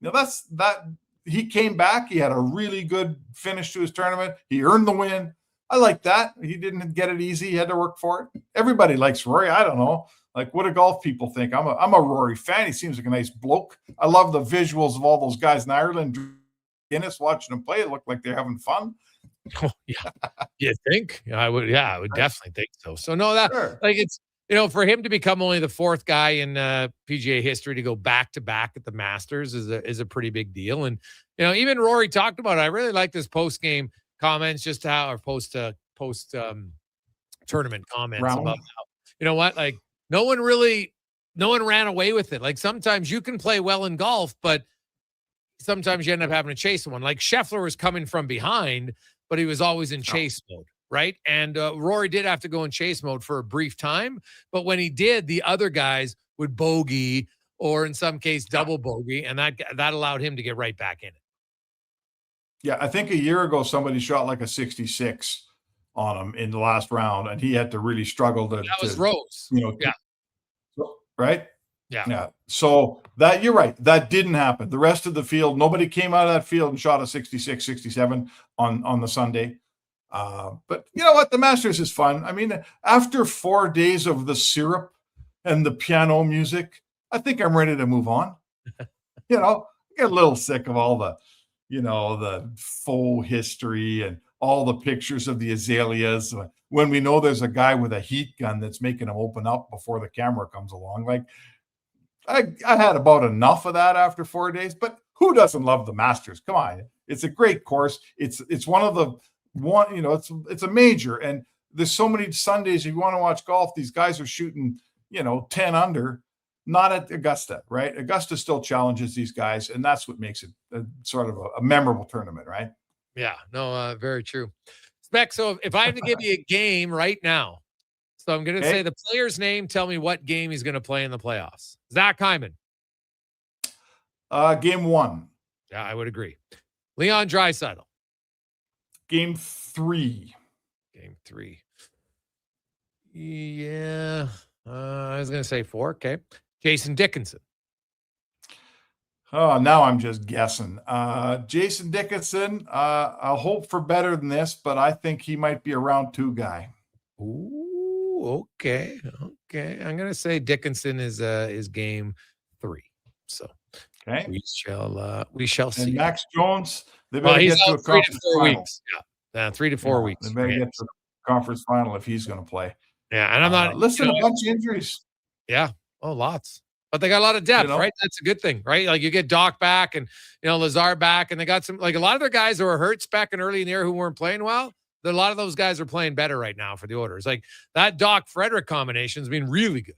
now that's that. He came back. He had a really good finish to his tournament. He earned the win. I like that. He didn't get it easy. He had to work for it. Everybody likes Rory. I don't know. Like, what do golf people think? I'm a Rory fan. He seems like a nice bloke. I love the visuals of all those guys in Ireland, Guinness, watching them play. It looked like they're having fun. Oh, yeah. You think? I would definitely think so. So no, like, it's, for him to become only the 4th guy in PGA history to go back to back at the Masters is a pretty big deal. And even Rory talked about it. I really like this post game comments, just how, or post tournament comments about how, like, no one ran away with it. Like, sometimes you can play well in golf, but sometimes you end up having to chase someone. Like, Scheffler was coming from behind, but he was always in chase mode, right? And Rory did have to go in chase mode for a brief time, but when he did, the other guys would bogey, or in some case double bogey, and that allowed him to get right back in it. Yeah, I think a year ago somebody shot like a 66 on him in the last round, and he had to really struggle to. That was Rose. Right? Yeah. So you're right. That didn't happen. The rest of the field, nobody came out of that field and shot a 66, 67 on the Sunday. But you know what? The Masters is fun. I mean, after 4 days of the syrup and the piano music, I think I'm ready to move on. I get a little sick of all the faux history and all the pictures of the azaleas when we know there's a guy with a heat gun that's making them open up before the camera comes along. Like, I had about enough of that after 4 days, but who doesn't love the Masters? Come on. It's a great course. It's it's a major, and there's so many Sundays if you want to watch golf, these guys are shooting, 10 under. Not at Augusta, right? Augusta still challenges these guys, and that's what makes it sort of a memorable tournament, right? Yeah, no, very true. Spec, so if I have to give you a game right now, so I'm going to say the player's name, tell me what game he's going to play in the playoffs. Zach Hyman. Game 1. Yeah, I would agree. Leon Draisaitl. Game 3. Game 3. Yeah, I was going to say 4. Okay. Jason Dickinson. Oh, now I'm just guessing. Jason Dickinson, I'll hope for better than this, but I think he might be a round 2 guy. Ooh, okay. I'm going to say Dickinson is game 3. So we shall see. And Max Jones, they better he's get to out a 3 to 4 final. weeks. Yeah, 3 to 4 weeks. They better get to the conference final if he's going to play. Yeah, and I'm not listen, a bunch of injuries. Yeah. Oh, lots. But they got a lot of depth, right? That's a good thing, right? Like, you get Doc back and, Lazar back, and they got some, like, a lot of their guys who were hurt back and early in the year who weren't playing well. A lot of those guys are playing better right now for the Oilers. Like, that Doc Frederick combination has been really good.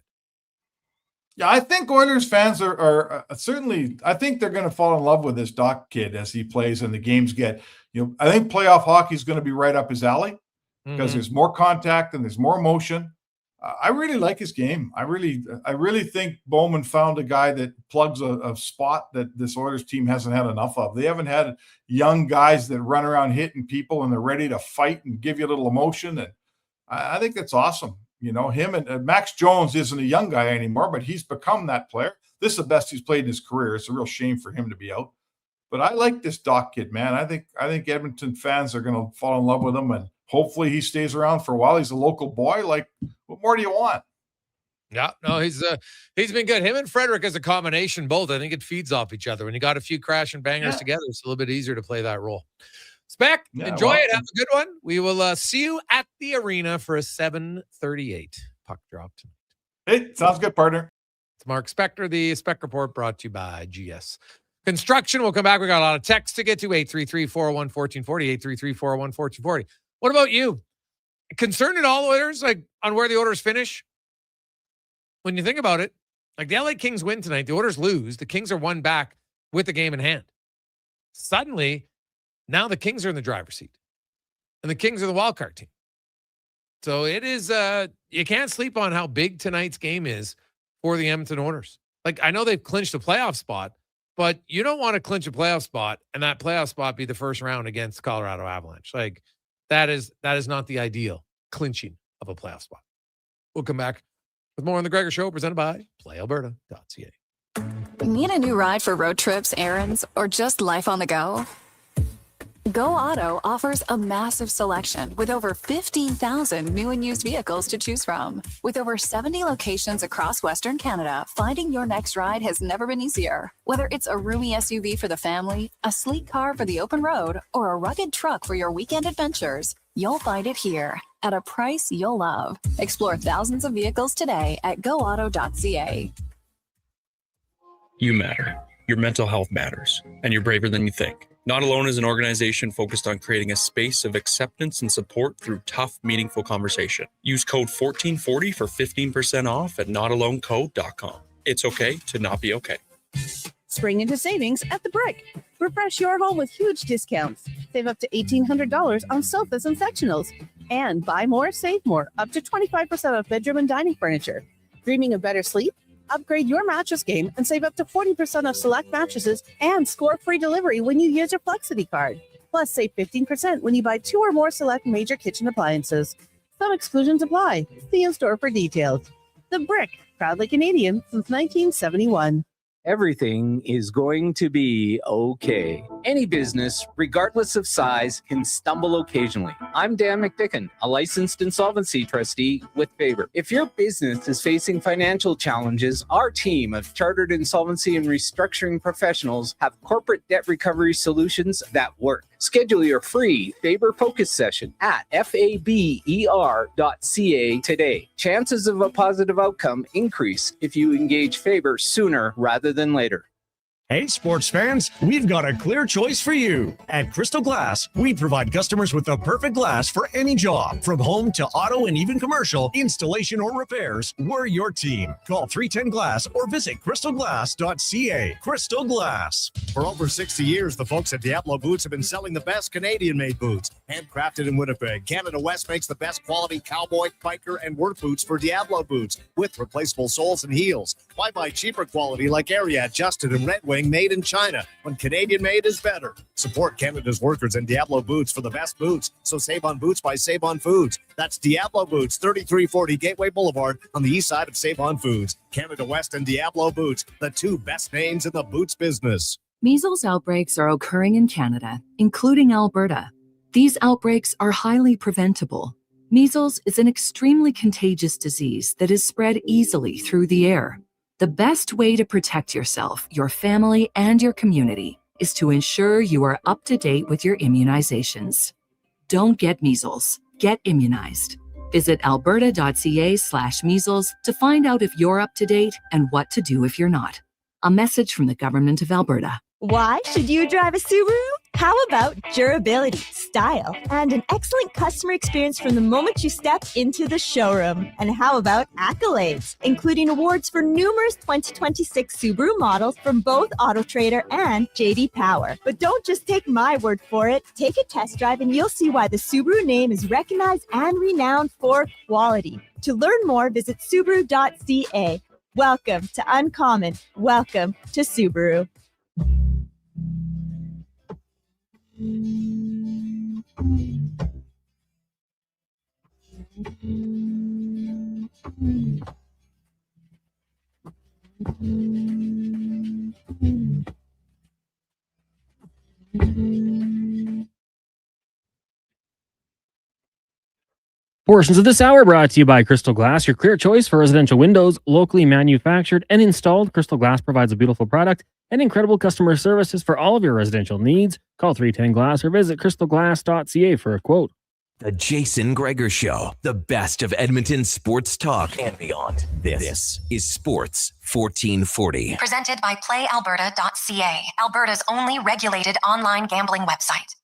Yeah, I think Oilers fans are certainly, I think they're going to fall in love with this Doc kid as he plays and the games get, I think playoff hockey is going to be right up his alley because there's more contact and there's more emotion. I really like his game. I really think Bowman found a guy that plugs a spot that this Oilers team hasn't had enough of. They haven't had young guys that run around hitting people and they're ready to fight and give you a little emotion. And I think that's awesome. Him and Max Jones isn't a young guy anymore, but he's become that player. This is the best he's played in his career. It's a real shame for him to be out. But I like this Doc kid, man. I think Edmonton fans are going to fall in love with him, and hopefully he stays around for a while. He's a local boy. Like, what more do you want? Yeah, no, he's been good. Him and Frederick as a combination, both. I think it feeds off each other. When you got a few crash and bangers together, it's a little bit easier to play that role. Spec, enjoy it. Have a good one. We will see you at the arena for a 7:38 puck drop tonight. Hey, sounds good, partner. It's Mark Spector, the Spec Report, brought to you by GS Construction. We'll come back. We got a lot of texts to get to. 833-401-1440, 833-401-1440. What about you? Concerned at all, Oilers, like on where the Oilers finish? When you think about it, like the LA Kings win tonight, the Oilers lose. The Kings are one back with the game in hand. Suddenly, now the Kings are in the driver's seat. And the Kings are the wild card team. So it is, you can't sleep on how big tonight's game is for the Edmonton Oilers. Like, I know they've clinched a playoff spot, but you don't want to clinch a playoff spot and that playoff spot be the first round against Colorado Avalanche. Like, that is not the ideal clinching of a playoff spot. We'll come back with more on the Gregor Show, presented by PlayAlberta.ca. Need a new ride for road trips, errands, or just life on the go? Go Auto offers a massive selection with over 15,000 new and used vehicles to choose from. With over 70 locations across Western Canada, finding your next ride has never been easier. Whether it's a roomy SUV for the family, a sleek car for the open road, or a rugged truck for your weekend adventures, you'll find it here at a price you'll love. Explore thousands of vehicles today at goauto.ca. You matter. Your mental health matters, and you're braver than you think. Not Alone is an organization focused on creating a space of acceptance and support through tough, meaningful conversation. Use code 1440 for 15% off at notalonecode.com. It's okay to not be okay. Spring into savings at The Brick. Refresh your home with huge discounts. Save up to $1,800 on sofas and sectionals. And buy more, save more, up to 25% off bedroom and dining furniture. Dreaming of better sleep? Upgrade your mattress game and save up to 40% off select mattresses and score free delivery when you use your Flexity card. Plus, save 15% when you buy 2 or more select major kitchen appliances. Some exclusions apply. See in store for details. The Brick, proudly Canadian since 1971. Everything is going to be okay. Any business, regardless of size, can stumble occasionally. I'm Dan McDicken, a licensed insolvency trustee with Faber. If your business is facing financial challenges, our team of chartered insolvency and restructuring professionals have corporate debt recovery solutions that work. Schedule your free Faber Focus session at faber.ca today. Chances of a positive outcome increase if you engage Faber sooner rather than later. Hey, sports fans, we've got a clear choice for you. At Crystal Glass, we provide customers with the perfect glass for any job. From home to auto and even commercial, installation or repairs, we're your team. Call 310 Glass or visit crystalglass.ca. Crystal Glass. For over 60 years, the folks at Diablo Boots have been selling the best Canadian-made boots. Handcrafted in Winnipeg, Canada West makes the best quality cowboy, biker, and work boots for Diablo Boots with replaceable soles and heels. Why buy cheaper quality like Ariat, Justin, and Red Wing made in China when Canadian-made is better? Support Canada's workers and Diablo Boots for the best boots. So save on boots by Save On Foods. That's Diablo Boots, 3340 Gateway Boulevard on the east side of Save On Foods. Canada West and Diablo Boots, the 2 best names in the boots business. Measles outbreaks are occurring in Canada, including Alberta. These outbreaks are highly preventable. Measles is an extremely contagious disease that is spread easily through the air. The best way to protect yourself, your family, and your community is to ensure you are up to date with your immunizations. Don't get measles. Get immunized. Visit alberta.ca/measles to find out if you're up to date and what to do if you're not. A message from the Government of Alberta. Why should you drive a Subaru? How about durability, style, and an excellent customer experience from the moment you step into the showroom? And how about accolades, including awards for numerous 2026 Subaru models from both AutoTrader and JD Power? But don't just take my word for it. Take a test drive and you'll see why the Subaru name is recognized and renowned for quality. To learn more, visit Subaru.ca. Welcome to Uncommon. Welcome to Subaru. Portions of this hour brought to you by Crystal Glass, your clear choice for residential windows, locally manufactured and installed. Crystal Glass provides a beautiful product and incredible customer services for all of your residential needs. Call 310 Glass or visit crystalglass.ca for a quote. The Jason Gregor Show, the best of Edmonton sports talk and beyond. This is Sports 1440. Presented by PlayAlberta.ca, Alberta's only regulated online gambling website.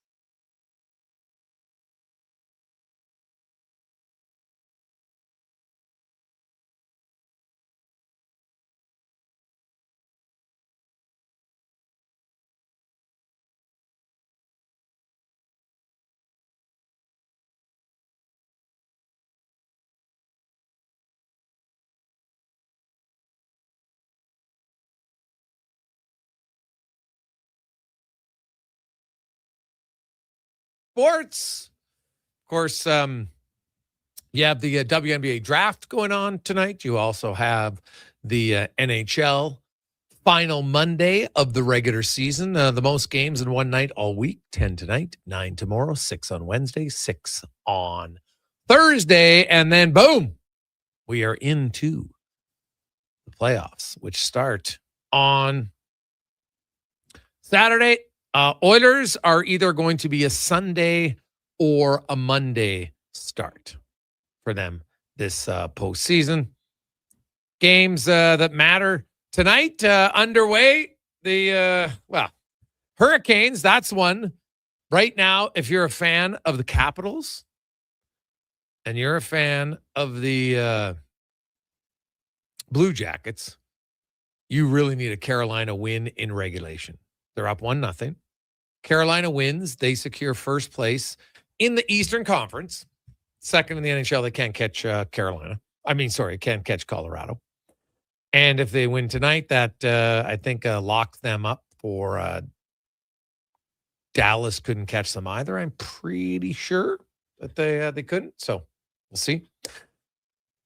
Sports. Of course, you have the WNBA draft going on tonight. You also have the NHL final Monday of the regular season. The most games in one night all week. 10 tonight, 9 tomorrow, 6 on Wednesday, 6 on Thursday. And then, boom, we are into the playoffs, which start on Saturday. Oilers are either going to be a Sunday or a Monday start for them this postseason. Games that matter tonight underway. The Hurricanes, that's one. Right now, if you're a fan of the Capitals and you're a fan of the Blue Jackets, you really need a Carolina win in regulation. They're up 1-0. Carolina wins. They secure first place in the Eastern Conference. Second in the NHL. They can't catch can't catch Colorado. And if they win tonight, that I think locks them up for Dallas couldn't catch them either. I'm pretty sure that they couldn't. So we'll see.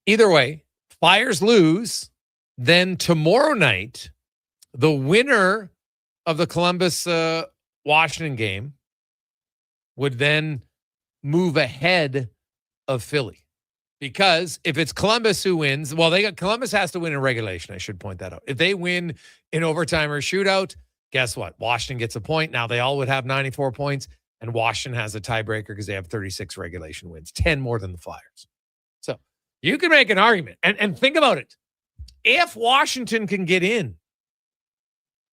Either way, Flyers lose. Then tomorrow night, the winner of the Columbus Washington game would then move ahead of Philly. Because if it's Columbus who wins, Columbus has to win in regulation. I should point that out. If they win in overtime or shootout, guess what? Washington gets a point. Now they all would have 94 points, and Washington has a tiebreaker because they have 36 regulation wins, 10 more than the Flyers. So you can make an argument. And think about it. If Washington can get in,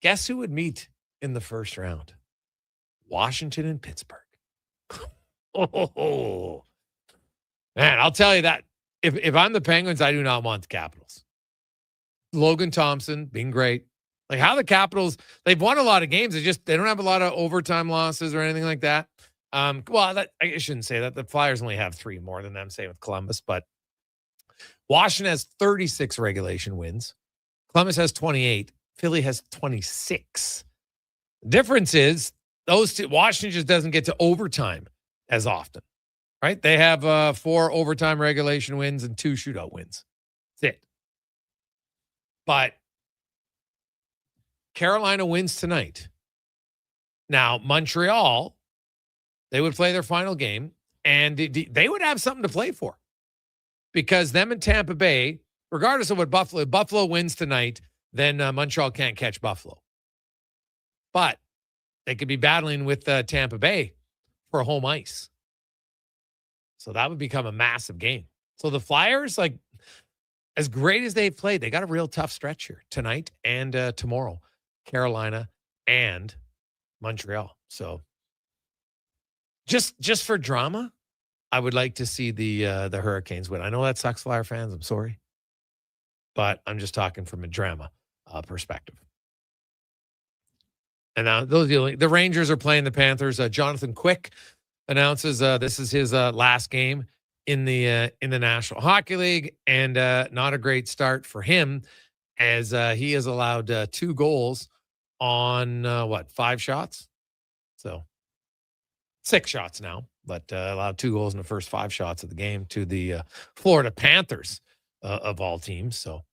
guess who would meet in the first round? Washington and Pittsburgh. Oh, man, I'll tell you that. If I'm the Penguins, I do not want the Capitals. Logan Thompson being great. Like how the Capitals, they've won a lot of games. They don't have a lot of overtime losses or anything like that. I shouldn't say that. The Flyers only have 3 more than them, same with Columbus. But Washington has 36 regulation wins. Columbus has 28. Philly has 26. The difference is those two, Washington just doesn't get to overtime as often, right? They have 4 overtime regulation wins and 2 shootout wins. That's it. But Carolina wins tonight. Now, Montreal, they would play their final game, and they would have something to play for because them and Tampa Bay, regardless of what Buffalo wins tonight, then Montreal can't catch Buffalo. But they could be battling with Tampa Bay for home ice. So that would become a massive game. So the Flyers, like, as great as they've played, they got a real tough stretch here tonight and tomorrow. Carolina and Montreal. So just for drama, I would like to see the Hurricanes win. I know that sucks, Flyer fans. I'm sorry. But I'm just talking from a drama perspective. And now the Rangers are playing the Panthers. Jonathan Quick announces this is his last game in the National Hockey League, and not a great start for him as he has allowed 2 goals on 5 shots, so 6 shots now, but allowed 2 goals in the first 5 shots of the game to the Florida Panthers of all teams. So,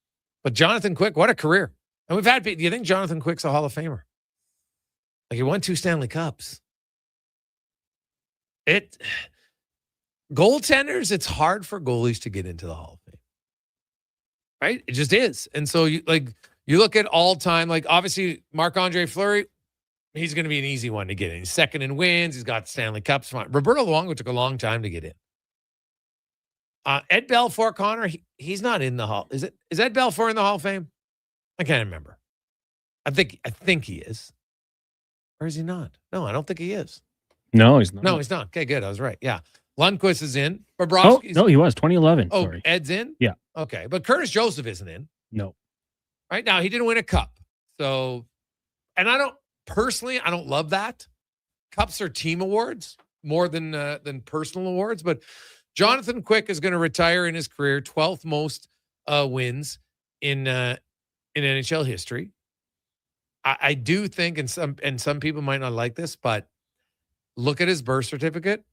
but Jonathan Quick, what a career! And we've had. Do you think Jonathan Quick's a Hall of Famer? Like he won 2 Stanley Cups. goaltenders, it's hard for goalies to get into the Hall of Fame. Right? It just is. And so you look at all time, like obviously Marc-Andre Fleury, he's going to be an easy one to get in. He's second in wins. He's got Stanley Cups. Roberto Luongo took a long time to get in. Ed Belfour, Connor, he's not in the Hall. Is Ed Belfour in the Hall of Fame? I can't remember. I think he is. Or is he not? No, I don't think he is. No, he's not. No, he's not. Okay, good. I was right. Yeah. Lundqvist is in. Bobrovsky's no, he was 2011. Oh, Sorry. Ed's in? Yeah. Okay. But Curtis Joseph isn't in. No. Right now, he didn't win a cup. So, and I don't love that. Cups are team awards more than personal awards. But Jonathan Quick is going to retire in his career, 12th most wins in NHL history. I do think, and some people might not like this, but look at his birth certificate.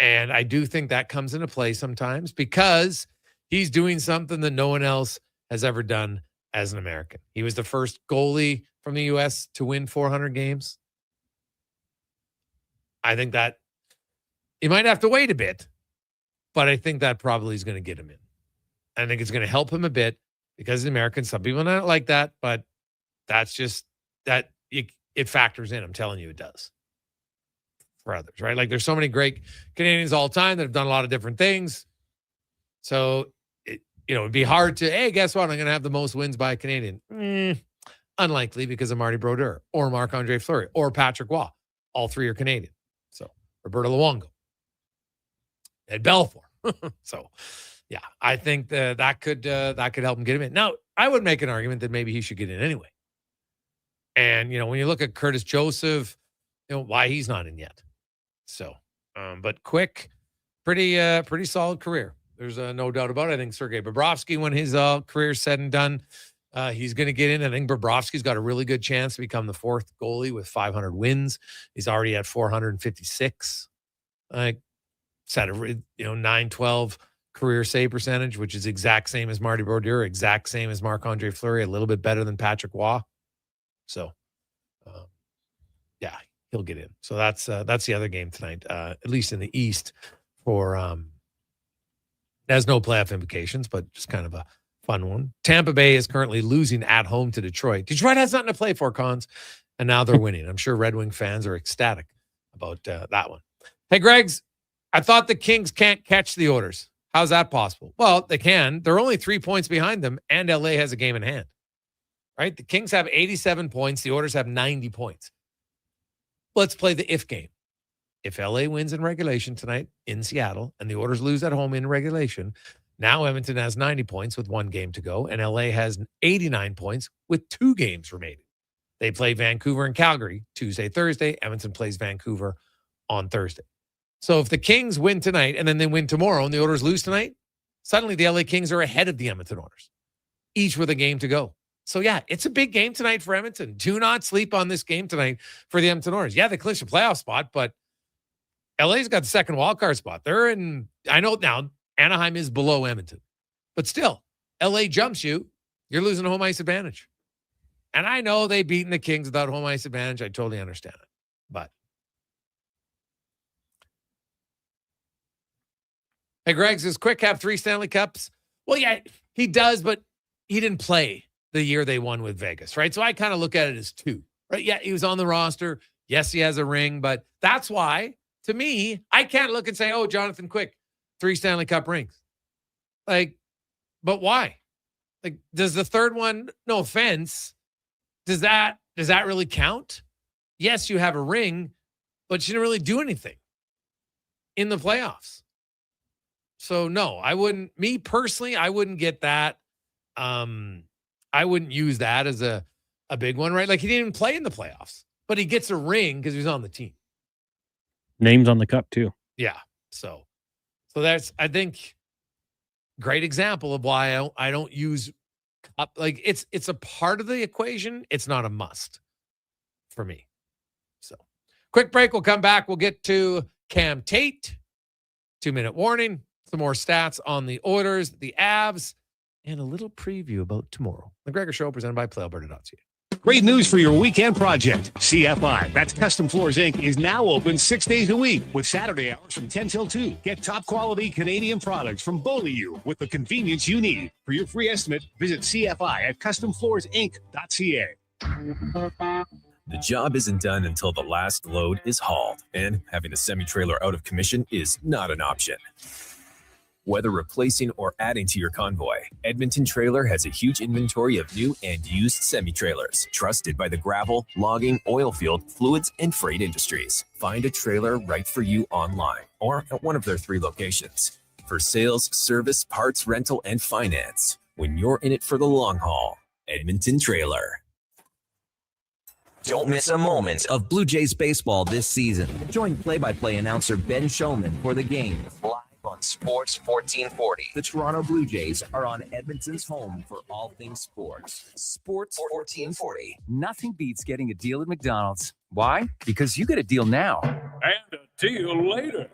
And I do think that comes into play sometimes because he's doing something that no one else has ever done as an American. He was the first goalie from the U.S. to win 400 games. I think that he might have to wait a bit, but I think that probably is going to get him in. I think it's going to help him a bit because he's American. Some people don't like that, but that's just that it factors in. I'm telling you, it does. For others, right? Like there's so many great Canadians all time that have done a lot of different things. So, it'd be hard to, hey, guess what? I'm going to have the most wins by a Canadian. Unlikely because of Marty Brodeur or Marc-Andre Fleury or Patrick Waugh. All three are Canadian. So, Roberto Luongo. Ed Belfour. So, yeah, I think that could help him get him in. Now, I would make an argument that maybe he should get in anyway. And, when you look at Curtis Joseph, why he's not in yet. So, but Quick, pretty solid career. There's no doubt about it. I think Sergei Bobrovsky, when his career's said and done, he's going to get in. I think Bobrovsky's got a really good chance to become the fourth goalie with 500 wins. He's already at 456. Set a 912 career save percentage, which is exact same as Marty Brodeur, exact same as Marc-Andre Fleury, a little bit better than Patrick Waugh. So, yeah, he'll get in. So that's the other game tonight, at least in the East. For has no playoff implications, but just kind of a fun one. Tampa Bay is currently losing at home to Detroit. Detroit has nothing to play for, Cons, and now they're winning. I'm sure Red Wing fans are ecstatic about that one. Hey, Greg's, I thought the Kings can't catch the Oilers. How's that possible? Well, they can. They're only 3 points behind them, and LA has a game in hand. Right? The Kings have 87 points. The Oilers have 90 points. Let's play the if game. If LA wins in regulation tonight in Seattle and the Oilers lose at home in regulation, now Edmonton has 90 points with 1 game to go, and LA has 89 points with 2 games remaining. They play Vancouver and Calgary Tuesday, Thursday. Edmonton plays Vancouver on Thursday. So if the Kings win tonight and then they win tomorrow and the Oilers lose tonight, suddenly the LA Kings are ahead of the Edmonton Oilers, each with a game to go. So, yeah, it's a big game tonight for Edmonton. Do not sleep on this game tonight for the Edmonton Oilers. Yeah, they clinched a playoff spot, but LA's got the second wildcard spot. They're in, I know now, Anaheim is below Edmonton. But still, LA jumps you, you're losing a home ice advantage. And I know they've beaten the Kings without home ice advantage. I totally understand it. But, hey, Greg, does Quick have 3 Stanley Cups? Well, yeah, he does, but he didn't play the year they won with Vegas, right? So I kind of look at it as 2, right? Yeah, he was on the roster. Yes, he has a ring, but that's why, to me, I can't look and say, oh, Jonathan Quick, 3 Stanley Cup rings. Like, but why? Like, does the third one, no offense, does that really count? Yes, you have a ring, but you didn't really do anything in the playoffs. So, no, I wouldn't, me personally, I wouldn't get that. I wouldn't use that as a big one, right? Like, he didn't even play in the playoffs, but he gets a ring because he was on the team. Names on the cup, too. Yeah. So that's, I think, great example of why I don't use cup. Like, it's a part of the equation. It's not a must for me. So, quick break. We'll come back. We'll get to Cam Tate. 2-minute warning. Some more stats on the Oilers, the Avs, and a little preview about tomorrow. The Gregor Show presented by PlayAlberta.ca. Great news for your weekend project. CFI, that's Custom Floors Inc., is now open 6 days a week with Saturday hours from 10 till 2. Get top quality Canadian products from Beaulieu with the convenience you need. For your free estimate, visit CFI at customfloorsinc.ca. The job isn't done until the last load is hauled, and having a semi-trailer out of commission is not an option. Whether replacing or adding to your convoy, Edmonton Trailer has a huge inventory of new and used semi-trailers, trusted by the gravel, logging, oil field, fluids, and freight industries. Find a trailer right for you online or at one of their 3 locations. For sales, service, parts, rental, and finance, when you're in it for the long haul, Edmonton Trailer. Don't miss a moment of Blue Jays baseball this season. Join play-by-play announcer Ben Showman for the game live on Sports 1440. The Toronto Blue Jays are on Edmonton's home for all things sports. Sports 1440. Nothing beats getting a deal at McDonald's. Why? Because you get a deal now. And a deal later.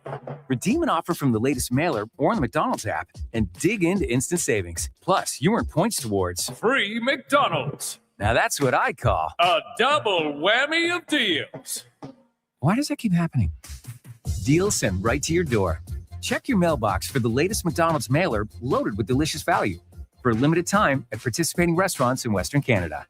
Redeem an offer from the latest mailer or on the McDonald's app and dig into instant savings. Plus, you earn points towards Free McDonald's. Now that's what I call a double whammy of deals. Why does that keep happening? Deals sent right to your door. Check your mailbox for the latest McDonald's mailer loaded with delicious value. For a limited time at participating restaurants in Western Canada.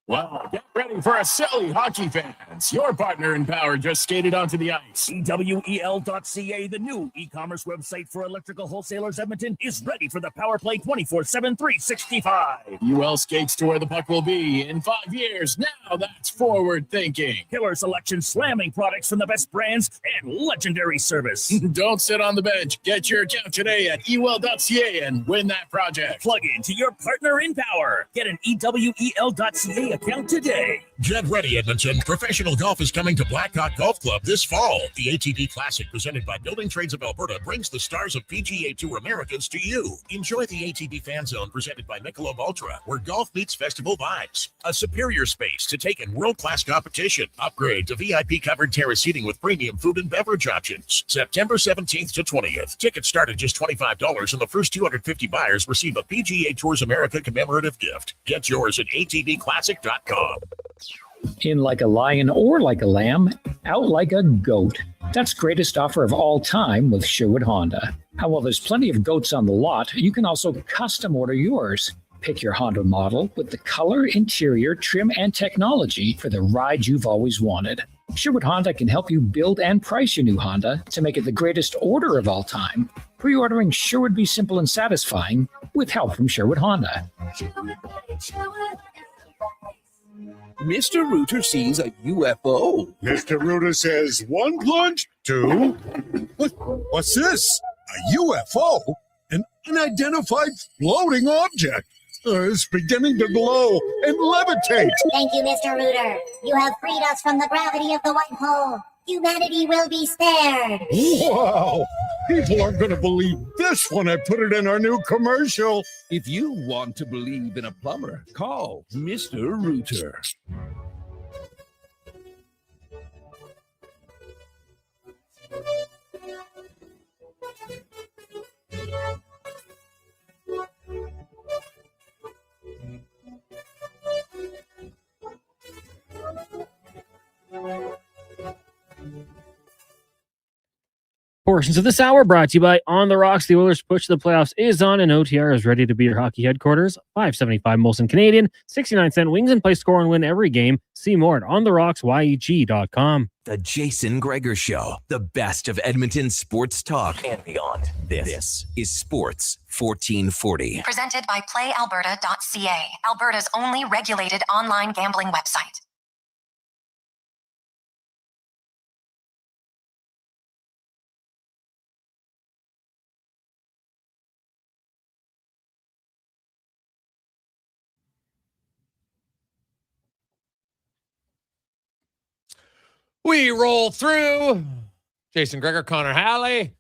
Well, get ready for a silly hockey fans. Your partner in power just skated onto the ice. EWEL.ca, the new e-commerce website for electrical wholesalers Edmonton, is ready for the power play 24/7, 365. UL skates to where the puck will be in 5 years. Now that's forward thinking. Killer selection, slamming products from the best brands, and legendary service. Don't sit on the bench. Get your account today at EWEL.ca and win that project. Plug into your partner in power. Get an EWEL.ca account today. Get ready, Edmonton. Professional golf is coming to Blackhawk Golf Club this fall. The ATB Classic, presented by Building Trades of Alberta, brings the stars of PGA Tour Americans to you. Enjoy the ATB Fan Zone, presented by Michelob Ultra, where golf meets festival vibes. A superior space to take in world-class competition. Upgrade to VIP-covered terrace seating with premium food and beverage options. September 17th to 20th. Tickets start at just $25, and the first 250 buyers receive a PGA Tours America commemorative gift. Get yours at atbclassic.com. In like a lion or like a lamb, out like a goat. That's greatest offer of all time with Sherwood Honda. And while there's plenty of goats on the lot, you can also custom order yours. Pick your Honda model with the color, interior, trim, and technology for the ride you've always wanted. Sherwood Honda can help you build and price your new Honda to make it the greatest order of all time. Pre-ordering sure would be simple and satisfying with help from Sherwood Honda. Mr. Rooter sees a UFO. Mr. Rooter says 1 plunge, 2. What's this? A UFO? An unidentified floating object. It's beginning to glow and levitate. Thank you, Mr. Rooter. You have freed us from the gravity of the white hole. Humanity will be spared. Wow! People aren't going to believe this when I put it in our new commercial. If you want to believe in a plumber, call Mr. Rooter. Portions of this hour brought to you by On the Rocks. The Oilers' push to the playoffs is on, and OTR is ready to be your hockey headquarters. $5.75 Molson Canadian, 69-cent wings, and play, score, and win every game. See more at ontherocks.yeg.com. The Jason Gregor Show, the best of Edmonton sports talk and beyond. This is Sports 1440. Presented by PlayAlberta.ca, Alberta's only regulated online gambling website. We roll through. Jason Gregor, Connor Halley.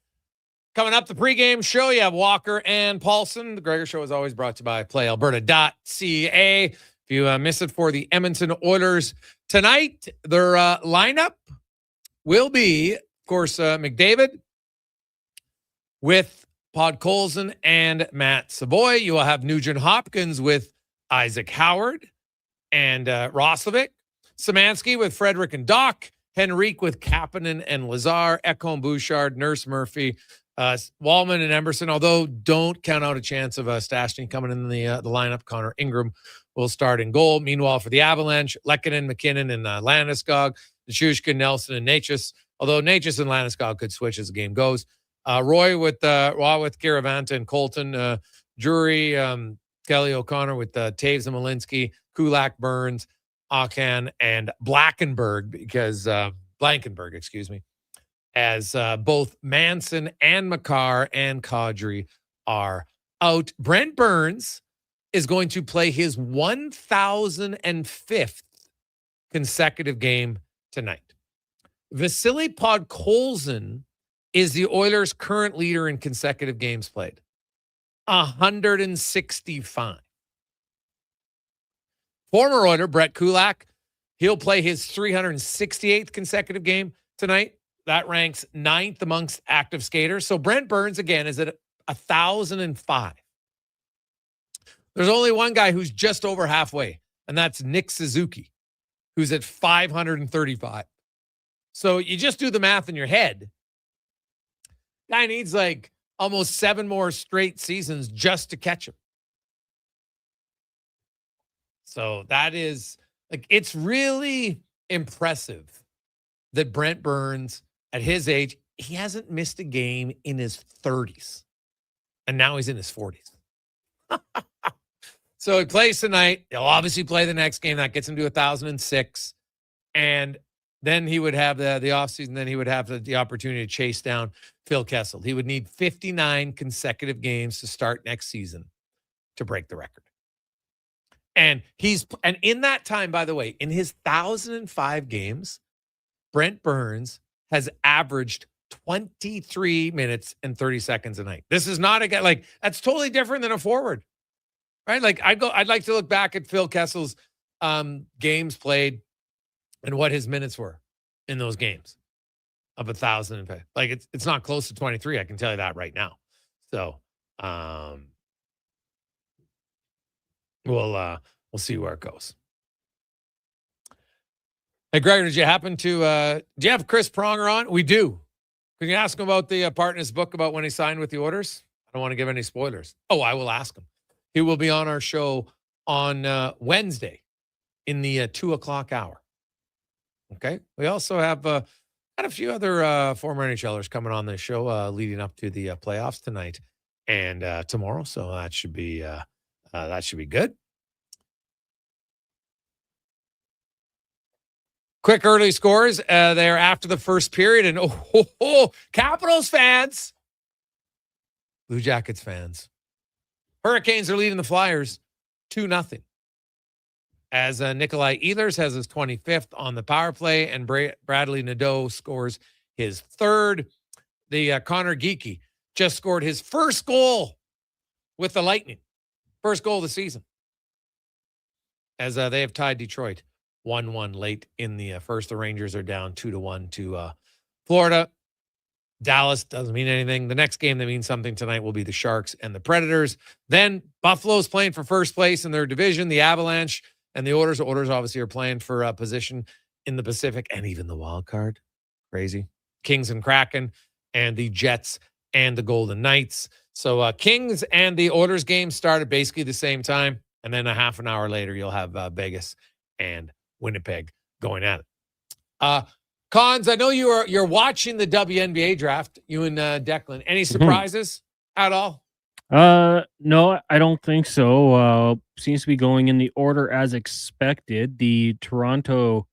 Coming up, the pregame show, you have Walker and Paulson. The Gregor Show is always brought to you by PlayAlberta.ca. If you miss it for the Edmonton Oilers tonight, their lineup will be, of course, McDavid with Podkolzin and Matt Savoy. You will have Nugent Hopkins with Isaac Howard. and Roslovic. Szymanski with Frederick and Doc. Henrique with Kapanen and Lazar. Ekholm, Bouchard, Nurse Murphy, Wallman and Emerson. Although don't count out a chance of Stastny coming in the lineup. Connor Ingram will start in goal. Meanwhile, for the Avalanche, Lehkonen, McKinnon, and Landeskog, Nichushkin, Nelson, and Natchez. Although Natchez and Landeskog could switch as the game goes. Roy with Garavanta and Colton. Drury, Kelly O'Connor with Taves and Malinsky. Kulak, Burns, Akan, and Blankenberg, excuse me, as both Manson and Makar and Kadri are out. Brent Burns is going to play his 1,005th consecutive game tonight. Vasily Podkolzin is the Oilers' current leader in consecutive games played. 165. Former Oiler Brett Kulak, he'll play his 368th consecutive game tonight. That ranks 9th amongst active skaters. So Brent Burns, again, is at 1,005. There's only one guy who's just over halfway, and that's Nick Suzuki, who's at 535. So you just do the math in your head. Guy needs like almost 7 more straight seasons just to catch him. So that is, like, it's really impressive that Brent Burns, at his age, he hasn't missed a game in his 30s. And now he's in his 40s. So he plays tonight. He'll obviously play the next game. That gets him to 1,006. And then he would have the offseason. Then he would have the opportunity to chase down Phil Kessel. He would need 59 consecutive games to start next season to break the record. And in that time, by the way, in his 1,005 games, Brent Burns has averaged 23 minutes and 30 seconds a night. This is not a guy, like, that's totally different than a forward, right? Like, I'd like to look back at Phil Kessel's games played and what his minutes were in those games of 1,005. Like, it's not close to 23. I can tell you that right now. So, we'll see where it goes. Hey, Gregor, did you happen to do you have Chris Pronger on? We do. Can you ask him about the part in his book about when he signed with the Oilers? I don't want to give any spoilers. Oh, I will ask him. He will be on our show on Wednesday in the 2:00 hour. Okay. We also have got a few other former NHLers coming on the show leading up to the playoffs tonight and tomorrow. So that should be good. Quick early scores there after the first period. And Capitals fans, Blue Jackets fans, Hurricanes are leading the Flyers 2-0. As Nikolai Ehlers has his 25th on the power play, and Bradley Nadeau scores his third. The Connor Geekie just scored his first goal with the Lightning. First goal of the season. As they have tied Detroit 1-1 late in the first. The Rangers are down 2-1 to Florida. Dallas doesn't mean anything. The next game that means something tonight will be the Sharks and the Predators. Then Buffalo's playing for first place in their division. The Avalanche and the Oilers. Oilers obviously are playing for position in the Pacific and even the wild card. Crazy. Kings and Kraken and the Jets and the Golden Knights. So Kings and the Oilers game start at basically the same time. And then a half an hour later, you'll have Vegas and Winnipeg going at it. Cons, I know you're watching the WNBA draft, you and Declan. Any surprises at all? No, I don't think so. Seems to be going in the order as expected. The Toronto,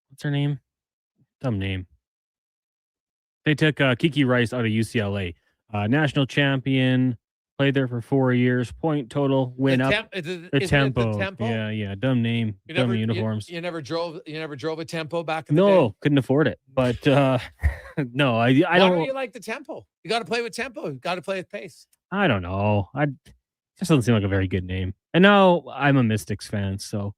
what's her name? Dumb name. They took Kiki Rice out of UCLA. National champion, played there for 4 years. Point total went up. The Tempo. Yeah. Dumb name. Dumb uniforms. You never drove a Tempo back in the day? No, couldn't afford it. But no, I don't. Why don't you like the Tempo? You got to play with Tempo. You got to play with pace. I don't know. Just doesn't seem like a very good name. And now I'm a Mystics fan, so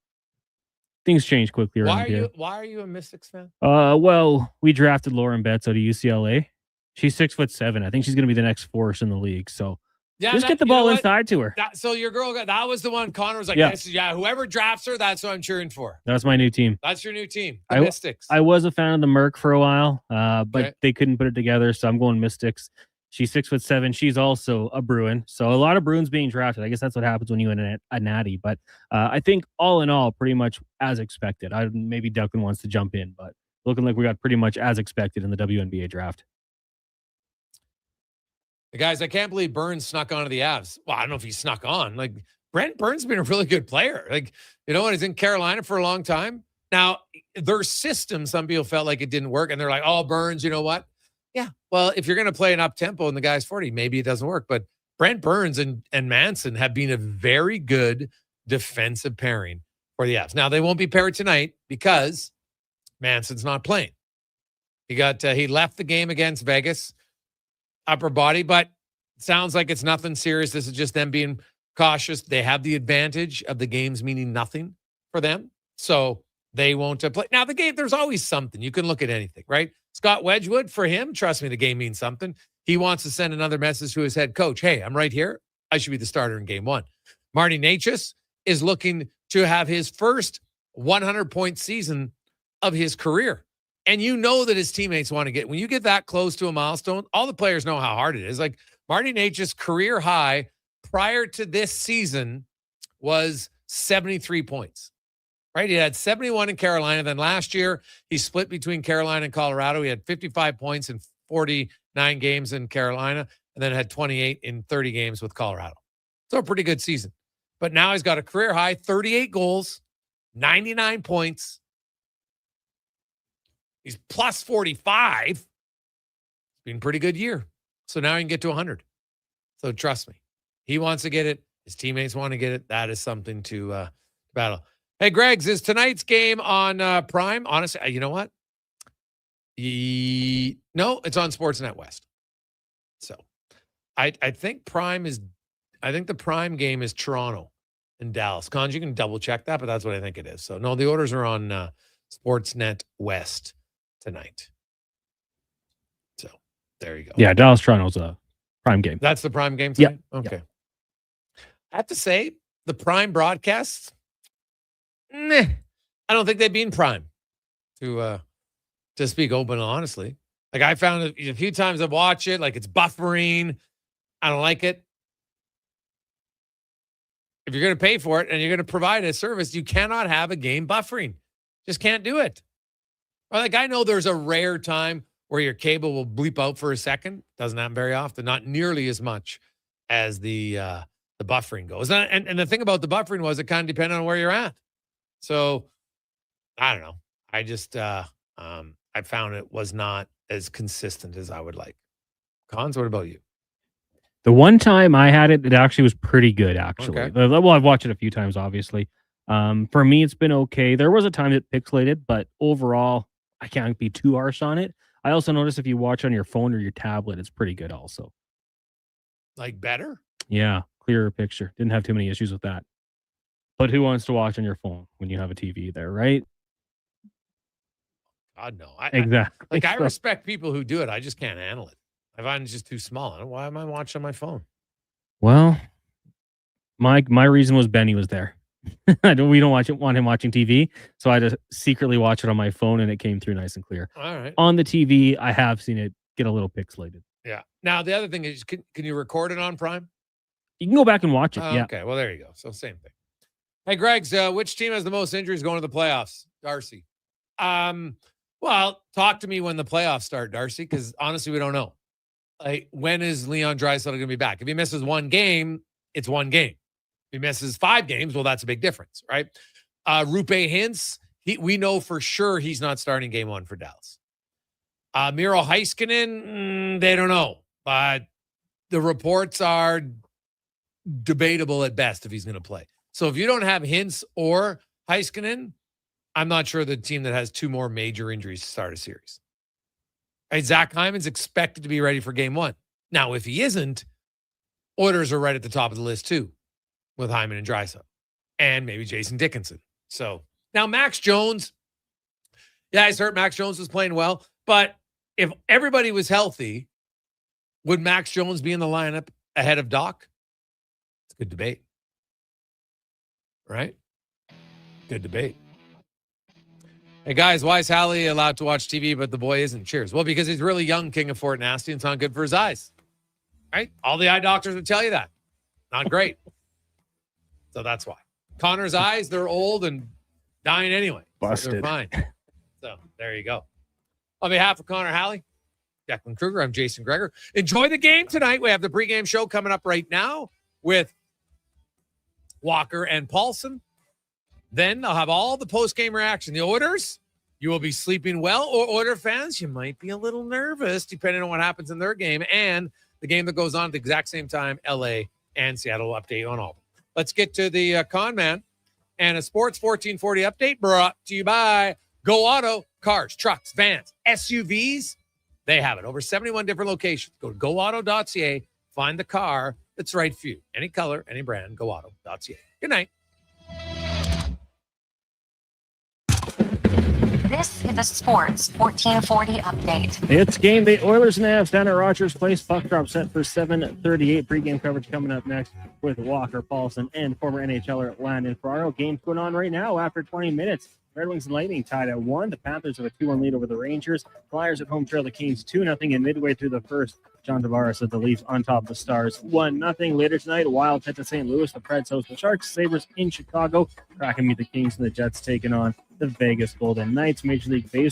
things change quickly around here. Why are you a Mystics fan? Well, we drafted Lauren Betts out of UCLA. She's 6'7". I think she's going to be the next force in the league. So Yeah, Just get the ball inside to her. So your girl that was the one Connor was like, Yeah. whoever drafts her, that's what I'm cheering for. That's my new team. That's your new team, the Mystics. I was a fan of the Merc for a while, but Okay. they couldn't put it together, so I'm going Mystics. She's 6'7". She's also a Bruin, so a lot of Bruins being drafted. I guess that's what happens when you win a natty. But I think all in all, pretty much as expected. Maybe Duncan wants to jump in, but looking like we got pretty much as expected in the WNBA draft. Guys, I can't believe Burns snuck onto the Avs. Well, I don't know if he snuck on. Like, Brent Burns has been a really good player. Like, you know what? He's in Carolina for a long time. Now, their system, some people felt like it didn't work, and they're like, oh, Burns, you know what? Yeah, well, if you're going to play an up-tempo and the guy's 40, maybe it doesn't work. But Brent Burns and Manson have been a very good defensive pairing for the Avs. Now, they won't be paired tonight because Manson's not playing. He left the game against Vegas, upper body, but sounds like it's nothing serious. This is just them being cautious. They have the advantage of the games meaning nothing for them, so they won't play. Now, the game, there's always something. You can look at anything, right? Scott Wedgwood, for him, trust me, the game means something. He wants to send another message to his head coach. Hey, I'm right here. I should be the starter in game one. Marty Necas is looking to have his first 100-point season of his career. And you know that his teammates want to get, when you get that close to a milestone, all the players know how hard it is. Like Marty Necas' career high prior to this season was 73 points, right? He had 71 in Carolina. Then last year, he split between Carolina and Colorado. He had 55 points in 49 games in Carolina, and then had 28 in 30 games with Colorado. So a pretty good season. But now he's got a career high, 38 goals, 99 points. He's plus 45. It's been a pretty good year. So now he can get to 100. So trust me, he wants to get it. His teammates want to get it. That is something to battle. Hey, Greg's, is tonight's game on Prime? Honestly, you know what? No, it's on Sportsnet West. So I think the Prime game is Toronto and Dallas. Cons, you can double check that, but that's what I think it is. So no, the orders are on Sportsnet West tonight. So there you go. Yeah, Dallas-Toronto's a Prime game. That's the Prime game tonight? Yep. Okay. Yep. I have to say, the Prime broadcasts, I don't think they've been Prime to speak open honestly. Like, I found it a few times I've watched it, like it's buffering. I don't like it. If you're going to pay for it and you're going to provide a service, you cannot have a game buffering. Just can't do it. Or like, I know there's a rare time where your cable will bleep out for a second. Doesn't happen very often. Not nearly as much as the buffering goes. And the thing about the buffering was it kind of depended on where you're at. So I don't know. I just I found it was not as consistent as I would like. Cons, what about you? The one time I had it, it actually was pretty good, actually. Okay. Well, I've watched it a few times, obviously. For me, it's been okay. There was a time it pixelated, but overall, I can't be too harsh on it. I also noticed if you watch on your phone or your tablet, it's pretty good also. Like better? Yeah, clearer picture. Didn't have too many issues with that. But who wants to watch on your phone when you have a TV there, right? God, no. Exactly. I respect people who do it. I just can't handle it. I find it's just too small. Why am I watching on my phone? Well, my reason was Benny was there. We don't want him watching TV, so I just secretly watch it on my phone, and it came through nice and clear. All right. On the TV, I have seen it get a little pixelated. Yeah. Now, the other thing is, can you record it on Prime? You can go back and watch it. Oh, yeah. Okay. Well, there you go. So same thing. Hey, Greg's, which team has the most injuries going to the playoffs? Darcy. Well, talk to me when the playoffs start, Darcy, because honestly, we don't know. Like, when is Leon Draisaitl going to be back? If he misses one game, it's one game. If he misses 5 games, well, that's a big difference, right? Rupe Hintz, we know for sure he's not starting game 1 for Dallas. Miro Heiskanen, they don't know. But the reports are debatable at best if he's going to play. So if you don't have Hintz or Heiskanen, I'm not sure the team that has 2 more major injuries to start a series. Right, Zach Hyman's expected to be ready for game 1. Now, if he isn't, Oilers are right at the top of the list too, with Hyman and Draisaitl, and maybe Jason Dickinson. So now Max Jones, yeah, I heard Max Jones was playing well, but if everybody was healthy, would Max Jones be in the lineup ahead of Doc? It's a good debate. Right? Good debate. Hey, guys, why is Hallie allowed to watch TV, but the boy isn't? Cheers. Well, because he's really young, king of Fort Nasty, and it's not good for his eyes. Right? All the eye doctors would tell you that. Not great. So that's why. Connor's eyes, they're old and dying anyway. Busted. So they're fine. So there you go. On behalf of Connor Hallie, Declan Kruger, I'm Jason Gregor. Enjoy the game tonight. We have the pregame show coming up right now with Walker and Paulson. Then I'll have all the post-game reaction. The Oilers, you will be sleeping well, or Oiler fans, you might be a little nervous depending on what happens in their game, and the game that goes on at the exact same time, LA and Seattle update on all of them. Let's get to the con man and a Sports 1440 update brought to you by Go Auto. Cars, trucks, vans, SUVs, they have it. Over 71 different locations. Go to goauto.ca, find the car that's right for you. Any color, any brand, goauto.ca. Good night. This is a Sports 1440 update. It's game day. Oilers and Avs down at Rogers Place. Puck drop set for 7:38. Pre-game coverage coming up next with Walker, Paulson, and former NHLer Landon Ferraro. Game's going on right now after 20 minutes. Red Wings and Lightning tied at 1. The Panthers have a 2-1 lead over the Rangers. Flyers at home trail the Kings 2-0. And midway through the first, John Tavares said the Leafs on top of the Stars 1-0. Later tonight, Wild head to St. Louis. The Preds host the Sharks. Sabres in Chicago. Kraken meet the Kings, and the Jets taking on the Vegas Golden Knights. Major League Baseball.